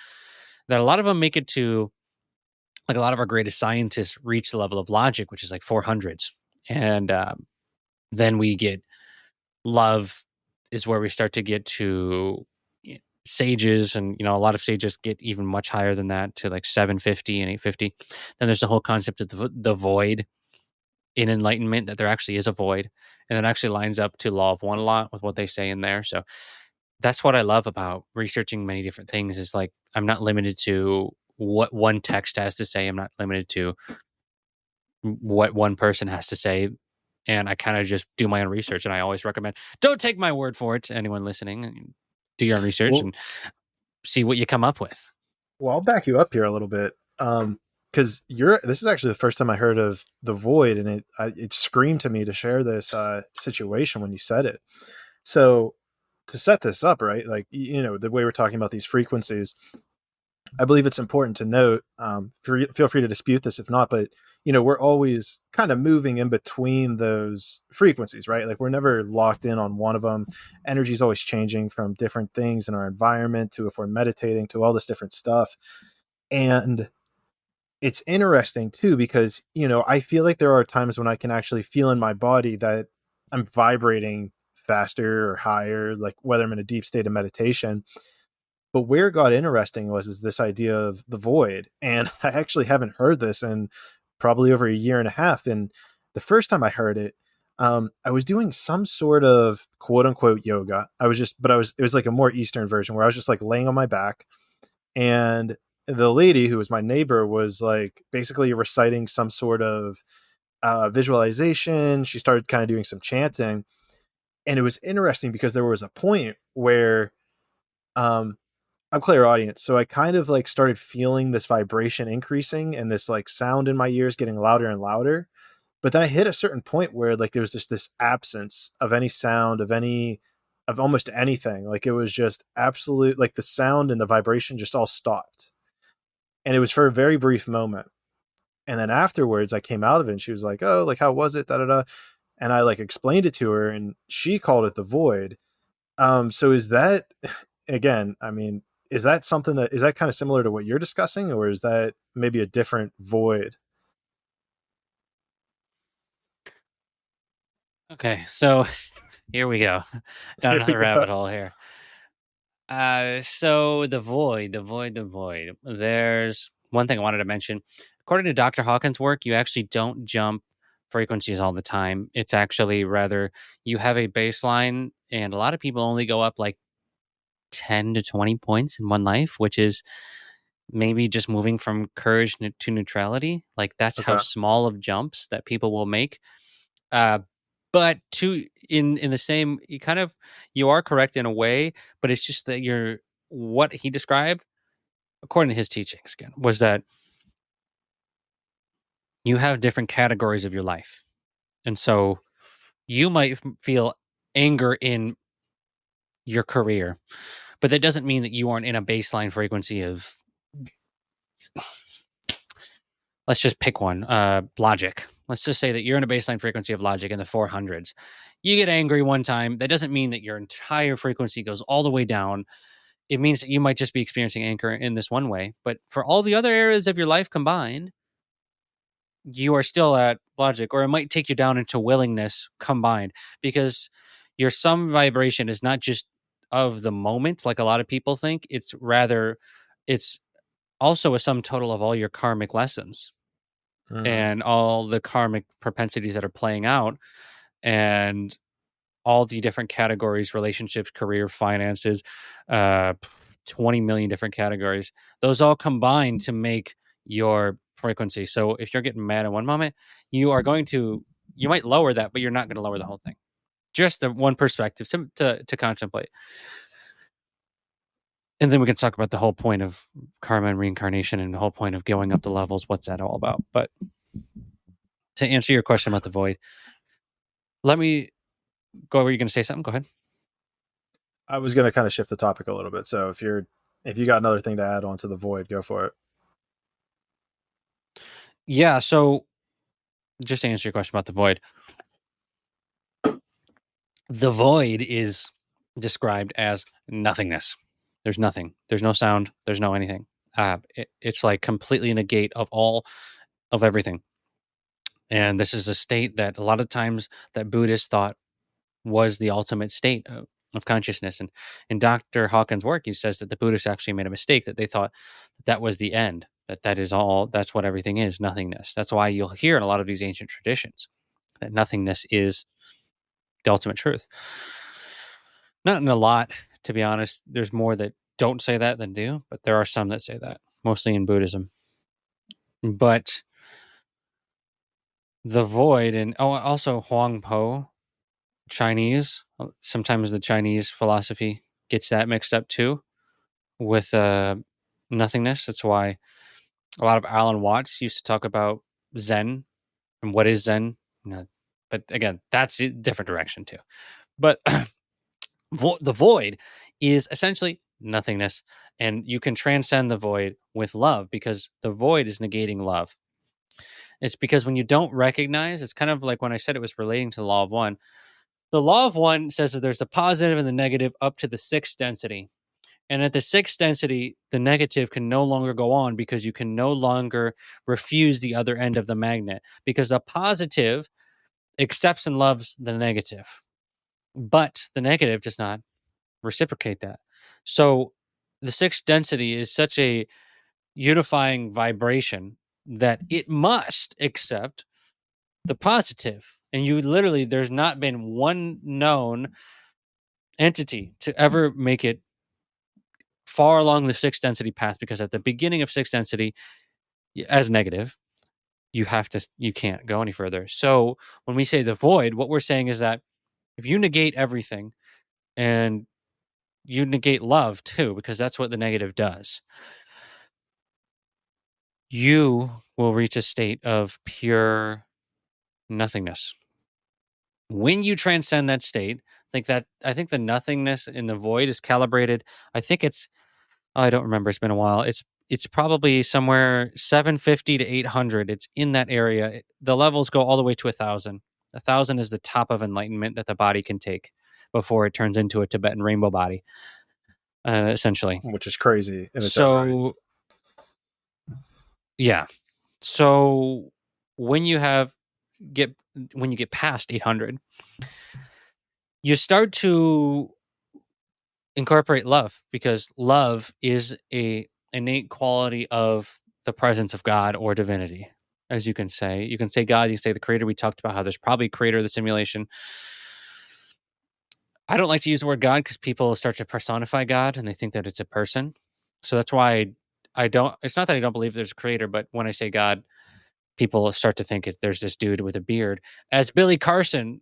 That a lot of them make it to, like, a lot of our greatest scientists reach the level of logic, which is like 400s. And then we get love is where we start to get to sages, and a lot of sages get even much higher than that, to like 750 and 850. Then there's the whole concept of the void in enlightenment, that there actually is a void, and it actually lines up to law of one a lot with what they say in there. So that's what I love about researching many different things, is like I'm not limited to what one text has to say. I'm not limited to what one person has to say. And I kind of just do my own research. And I always recommend, don't take my word for it, to anyone listening. Do your own research Well, and see what you come up with. I'll back you up here a little bit. Because this is actually the first time I heard of the void, and it screamed to me to share this situation when you said it. So to set this up, right, like the way we're talking about these frequencies, I believe it's important to note. Feel free to dispute this if not, but we're always kind of moving in between those frequencies, right? Like we're never locked in on one of them. Energy is always changing from different things in our environment to if we're meditating to all this different stuff, and it's interesting too because I feel like there are times when I can actually feel in my body that I'm vibrating faster or higher, like whether I'm in a deep state of meditation. But where it got interesting is this idea of the void, and I actually haven't heard this in probably over a year and a half. And the first time I heard it, I was doing some sort of quote unquote yoga. It was like a more Eastern version where I was just like laying on my back, and the lady who was my neighbor was like basically reciting some sort of visualization. She started kind of doing some chanting, and it was interesting because there was a point where um, I'm clairaudient, so I kind of like started feeling this vibration increasing and this like sound in my ears getting louder and louder. But then I hit a certain point where like there was just this absence of any sound of almost anything. Like it was just absolute, like the sound and the vibration just all stopped. And it was for a very brief moment. And then afterwards I came out of it and she was like, "Oh, like how was it? Da da da." And I like explained it to her and she called it the void. So is that again, I mean, is that something that is that kind of similar to what you're discussing, or is that maybe a different void? Okay, so here we go down Here we another go. rabbit hole here. So the void. There's one thing I wanted to mention. According to Dr. Hawkins' work, you actually don't jump frequencies all the time. It's actually rather you have a baseline, and a lot of people only go up like 10 to 20 points in one life, which is maybe just moving from courage to neutrality. Like that's how Okay. small of jumps that people will make. Uh, but to in the same, you are correct in a way, but it's just that you're what he described, according to his teachings, again, was that you have different categories of your life, and so you might feel anger in your career, but that doesn't mean that you aren't in a baseline frequency of, let's just pick one, logic. Let's just say that you're in a baseline frequency of logic in the 400s. You get angry one time, that doesn't mean that your entire frequency goes all the way down. It means that you might just be experiencing anger in this one way, but for all the other areas of your life combined, you are still at logic, or it might take you down into willingness combined, because your sum vibration is not just of the moment like a lot of people think. It's also a sum total of all your karmic lessons Mm. and all the karmic propensities that are playing out, and all the different categories: relationships, career, finances, uh 20 million different categories. Those all combine to make your frequency. So if you're getting mad in one moment, you might lower that, but you're not going to lower the whole thing. Just the one perspective to contemplate. And then we can talk about the whole point of karma and reincarnation, and the whole point of going up the levels. What's that all about? But to answer your question about the void, let me go. Were you going to say something? Go ahead. I was going to kind of shift the topic a little bit. So if you got another thing to add on to the void, go for it. Yeah. So just to answer your question about the void is described as nothingness. There's nothing. There's no sound. There's no anything. It's like completely negate of all of everything. And this is a state that a lot of times that Buddhists thought was the ultimate state of consciousness. And in Dr. Hawkins' work, he says that the Buddhists actually made a mistake, that they thought that was the end, that is all, that's what everything is, nothingness. That's why you'll hear in a lot of these ancient traditions that nothingness is the ultimate truth. Not in a lot, to be honest. There's more that don't say that than do, but there are some that say that, mostly in Buddhism. But the void, and also Huang Po, Chinese. Sometimes the Chinese philosophy gets that mixed up too with nothingness. That's why a lot of Alan Watts used to talk about Zen and what is Zen. But again, that's a different direction too. But the void is essentially nothingness, and you can transcend the void with love, because the void is negating love. It's because when you don't recognize, it's kind of like when I said it was relating to the law of one. The law of one says that there's the positive and the negative up to the sixth density. And at the sixth density, the negative can no longer go on, because you can no longer refuse the other end of the magnet, because the positive accepts and loves the negative, but the negative does not reciprocate that. So the sixth density is such a unifying vibration that it must accept the positive. And you literally, there's not been one known entity to ever make it far along the sixth density path, because at the beginning of sixth density, as negative, you can't go any further. So when we say the void, what we're saying is that if you negate everything, and you negate love too, because that's what the negative does, you will reach a state of pure nothingness. When you transcend that state, I think the nothingness in the void is calibrated. I think I don't remember. It's been a while. It's probably somewhere 750 to 800. It's in that area. The levels go all the way to 1,000. 1,000 is the top of enlightenment that the body can take before it turns into a Tibetan rainbow body, essentially. Which is crazy in its own right. Yeah. So when you get past 800, you start to incorporate love, because love is a innate quality of the presence of God or divinity, as you can say. You can say God, you can say the creator. We talked about how there's probably a creator of the simulation. I don't like to use the word God, because people start to personify God and they think that it's a person. So that's why I don't, it's not that I don't believe there's a creator, but when I say God, people start to think there's this dude with a beard. As Billy Carson,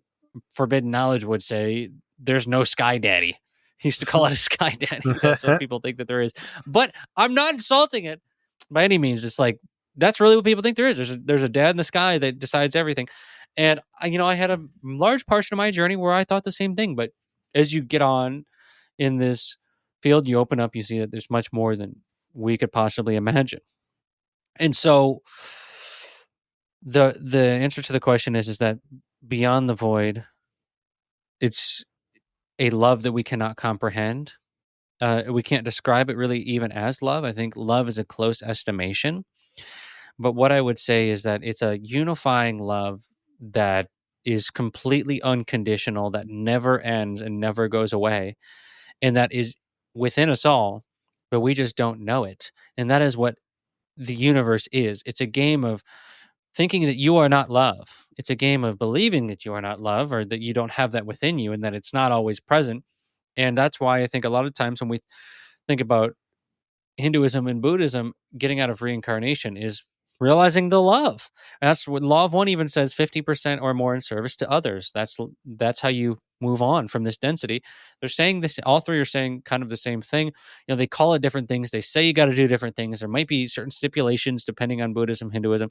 Forbidden Knowledge, would say, there's no Sky Daddy. He used to call it a Sky Daddy. That's what people think that there is. But I'm not insulting it by any means. It's like, that's really what people think there is. There's a dad in the sky that decides everything. And, I had a large portion of my journey where I thought the same thing. But as you get on in this field, you open up, you see that there's much more than we could possibly imagine. And so the answer to the question is that beyond the void, it's a love that we cannot comprehend. We can't describe it really even as love. I think love is a close estimation. But what I would say is that it's a unifying love that is completely unconditional, that never ends and never goes away, and that is within us all, but we just don't know it. And that is what the universe is. It's a game of thinking that you are not love. It's a game of believing that you are not love, or that you don't have that within you, and that it's not always present. And that's why I think a lot of times when we think about Hinduism and Buddhism, getting out of reincarnation is realizing the love. And that's what Law of One even says: 50% or more in service to others. That's how you move on from this density. They're saying this, all three are saying kind of the same thing. They call it different things. They say you got to do different things. There might be certain stipulations depending on Buddhism, Hinduism.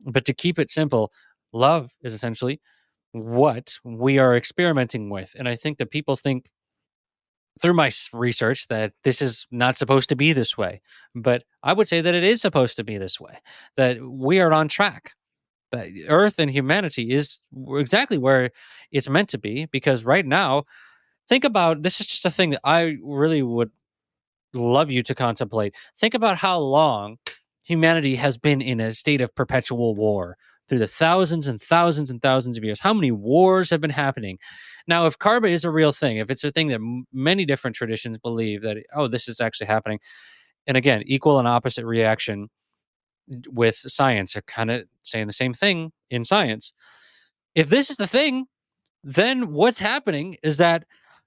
But to keep it simple, love is essentially what we are experimenting with. And I think that people think through my research that this is not supposed to be this way. But I would say that it is supposed to be this way, that we are on track, that Earth and humanity is exactly where it's meant to be. Because right now, think about, this is just a thing that I really would love you to contemplate. Think about how long humanity has been in a state of perpetual war, through the thousands and thousands and thousands of years. How many wars have been happening? Now, if karma is a real thing, if it's a thing that many different traditions believe that, oh, this is actually happening, and again, equal and opposite reaction with science are kind of saying the same thing in science. If this is the thing, then what's happening is that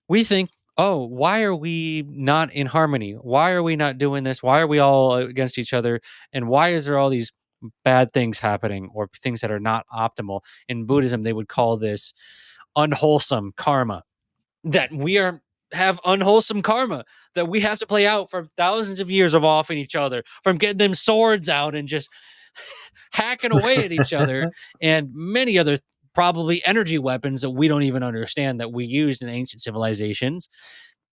we think, oh, why are we not in harmony? Why are we not doing this? Why are we all against each other? And why is there all these bad things happening or things that are not optimal? In Buddhism, they would call this unwholesome karma, that we have unwholesome karma that we have to play out for thousands of years of offing each other, from getting them swords out and just hacking away at each other, and many other probably energy weapons that we don't even understand that we used in ancient civilizations.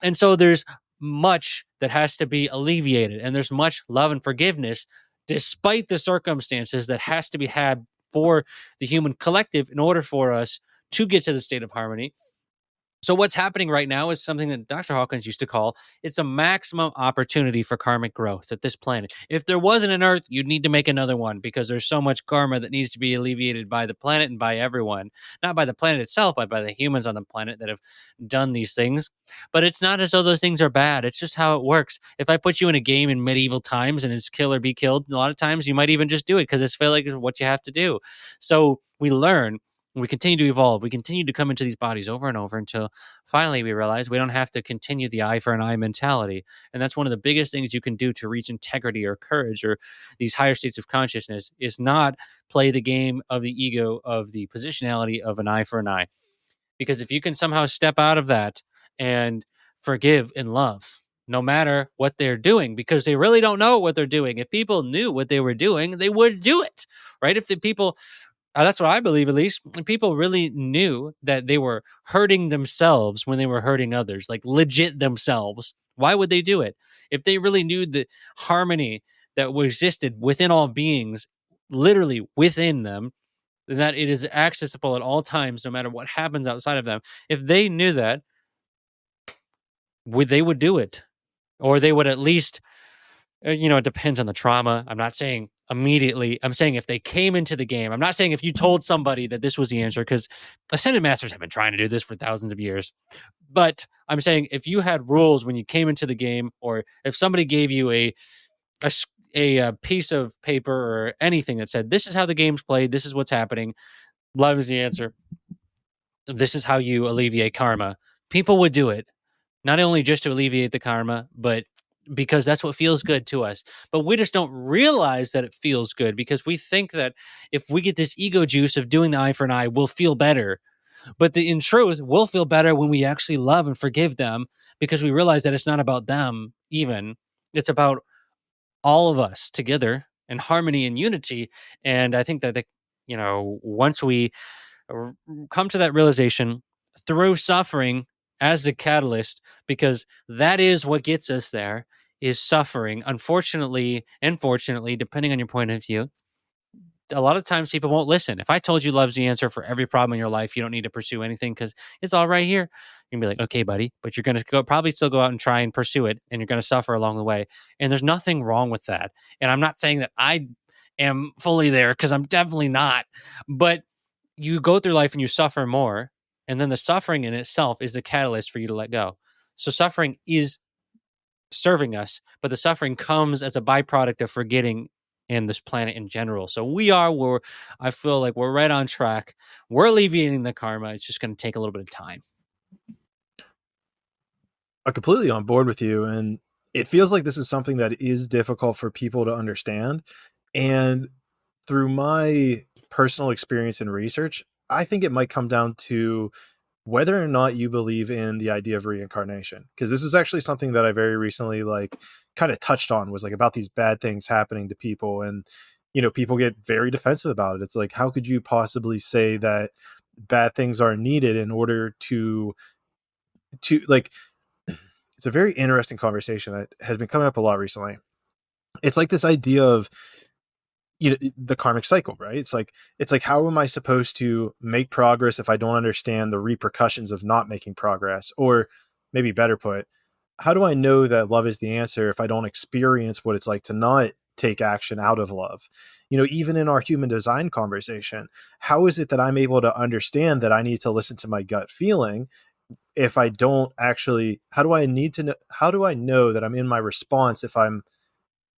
And so there's much that has to be alleviated, and there's much love and forgiveness despite the circumstances that has to be had for the human collective in order for us to get to the state of harmony. So what's happening right now is something that Dr. Hawkins used to call, it's a maximum opportunity for karmic growth at this planet. If there wasn't an Earth, you'd need to make another one because there's so much karma that needs to be alleviated by the planet and by everyone. Not by the planet itself, but by the humans on the planet that have done these things. But it's not as though those things are bad. It's just how it works. If I put you in a game in medieval times and it's kill or be killed, a lot of times you might even just do it because it's feel like it's what you have to do. So we learn. We continue to evolve. We continue to come into these bodies over and over until finally we realize we don't have to continue the eye for an eye mentality. And that's one of the biggest things you can do to reach integrity or courage or these higher states of consciousness, is not play the game of the ego, of the positionality of an eye for an eye. Because if you can somehow step out of that and forgive and love, no matter what they're doing, because they really don't know what they're doing. If people knew what they were doing, they would do it, right? If the people, that's what I believe, at least. When people really knew that they were hurting themselves when they were hurting others, like legit themselves, why would they do it? If they really knew the harmony that existed within all beings, literally within them, and that it is accessible at all times, no matter what happens outside of them. If they knew that, they would do it, or they would at least, it depends on the trauma. I'm not saying immediately. I'm saying if they came into the game. I'm not saying if you told somebody that this was the answer, because Ascended Masters have been trying to do this for thousands of years. But I'm saying if you had rules when you came into the game, or if somebody gave you a piece of paper or anything that said, this is how the game's played, this is what's happening, love is the answer, this is how you alleviate karma, people would do it. Not only just to alleviate the karma, but because that's what feels good to us. But we just don't realize that it feels good because we think that if we get this ego juice of doing the eye for an eye, we'll feel better. But in truth, we'll feel better when we actually love and forgive them, because we realize that it's not about them even. It's about all of us together in harmony and unity. And I think that, once we come to that realization through suffering as the catalyst, because that is what gets us there, is suffering. Unfortunately and fortunately, depending on your point of view, a lot of times people won't listen. If I told you love's the answer for every problem in your life, you don't need to pursue anything because it's all right here, you're gonna be like, okay, buddy, but you're gonna probably still go out and try and pursue it, and you're gonna suffer along the way. And there's nothing wrong with that. And I'm not saying that I am fully there, because I'm definitely not. But you go through life and you suffer more, and then the suffering in itself is the catalyst for you to let go. So suffering is serving us, but the suffering comes as a byproduct of forgetting in this planet in general. So I feel like we're right on track. We're alleviating the karma. It's just going to take a little bit of time. I'm completely on board with you. And it feels like this is something that is difficult for people to understand. And through my personal experience and research, I think it might come down to whether or not you believe in the idea of reincarnation. Because this was actually something that I very recently kind of touched on, was about these bad things happening to people. And, people get very defensive about it. It's like, how could you possibly say that bad things are needed in order to it's a very interesting conversation that has been coming up a lot recently. It's like this idea of, the karmic cycle, right? It's like, how am I supposed to make progress if I don't understand the repercussions of not making progress? Or maybe better put, how do I know that love is the answer if I don't experience what it's like to not take action out of love? Even in our human design conversation, how is it that I'm able to understand that I need to listen to my gut feeling if I don't actually? How do I know that I'm in my response if I'm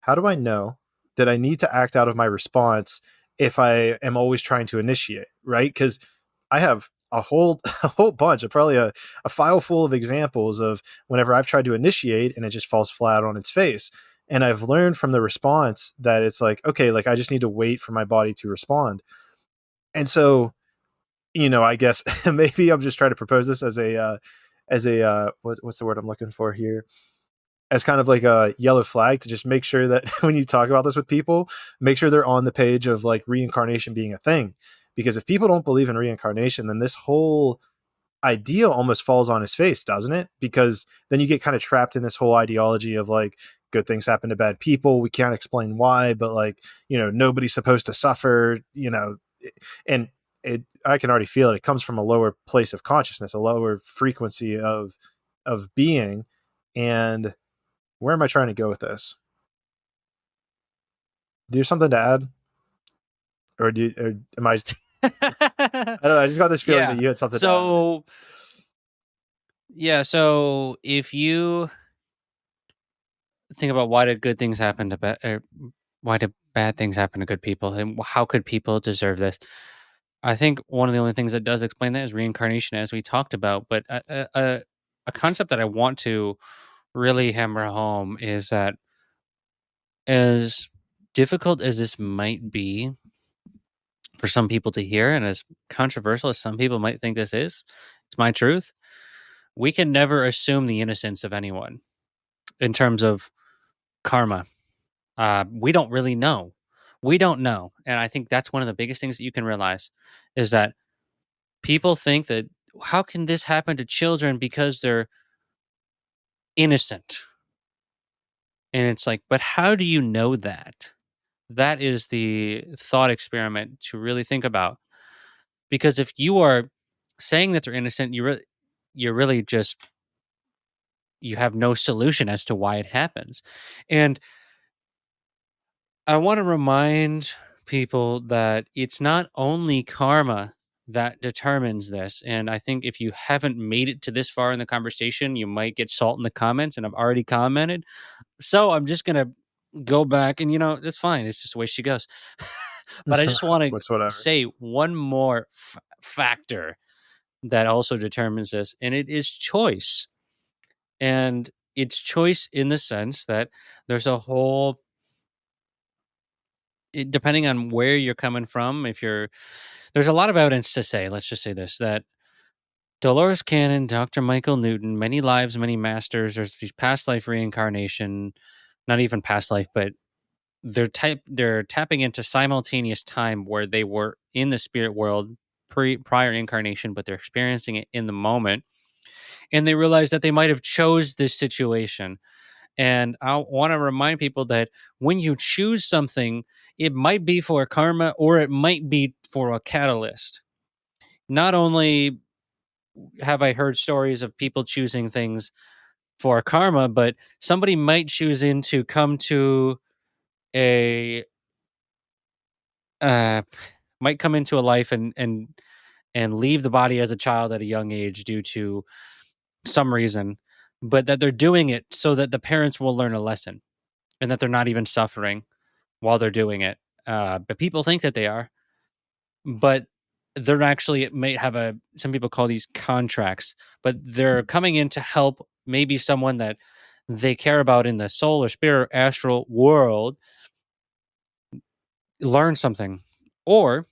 how do I know that I need to act out of my response if I am always trying to initiate, right? Because I have a whole a whole bunch of probably a file full of examples of whenever I've tried to initiate and it just falls flat on its face. And I've learned from the response that it's like, okay, like I just need to wait for my body to respond. And so, I guess maybe I'm just trying to propose this as a what's the word I'm looking for here? As kind of like a yellow flag to just make sure that when you talk about this with people, make sure they're on the page of like reincarnation being a thing. Because if people don't believe in reincarnation, then this whole idea almost falls on his face, doesn't it? Because then you get kind of trapped in this whole ideology of like good things happen to bad people. We can't explain why, but like, nobody's supposed to suffer, and I can already feel it. It comes from a lower place of consciousness, a lower frequency of being. And where am I trying to go with this? Do you have something to add? Or am I don't know, I just got this feeling that Yeah. you had something to So yeah, so if you think about why do good things happen to why do bad things happen to good people, and how could people deserve this? I think one of the only things that does explain that is reincarnation, as we talked about. But a concept that I want to really hammer home is that, as difficult as this might be for some people to hear, and as controversial as some people might think this is, it's my truth. We can never assume the innocence of anyone in terms of karma. We don't really know. We don't know. And I think that's one of the biggest things that you can realize is that people think that how can this happen to children because they're innocent? And it's like, but how do you know that? That is the thought experiment to really think about. Because if you are saying that they're innocent, you're really just, you have no solution as to why it happens. And I want to remind people that it's not only karma that determines this. And I think if you haven't made it to this far in the conversation, you might get salt in the comments. And I've already commented. So I'm just going to go back and, it's fine. It's just the way she goes. But I add. just want to Whatever. say one more factor that also determines this, and it is choice. And it's choice in the sense that there's a whole, depending on where you're coming from, there's a lot of evidence to say, let's just say this, that Dolores Cannon, Dr. Michael Newton, many lives, many masters, there's these past life reincarnation, not even past life, but they're tapping into simultaneous time where they were in the spirit world prior incarnation, but they're experiencing it in the moment. And they realize that they might have chose this situation. And I want to remind people that when you choose something, it might be for karma or it might be for a catalyst. Not only have I heard stories of people choosing things for karma, but somebody might choose to come to a uh, might come into a life and leave the body as a child at a young age due to some reason, but that they're doing it so that the parents will learn a lesson and that they're not even suffering while they're doing it. But people think that they are, but they're actually, it may have some people call these contracts, but they're coming in to help maybe someone that they care about in the soul or spirit astral world learn something. Or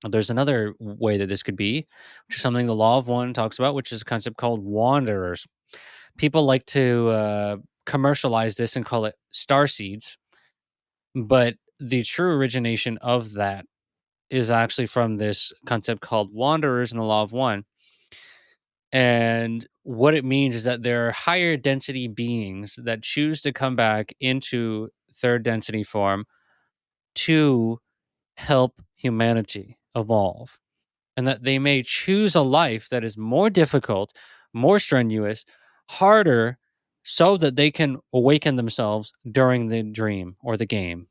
there's another way that this could be, which is something the Law of One talks about, which is a concept called wanderers. People like to commercialize this and call it star seeds, but the true origination of that is actually from this concept called wanderers in the Law of One. And what it means is that there are higher density beings that choose to come back into third density form to help humanity evolve. And that they may choose a life that is more difficult, more strenuous, harder so that they can awaken themselves during the dream or the game.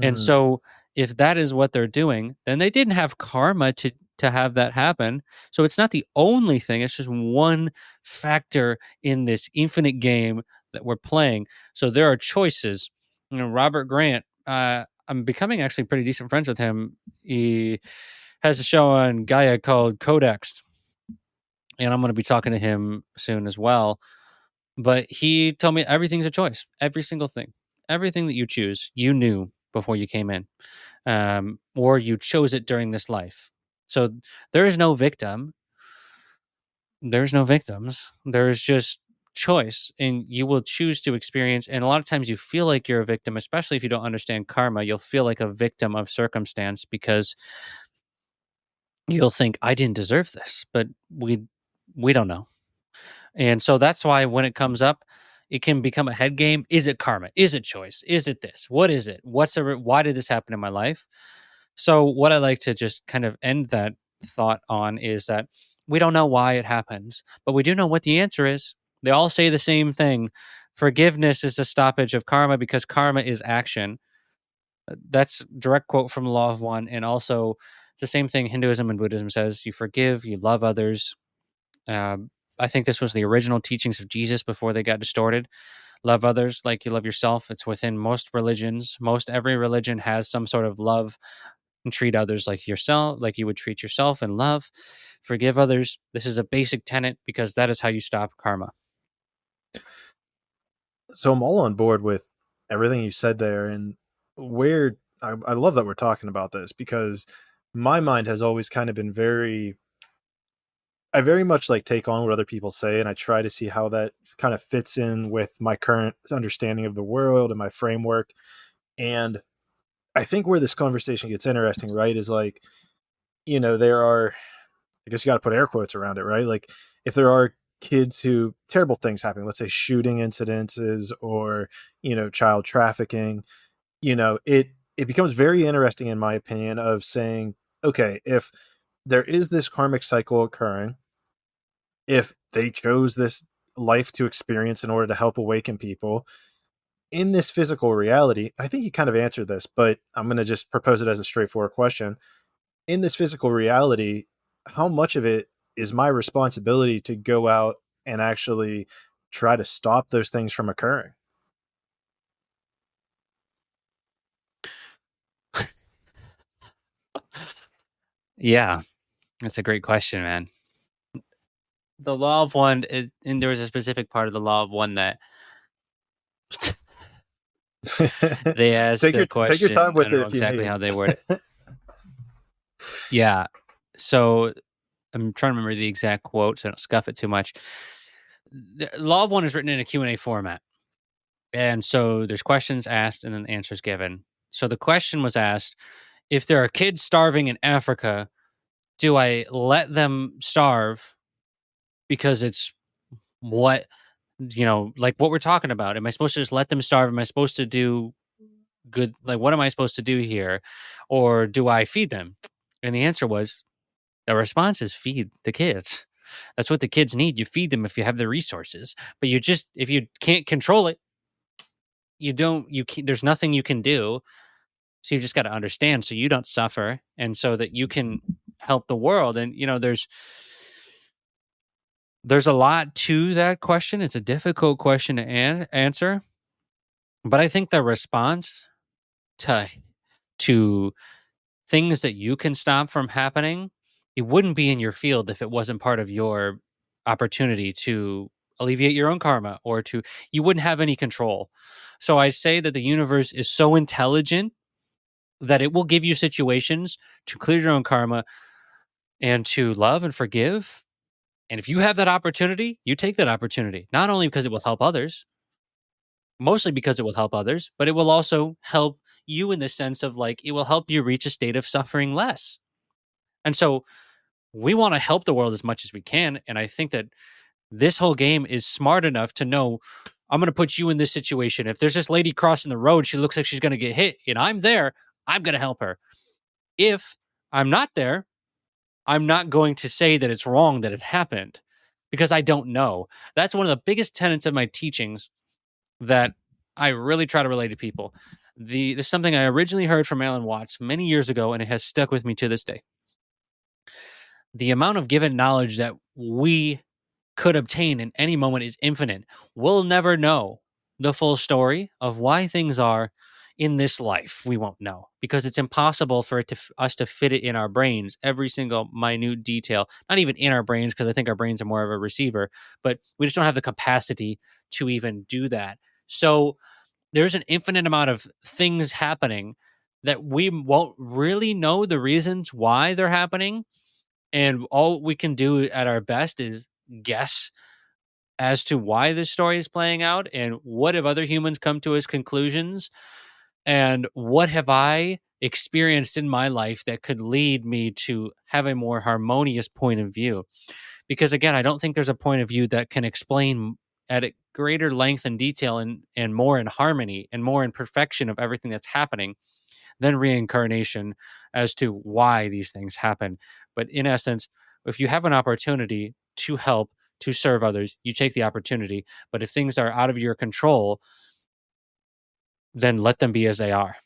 And Mm. so if that is what they're doing, then they didn't have karma to have that happen. So it's not the only thing, it's just one factor in this infinite game that we're playing. So there are choices. Robert Grant, I'm becoming actually pretty decent friends with him. He has a show on Gaia called Codex, and I'm going to be talking to him soon as well. But he told me everything's a choice, every single thing, everything that you choose, you knew before you came in, or you chose it during this life. So there is no victim. There's no victims. There's just choice, and you will choose to experience. And a lot of times you feel like you're a victim, especially if you don't understand karma. You'll feel like a victim of circumstance because you'll think, I didn't deserve this, but we don't know. And so that's why when it comes up, it can become a head game. Is it karma? Is it choice? Is it this? What is it? Why did this happen in my life? So what I like to just kind of end that thought on is that we don't know why it happens, but we do know what the answer is. They all say the same thing. Forgiveness is a stoppage of karma because karma is action. That's direct quote from Law of One. And also the same thing Hinduism and Buddhism says. You forgive, you love others. I think this was the original teachings of Jesus before they got distorted. Love others like you love yourself. It's within most religions. Most every religion has some sort of love, and treat others like yourself, like you would treat yourself in love. Forgive others. This is a basic tenet because that is how you stop karma. So I'm all on board with everything you said there, and where I love that we're talking about this because my mind has always kind of been I very much like take on what other people say, and I try to see how that kind of fits in with my current understanding of the world and my framework. And I think where this conversation gets interesting, right, is like, there are, I guess you got to put air quotes around it, right? Like, if there are kids who terrible things happen, let's say shooting incidences or, child trafficking, it becomes very interesting, in my opinion, of saying, okay, if there is this karmic cycle occurring, if they chose this life to experience in order to help awaken people in this physical reality, I think you kind of answered this, but I'm going to just propose it as a straightforward question. In this physical reality, how much of it is my responsibility to go out and actually try to stop those things from occurring? Yeah, that's a great question, man. The law of one, and there was a specific part of the law of one that they asked a Take your time question. I with don't it know if you exactly need. how they word it. Yeah. So I'm trying to remember the exact quote so I don't scuff it too much. The law of one is written in a Q&A format. And so there's questions asked and then answers given. So the question was asked, if there are kids starving in Africa, do I let them starve because it's what, like what we're talking about? Am I supposed to just let them starve? Am I supposed to do good? Like, what am I supposed to do here? Or do I feed them? And the answer was, the response is feed the kids. That's what the kids need. You feed them if you have the resources. But if you can't control it, there's nothing you can do. So you just got to understand so you don't suffer and so that you can help the world. And, there's a lot to that question. It's a difficult question to answer. But I think the response to to things that you can stop from happening, it wouldn't be in your field if it wasn't part of your opportunity to alleviate your own karma or you wouldn't have any control. So I say that the universe is so intelligent that it will give you situations to clear your own karma and to love and forgive. And if you have that opportunity, you take that opportunity, not only because it will help others, mostly because it will help others, but it will also help you in the sense of like, it will help you reach a state of suffering less. And so we want to help the world as much as we can. And I think that this whole game is smart enough to know I'm going to put you in this situation. If there's this lady crossing the road, she looks like she's going to get hit, and I'm there, I'm going to help her. If I'm not there, I'm not going to say that it's wrong that it happened. because I don't know. That's one of the biggest tenets of my teachings that I really try to relate to people. There's something I originally heard from Alan Watts many years ago, and it has stuck with me to this day. The amount of given knowledge that we could obtain in any moment is infinite. We'll never know the full story of why things are in this life. We won't know because it's impossible for us to fit it in our brains, every single minute detail. Not even in our brains, because I think our brains are more of a receiver, but we just don't have the capacity to even do that. So there's an infinite amount of things happening that we won't really know the reasons why they're happening, and all we can do at our best is guess as to why this story is playing out, and what have other humans come to as conclusions, and what have I experienced in my life that could lead me to have a more harmonious point of view. Because again, I don't think there's a point of view that can explain at a greater length and detail, and more in harmony and more in perfection of everything that's happening than reincarnation as to why these things happen. But in essence, if you have an opportunity to help, to serve others, you take the opportunity. But if things are out of your control, then let them be as they are.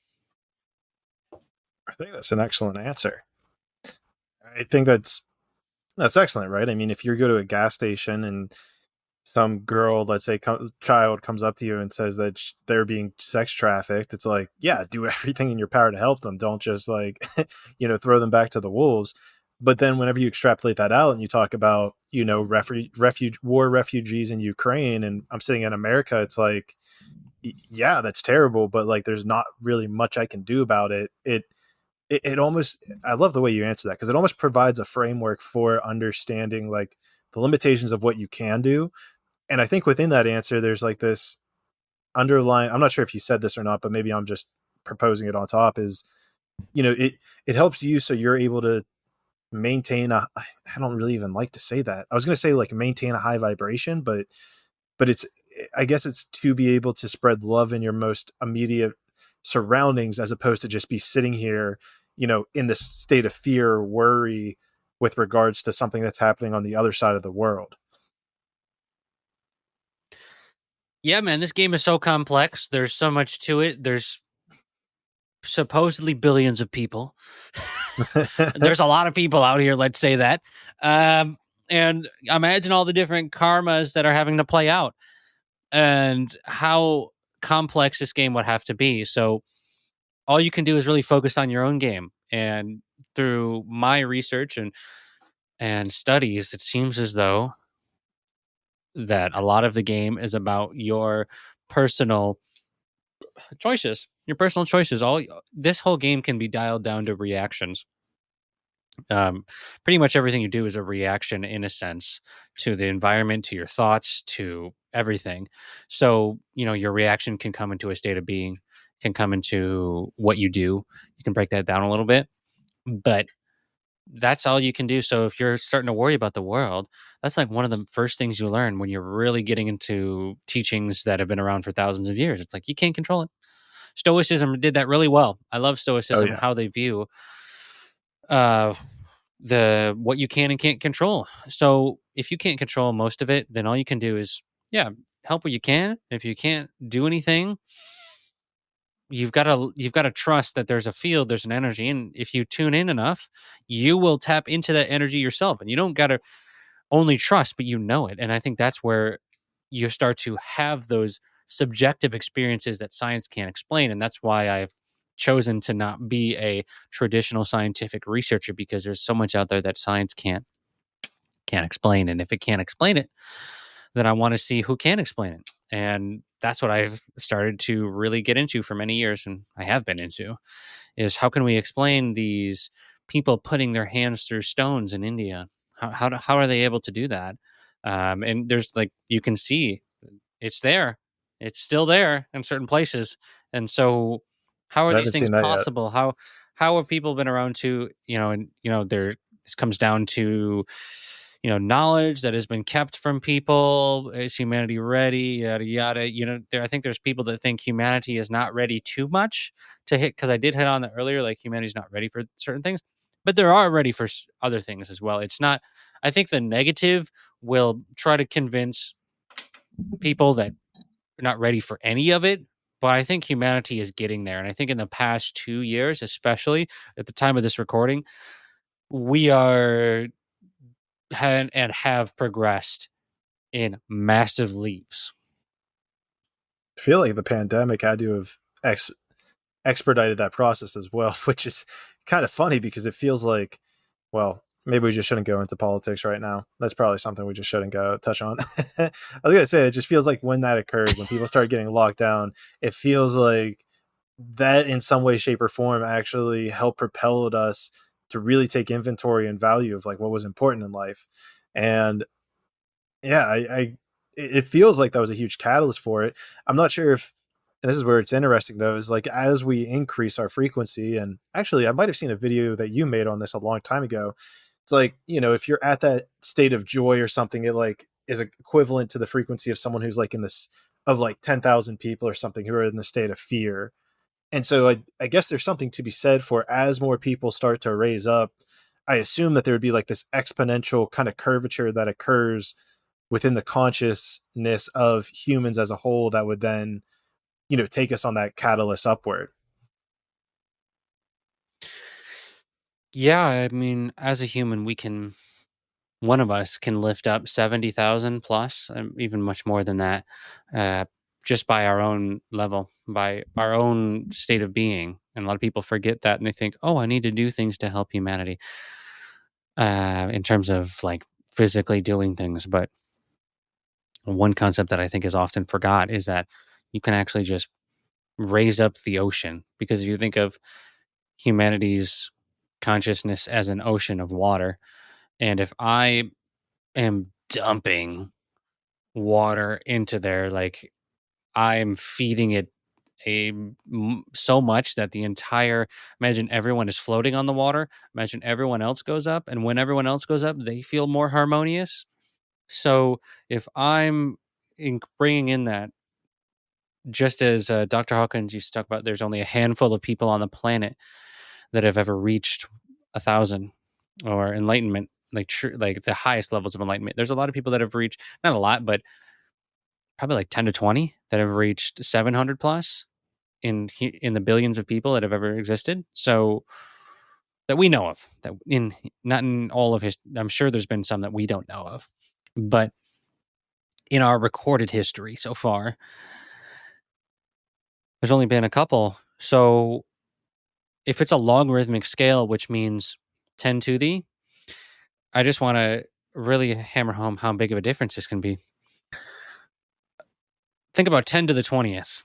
I think that's an excellent answer. I think that's excellent, right? I mean, if you go to a gas station and some girl, let's say, child comes up to you and says that they're being sex trafficked, it's like, yeah, do everything in your power to help them. Don't just like, throw them back to the wolves. But then whenever you extrapolate that out and you talk about, war refugees in Ukraine, and I'm sitting in America, it's like, yeah, that's terrible, but like, there's not really much I can do about it. It almost, I love the way you answer that, because it almost provides a framework for understanding like the limitations of what you can do. And I think within that answer, there's like this underlying, I'm not sure if you said this or not, but maybe I'm just proposing it on top, is, it helps you so you're able to maintain I don't really even like to say that. I was going to say like maintain a high vibration, but it's, I guess it's to be able to spread love in your most immediate surroundings, as opposed to just be sitting here, in this state of fear or worry with regards to something that's happening on the other side of the world. Yeah, man, this game is so complex. There's so much to it. There's supposedly billions of people. There's a lot of people out here, let's say that. And imagine all the different karmas that are having to play out, and how complex this game would have to be. So all you can do is really focus on your own game. And through my research and studies, it seems as though that a lot of the game is about your personal choices. Your personal choices. All this whole game can be dialed down to reactions. Pretty much everything you do is a reaction, in a sense, to the environment, to your thoughts, to everything. So your reaction can come into a state of being, can come into what you do. You can break that down a little bit, but that's all you can do. So if you're starting to worry about the world, that's like one of the first things you learn when you're really getting into teachings that have been around for thousands of years. It's like you can't control it. Stoicism did that really well. I love Stoicism, Yeah. how they view the what you can and can't control. So if you can't control most of it, then all you can do is help what you can. If you can't do anything, you've got to trust that there's a field, there's an energy, and if you tune in enough, you will tap into that energy yourself. And you don't got to only trust, but it. And I think that's where you start to have those subjective experiences that science can't explain. And that's why I've chosen to not be a traditional scientific researcher, because there's so much out there that science can't explain. And if it can't explain it, then I want to see who can explain it. And that's what I've started to really get into for many years, and I have been into, is how can we explain these people putting their hands through stones in India? How are they able to do that? And there's like, you can see it's there. It's still there in certain places. And so how are I these haven't things seen that yet. possible? How have people been around to, this comes down to, knowledge that has been kept from people. Is humanity ready? Yada, yada. I think there's people that think humanity is not ready too much to hit, because I did hit on that earlier, like humanity's not ready for certain things, but they're ready for other things as well. It's not, I think the negative will try to convince people that are not ready for any of it. But I think humanity is getting there. And I think in the past 2 years, especially at the time of this recording, we are and have progressed in massive leaps. I feel like the pandemic had to have expedited that process as well, which is kind of funny because it feels like, well, maybe we just shouldn't go into politics right now. That's probably something we just shouldn't go touch on. I was going to say, it just feels like when that occurred, when people started getting locked down, it feels like that in some way, shape, or form actually helped propelled us to really take inventory and value of like what was important in life. And yeah, it feels like that was a huge catalyst for it. I'm not sure if, and this is where it's interesting though, is like as we increase our frequency, and actually I might have seen a video that you made on this a long time ago. It's like, you know, if you're at that state of joy or something, it like is equivalent to the frequency of someone who's like in this of like 10,000 people or something who are in the state of fear. And so I guess there's something to be said for as more people start to raise up, I assume that there would be like this exponential kind of curvature that occurs within the consciousness of humans as a whole that would then, you know, take us on that catalyst upward. Yeah, I mean, as a human, one of us can lift up 70,000 plus, even much more than that, uh, just by our own level, by our own state of being. And a lot of people forget that and they think, oh, I need to do things to help humanity in terms of like physically doing things. But one concept that I think is often forgot is that you can actually just raise up the ocean. Because if you think of humanity's consciousness as an ocean of water, and if I am dumping water into there, like I'm feeding it so much that the entire, imagine everyone is floating on the water, imagine everyone else goes up, and when everyone else goes up they feel more harmonious. So if I'm bringing in that, just as Dr. Hawkins used to talk about, there's only a handful of people on the planet that have ever reached 1,000 or enlightenment, like the highest levels of enlightenment. There's a lot of people that have reached, not a lot, but probably like 10 to 20 that have reached 700 plus in the billions of people that have ever existed. So that we know of, that in not in all of his, I'm sure there's been some that we don't know of, but in our recorded history so far, there's only been a couple. So if it's a logarithmic scale, which means 10 to the, I just want to really hammer home how big of a difference this can be. Think about 10 to the 20th.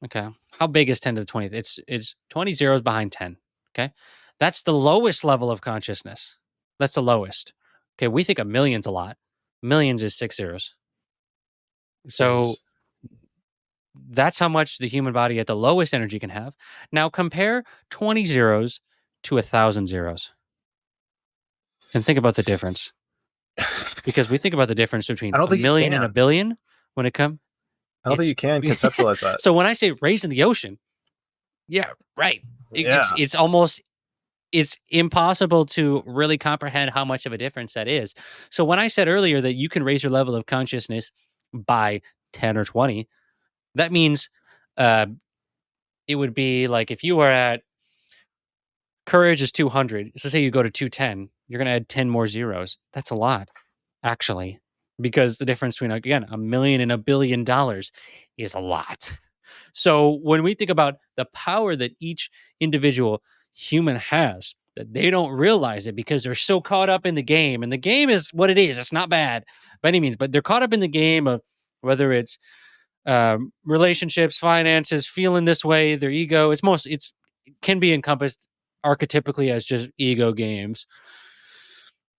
Okay. How big is 10 to the 20th? It's 20 zeros behind 10. Okay. That's the lowest level of consciousness. That's the lowest. Okay. We think a million's a lot. Millions is 6 zeros. So that's how much the human body at the lowest energy can have. Now compare 20 zeros to 1,000 zeros and think about the difference. Because we think about the difference between I don't a think million and a billion when it comes. I don't think you can conceptualize that. So when I say raising the ocean, yeah, right. It's almost, it's impossible to really comprehend how much of a difference that is. So when I said earlier that you can raise your level of consciousness by 10 or 20, that means it would be like if you were at courage is 200. So say you go to 210, you're going to add 10 more zeros. That's a lot, actually, because the difference between, again, a million and $1 billion is a lot. So when we think about the power that each individual human has, that they don't realize it because they're so caught up in the game, and the game is what it is. It's not bad by any means, but they're caught up in the game of whether it's relationships, finances, feeling this way, their ego. It can be encompassed archetypically as just ego games.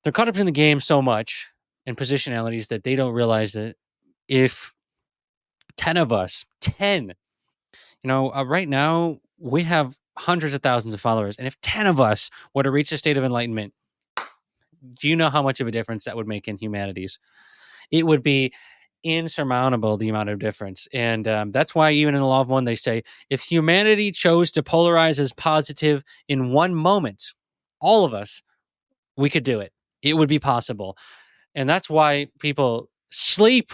They're caught up in the game so much and positionalities that they don't realize that if 10 of us, 10, right now we have hundreds of thousands of followers. And if 10 of us were to reach a state of enlightenment, do you know how much of a difference that would make in humanities? It would be insurmountable, the amount of difference. And that's why even in the Law of One, they say, if humanity chose to polarize as positive in one moment, all of us, we could do it. It would be possible. And that's why people sleep.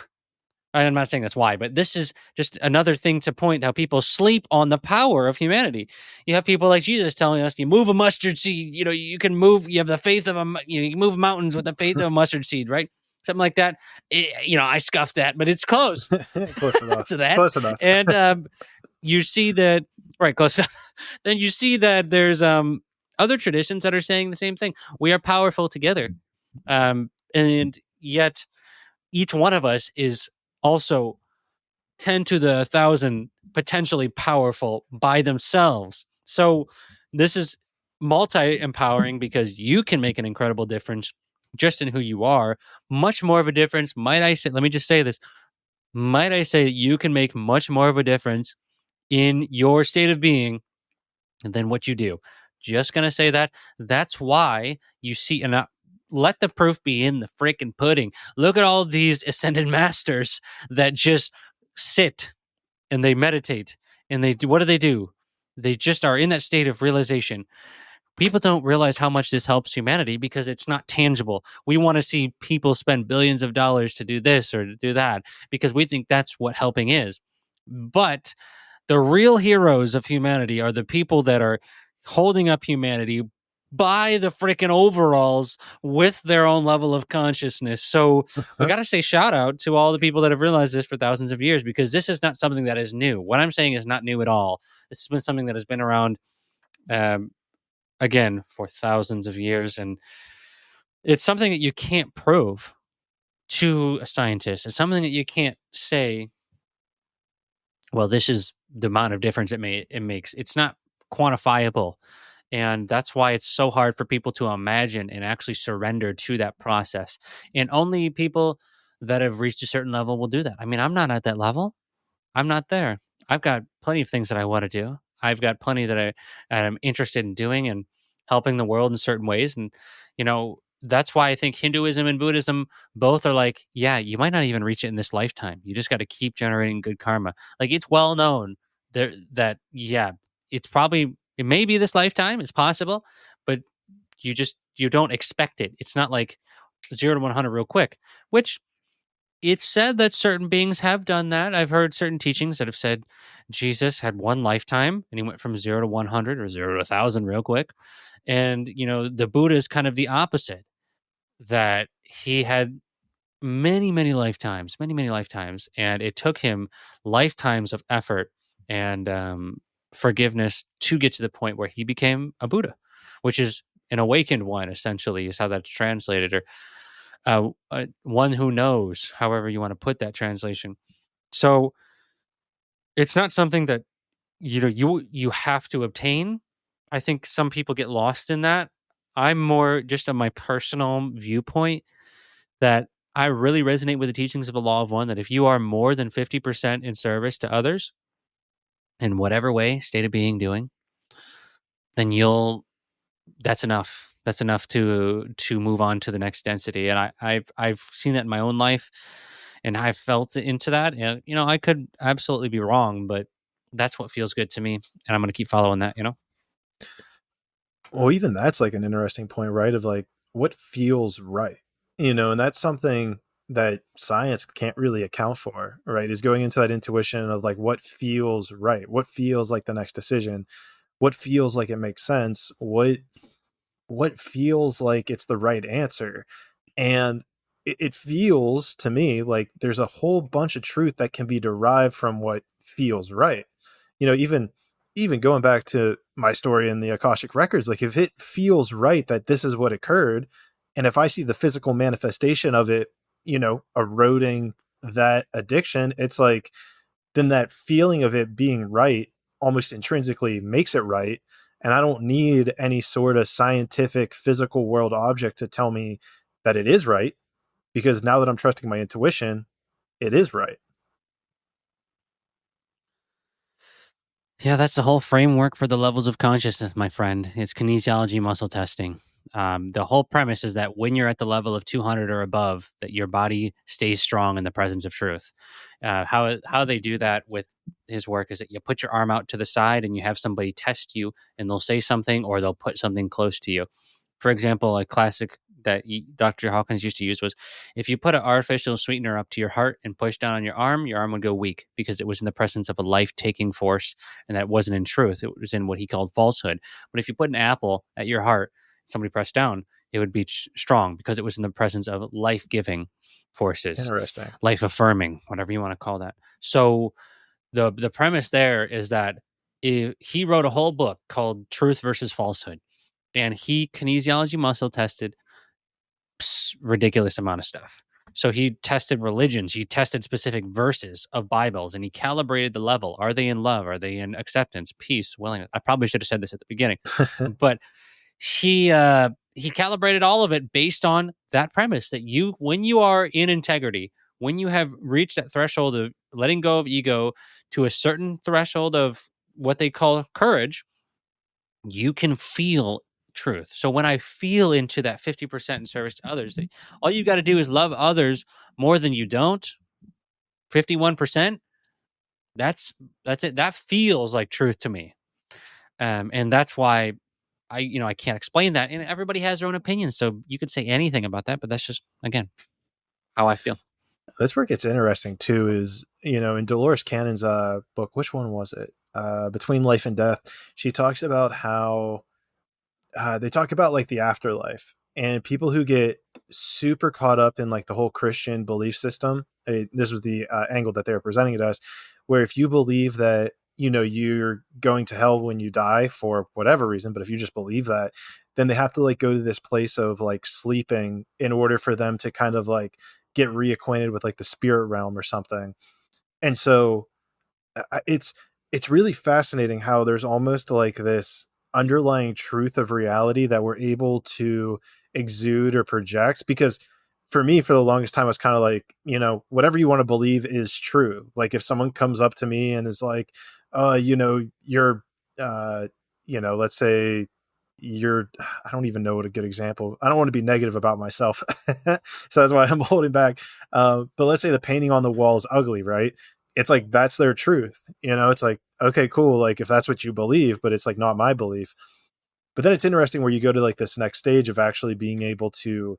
I'm not saying that's why, but this is just another thing to point how people sleep on the power of humanity. You have people like Jesus telling us, you move a mustard seed, you can move, you have the faith of you can move mountains with the faith of a mustard seed, right? Something like that. I scuffed that, but it's close Close enough. to that. Close enough. And you see that, right, close enough. Then you see that there's other traditions that are saying the same thing. We are powerful together. And yet each one of us is also 10 to the 1,000 potentially powerful by themselves. So this is multi-empowering because you can make an incredible difference just in who you are. Much more of a difference, might I say, let me just say this, might I say that you can make much more of a difference in your state of being than what you do. Just going to say that. That's why you see, and let the proof be in the freaking pudding. Look at all these ascended masters that just sit and they meditate and they do. What do? They just are in that state of realization. People don't realize how much this helps humanity because it's not tangible. We want to see people spend billions of dollars to do this or to do that because we think that's what helping is. But the real heroes of humanity are the people that are holding up humanity by the freaking overalls with their own level of consciousness. So we got to say shout out to all the people that have realized this for thousands of years, because this is not something that is new. What I'm saying is not new at all. This has been something that has been around, again, for thousands of years. And it's something that you can't prove to a scientist. It's something that you can't say, well, this is the amount of difference it makes. It's not quantifiable. And that's why it's so hard for people to imagine and actually surrender to that process. And only people that have reached a certain level will do that. I mean, I'm not at that level. I'm not there. I've got plenty of things that I want to do. I've got plenty that I'm interested in doing and helping the world in certain ways. And, that's why I think Hinduism and Buddhism both are like, yeah, you might not even reach it in this lifetime. You just got to keep generating good karma. Like, it's well known that, yeah, it may be this lifetime. It's possible, but you don't expect it. It's not like 0 to 100 real quick, which it's said that certain beings have done that. I've heard certain teachings that have said Jesus had one lifetime and he went from 0 to 100 or 0 to 1,000 real quick. And, the Buddha is kind of the opposite, that he had many, many lifetimes, and it took him lifetimes of effort and forgiveness to get to the point where he became a Buddha, which is an awakened one, essentially, is how that's translated, or one who knows, however you want to put that translation. So it's not something that you have to obtain. I think some people get lost in that. I'm more just on my personal viewpoint that I really resonate with the teachings of the law of one, that if you are more than 50% in service to others in whatever way, state of being, doing, then that's enough. That's enough to move on to the next density. And I've seen that in my own life, and I've felt into that. And I could absolutely be wrong, but that's what feels good to me, and I'm going to keep following that. Well, even that's like an interesting point, right? Of like what feels right, and that's something that science can't really account for, right? Is going into that intuition of like what feels right, what feels like the next decision, what feels like it makes sense, what feels like it's the right answer. And it feels to me like there's a whole bunch of truth that can be derived from what feels right. Even going back to my story in the Akashic records, like if it feels right that this is what occurred, and if I see the physical manifestation of it, eroding that addiction, it's like then that feeling of it being right almost intrinsically makes it right. And I don't need any sort of scientific physical world object to tell me that it is right, because now that I'm trusting my intuition, it is right. Yeah, that's the whole framework for the levels of consciousness, my friend. It's kinesiology muscle testing. The whole premise is that when you're at the level of 200 or above, that your body stays strong in the presence of truth. How they do that with his work is that you put your arm out to the side and you have somebody test you, and they'll say something or they'll put something close to you. For example, a classic that Dr. Hawkins used to use was, if you put an artificial sweetener up to your heart and push down on your arm would go weak because it was in the presence of a life-taking force, and that wasn't in truth. It was in what he called falsehood. But if you put an apple at your heart, somebody pressed down, it would be strong because it was in the presence of life-giving forces, Interesting. life-affirming, whatever you want to call that. So the premise there is that he wrote a whole book called Truth versus Falsehood, and he kinesiology muscle tested ridiculous amount of stuff. So he tested religions, he tested specific verses of Bibles, and he calibrated the level. Are they in love? Are they in acceptance, peace, willingness? I probably should have said this at the beginning, but he calibrated all of it based on that premise that when you are in integrity, when you have reached that threshold of letting go of ego to a certain threshold of what they call courage, you can feel truth. So when I feel into that 50% in service to others, all you got to do is love others more than you don't. 51%. That's it. That feels like truth to me. And that's why I can't explain that. And everybody has their own opinion. So you could say anything about that, but that's just, again, how I feel. That's where it gets interesting too, is, in Dolores Cannon's book, which one was it? Between Life and Death, she talks about how they talk about like the afterlife, and people who get super caught up in like the whole Christian belief system. This was the angle that they were presenting it as, where if you believe that, you're going to hell when you die for whatever reason, but if you just believe that, then they have to like go to this place of like sleeping in order for them to kind of like get reacquainted with like the spirit realm or something. And so it's really fascinating how there's almost like this underlying truth of reality that we're able to exude or project. Because for me, for the longest time, I was kind of like, whatever you want to believe is true. Like if someone comes up to me and is like, you're let's say you're, I don't even know what a good example, I don't want to be negative about myself. So that's why I'm holding back. But let's say the painting on the wall is ugly, right? It's like, that's their truth. It's like, okay, cool. Like if that's what you believe, but it's like not my belief. But then it's interesting where you go to like this next stage of actually being able to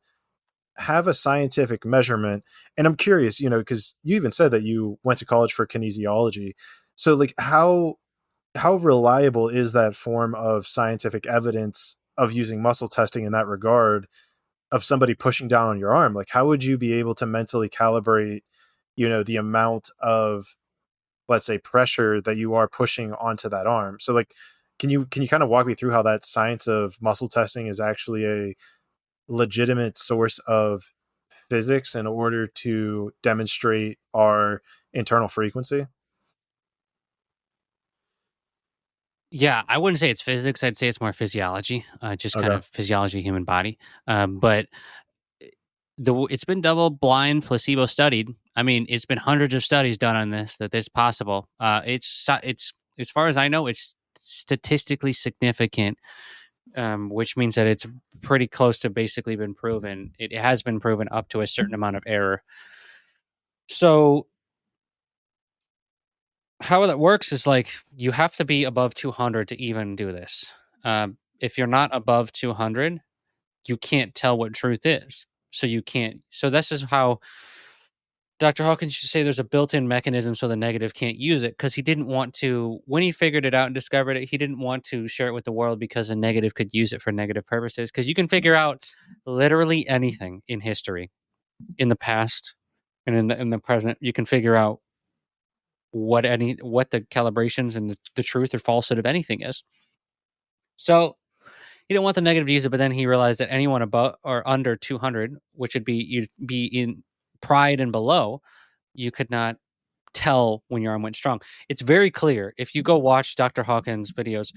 have a scientific measurement. And I'm curious, because you even said that you went to college for kinesiology. So like how reliable is that form of scientific evidence of using muscle testing in that regard, of somebody pushing down on your arm? Like how would you be able to mentally calibrate, the amount of, let's say, pressure that you are pushing onto that arm? So like, can you kind of walk me through how that science of muscle testing is actually a legitimate source of physics in order to demonstrate our internal frequency? Yeah, I wouldn't say it's physics. I'd say it's more physiology, just kind Okay. of physiology, human body. But it's been double blind, placebo studied. I mean, it's been hundreds of studies done on this that it's possible. It's as far as I know, it's statistically significant, which means that it's pretty close to basically been proven. It has been proven up to a certain amount of error. So how that works is like you have to be above 200 to even do this. If you're not above 200, you can't tell what truth is. So you can't. So this is how Dr. Hawkins used to say there's a built-in mechanism so the negative can't use it, because he didn't want to, when he figured it out and discovered it, he didn't want to share it with the world because a negative could use it for negative purposes. Because you can figure out literally anything in history, in the past and in the present. You can figure out what the calibrations and the truth or falsehood of anything is. So he didn't want the negative to use it, but then he realized that anyone above or under 200, which would be you'd be in pride and below, you could not tell when your arm went strong. It's very clear if you go watch Dr. Hawkins videos.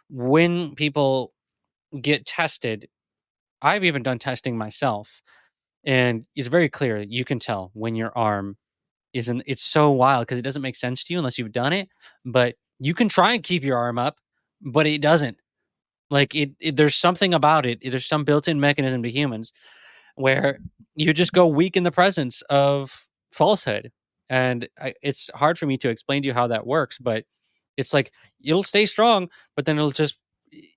When people get tested, I've even done testing myself, and it's very clear you can tell when your arm isn't. It's so wild because it doesn't make sense to you unless you've done it. But you can try and keep your arm up, but it doesn't. Like there's something about it. There's some built-in mechanism to humans where you just go weak in the presence of falsehood. And it's hard for me to explain to you how that works, but it's like you'll stay strong, but then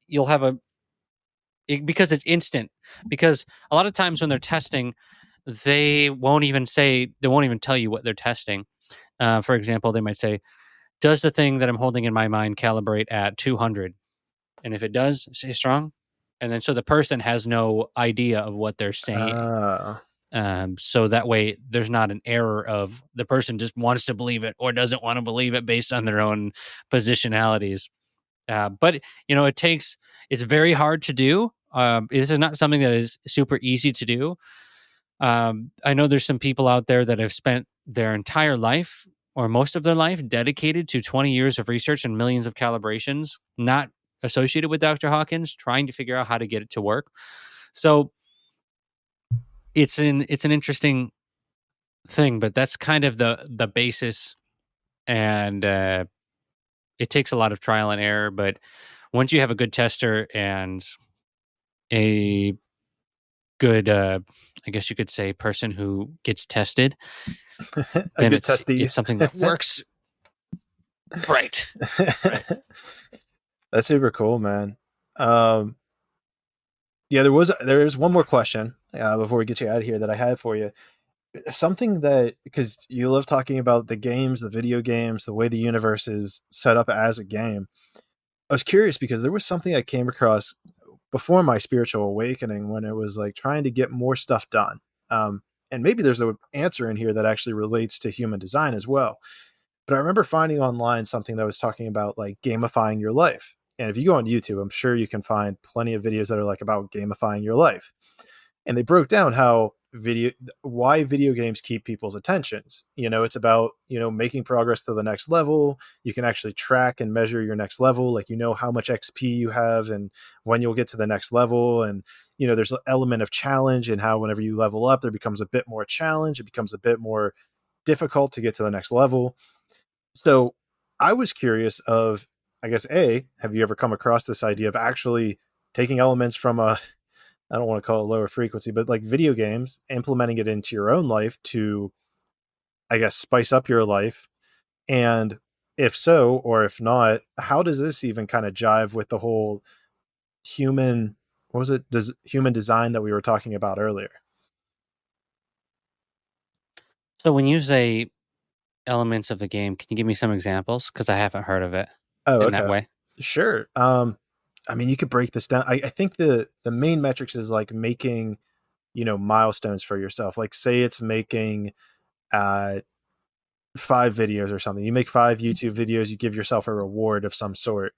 you'll have because it's instant. Because a lot of times when they're testing, they won't even tell you what they're testing. For example, they might say, "Does the thing that I'm holding in my mind calibrate at 200?" And if it does, say strong. And then so the person has no idea of what they're saying. Uh, So that way there's not an error of the person just wants to believe it or doesn't want to believe it based on their own positionalities. But it's very hard to do. This is not something that is super easy to do. I know there's some people out there that have spent their entire life or most of their life dedicated to 20 years of research and millions of calibrations, not associated with Dr. Hawkins, trying to figure out how to get it to work. So it's an interesting thing, but that's kind of the basis, and it takes a lot of trial and error. But once you have a good tester and a good, I guess you could say, person who gets tested, a then good it's testee. something that works. Right. Right. That's super cool, man. Um, yeah, there is one more question before we get you out of here that I had for you. Something that, because you love talking about the games, the video games, the way the universe is set up as a game. I was curious because there was something I came across before my spiritual awakening when it was like trying to get more stuff done. And maybe there's an answer in here that actually relates to human design as well. But I remember finding online something that was talking about like gamifying your life. And if you go on YouTube, I'm sure you can find plenty of videos that are like about gamifying your life. And they broke down how why video games keep people's attentions. It's about, making progress to the next level. You can actually track and measure your next level, like how much XP you have and when you'll get to the next level. And there's an element of challenge in how whenever you level up, there becomes a bit more challenge. It becomes a bit more difficult to get to the next level. So I was curious of, I guess, have you ever come across this idea of actually taking elements from I don't want to call it lower frequency, but like video games, implementing it into your own life to, I guess, spice up your life? And if so, or if not, how does this even kind of jive with the whole human, what was it, human design that we were talking about earlier? So when you say elements of the game, can you give me some examples? Because I haven't heard of it Oh, in that okay. way. Sure. I mean, you could break this down. I think the main metrics is like making, milestones for yourself. Like say it's making uh 5 videos or something. You make 5 YouTube videos, you give yourself a reward of some sort.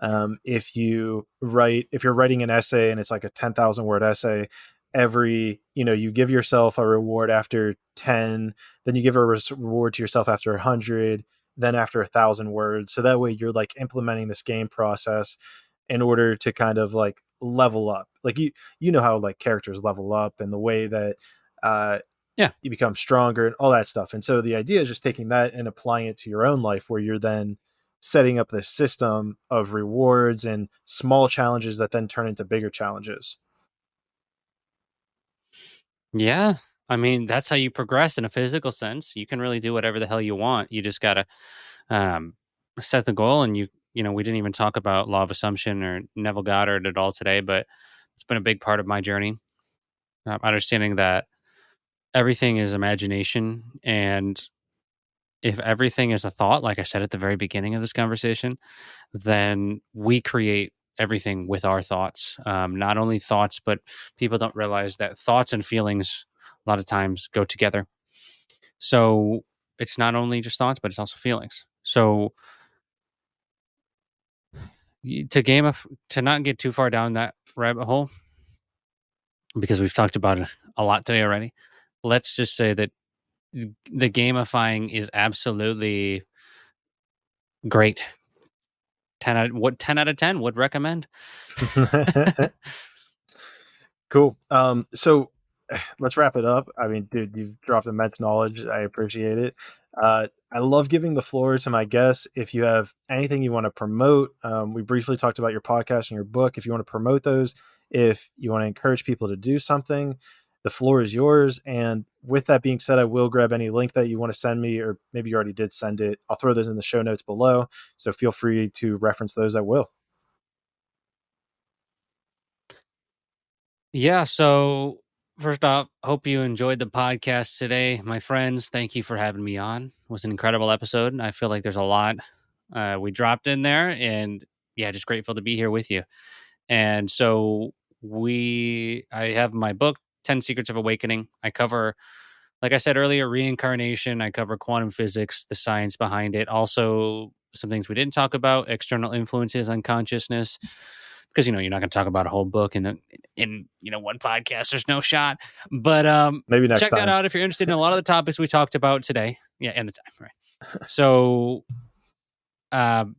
If you're writing an essay and it's like a 10,000 word essay, you give yourself a reward after 10, then you give a reward to yourself after 100, then after 1,000 words. So that way you're like implementing this game process in order to kind of like level up. Like you know how like characters level up and the way that uh Yeah. you become stronger and all that stuff. And so the idea is just taking that and applying it to your own life where you're then setting up this system of rewards and small challenges that then turn into bigger challenges. Yeah. I mean, that's how you progress in a physical sense. You can really do whatever the hell you want. You just gotta um, set the goal. And we didn't even talk about law of assumption or Neville Goddard at all today, but it's been a big part of my journey. Understanding that everything is imagination, and if everything is a thought, like I said at the very beginning of this conversation, then we create everything with our thoughts. Not only thoughts, but people don't realize that thoughts and feelings a lot of times go together. So it's not only just thoughts, but it's also feelings. So to not get too far down that rabbit hole, because we've talked about it a lot today already. Let's just say that the gamifying is absolutely great. 10 out of 10 would recommend. Cool. So let's wrap it up. I mean, dude, you've dropped immense knowledge. I appreciate it. I love giving the floor to my guests. If you have anything you want to promote, we briefly talked about your podcast and your book. If you want to promote those, if you want to encourage people to do something, the floor is yours. And with that being said, I will grab any link that you want to send me, or maybe you already did send it. I'll throw those in the show notes below. So feel free to reference those at will. Yeah. So first off, hope you enjoyed the podcast today, my friends. Thank you for having me on. It was an incredible episode. I feel like there's a lot we dropped in there, and yeah, just grateful to be here with you. And so I have my book, 10 Secrets of Awakening. I cover, like I said earlier, reincarnation. I cover quantum physics, the science behind it. Also, some things we didn't talk about, external influences on consciousness. Because you're not going to talk about a whole book in one podcast. There's no shot. But Maybe next check that time. out if you're interested in a lot of the topics we talked about today. Yeah, and the time, right? So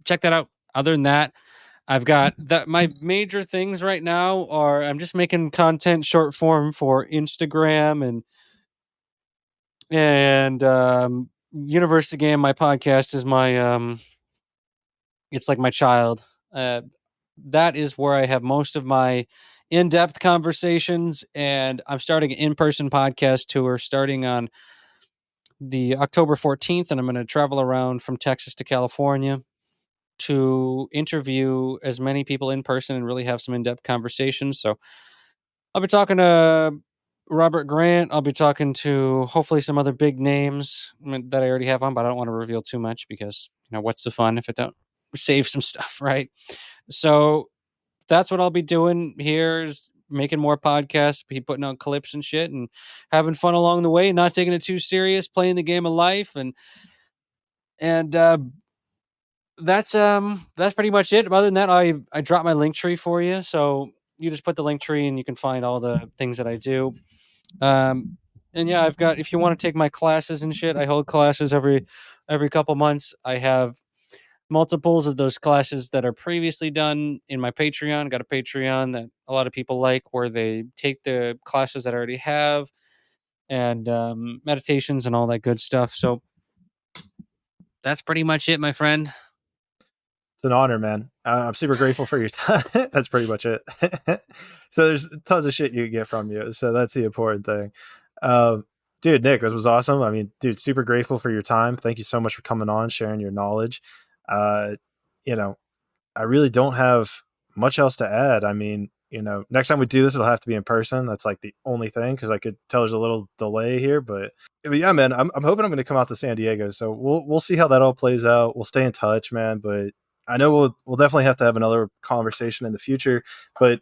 check that out. Other than that, I've got that. My major things right now are I'm just making content short form for Instagram and University Game. My podcast is my it's like my child. Uh, that is where I have most of my in-depth conversations, and I'm starting an in-person podcast tour starting on the October 14th, and I'm going to travel around from Texas to California to interview as many people in person and really have some in-depth conversations. So I'll be talking to Robert Grant. I'll be talking to hopefully some other big names that I already have on, but I don't want to reveal too much because what's the fun if it don't save some stuff, right? So that's what I'll be doing here is making more podcasts, be putting out clips and shit and having fun along the way, not taking it too serious, playing the game of life and that's pretty much it. Other than that, I dropped my link tree for you, so you just put the link tree and you can find all the things that I do. And yeah, I've got if you want to take my classes and shit, I hold classes every couple months. I have multiples of those classes that are previously done in my Patreon. Got a Patreon that a lot of people like where they take the classes that I already have and meditations and all that good stuff. So that's pretty much it, my friend. It's an honor, man. I'm super grateful for your time. That's pretty much it. So there's tons of shit you can get from you. So that's the important thing. Um, Dude, Nick, this was awesome. I mean, dude, super grateful for your time. Thank you so much for coming on, sharing your knowledge. Uh, you know, I really don't have much else to add. I mean, next time we do this, it'll have to be in person. That's like the only thing because I could tell there's a little delay here, but yeah, man, I'm hoping I'm going to come out to San Diego. So we'll see how that all plays out. We'll stay in touch, man. But I know we'll definitely have to have another conversation in the future. But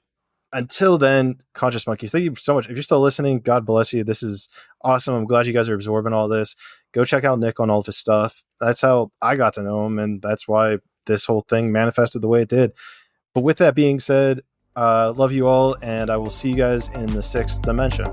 until then, Conscious Monkeys, thank you so much. If you're still listening, God bless you. This is awesome. I'm glad you guys are absorbing all this. Go check out Nick on all of his stuff. That's how I got to know him, and that's why this whole thing manifested the way it did. But with that being said, love you all, and I will see you guys in the sixth dimension.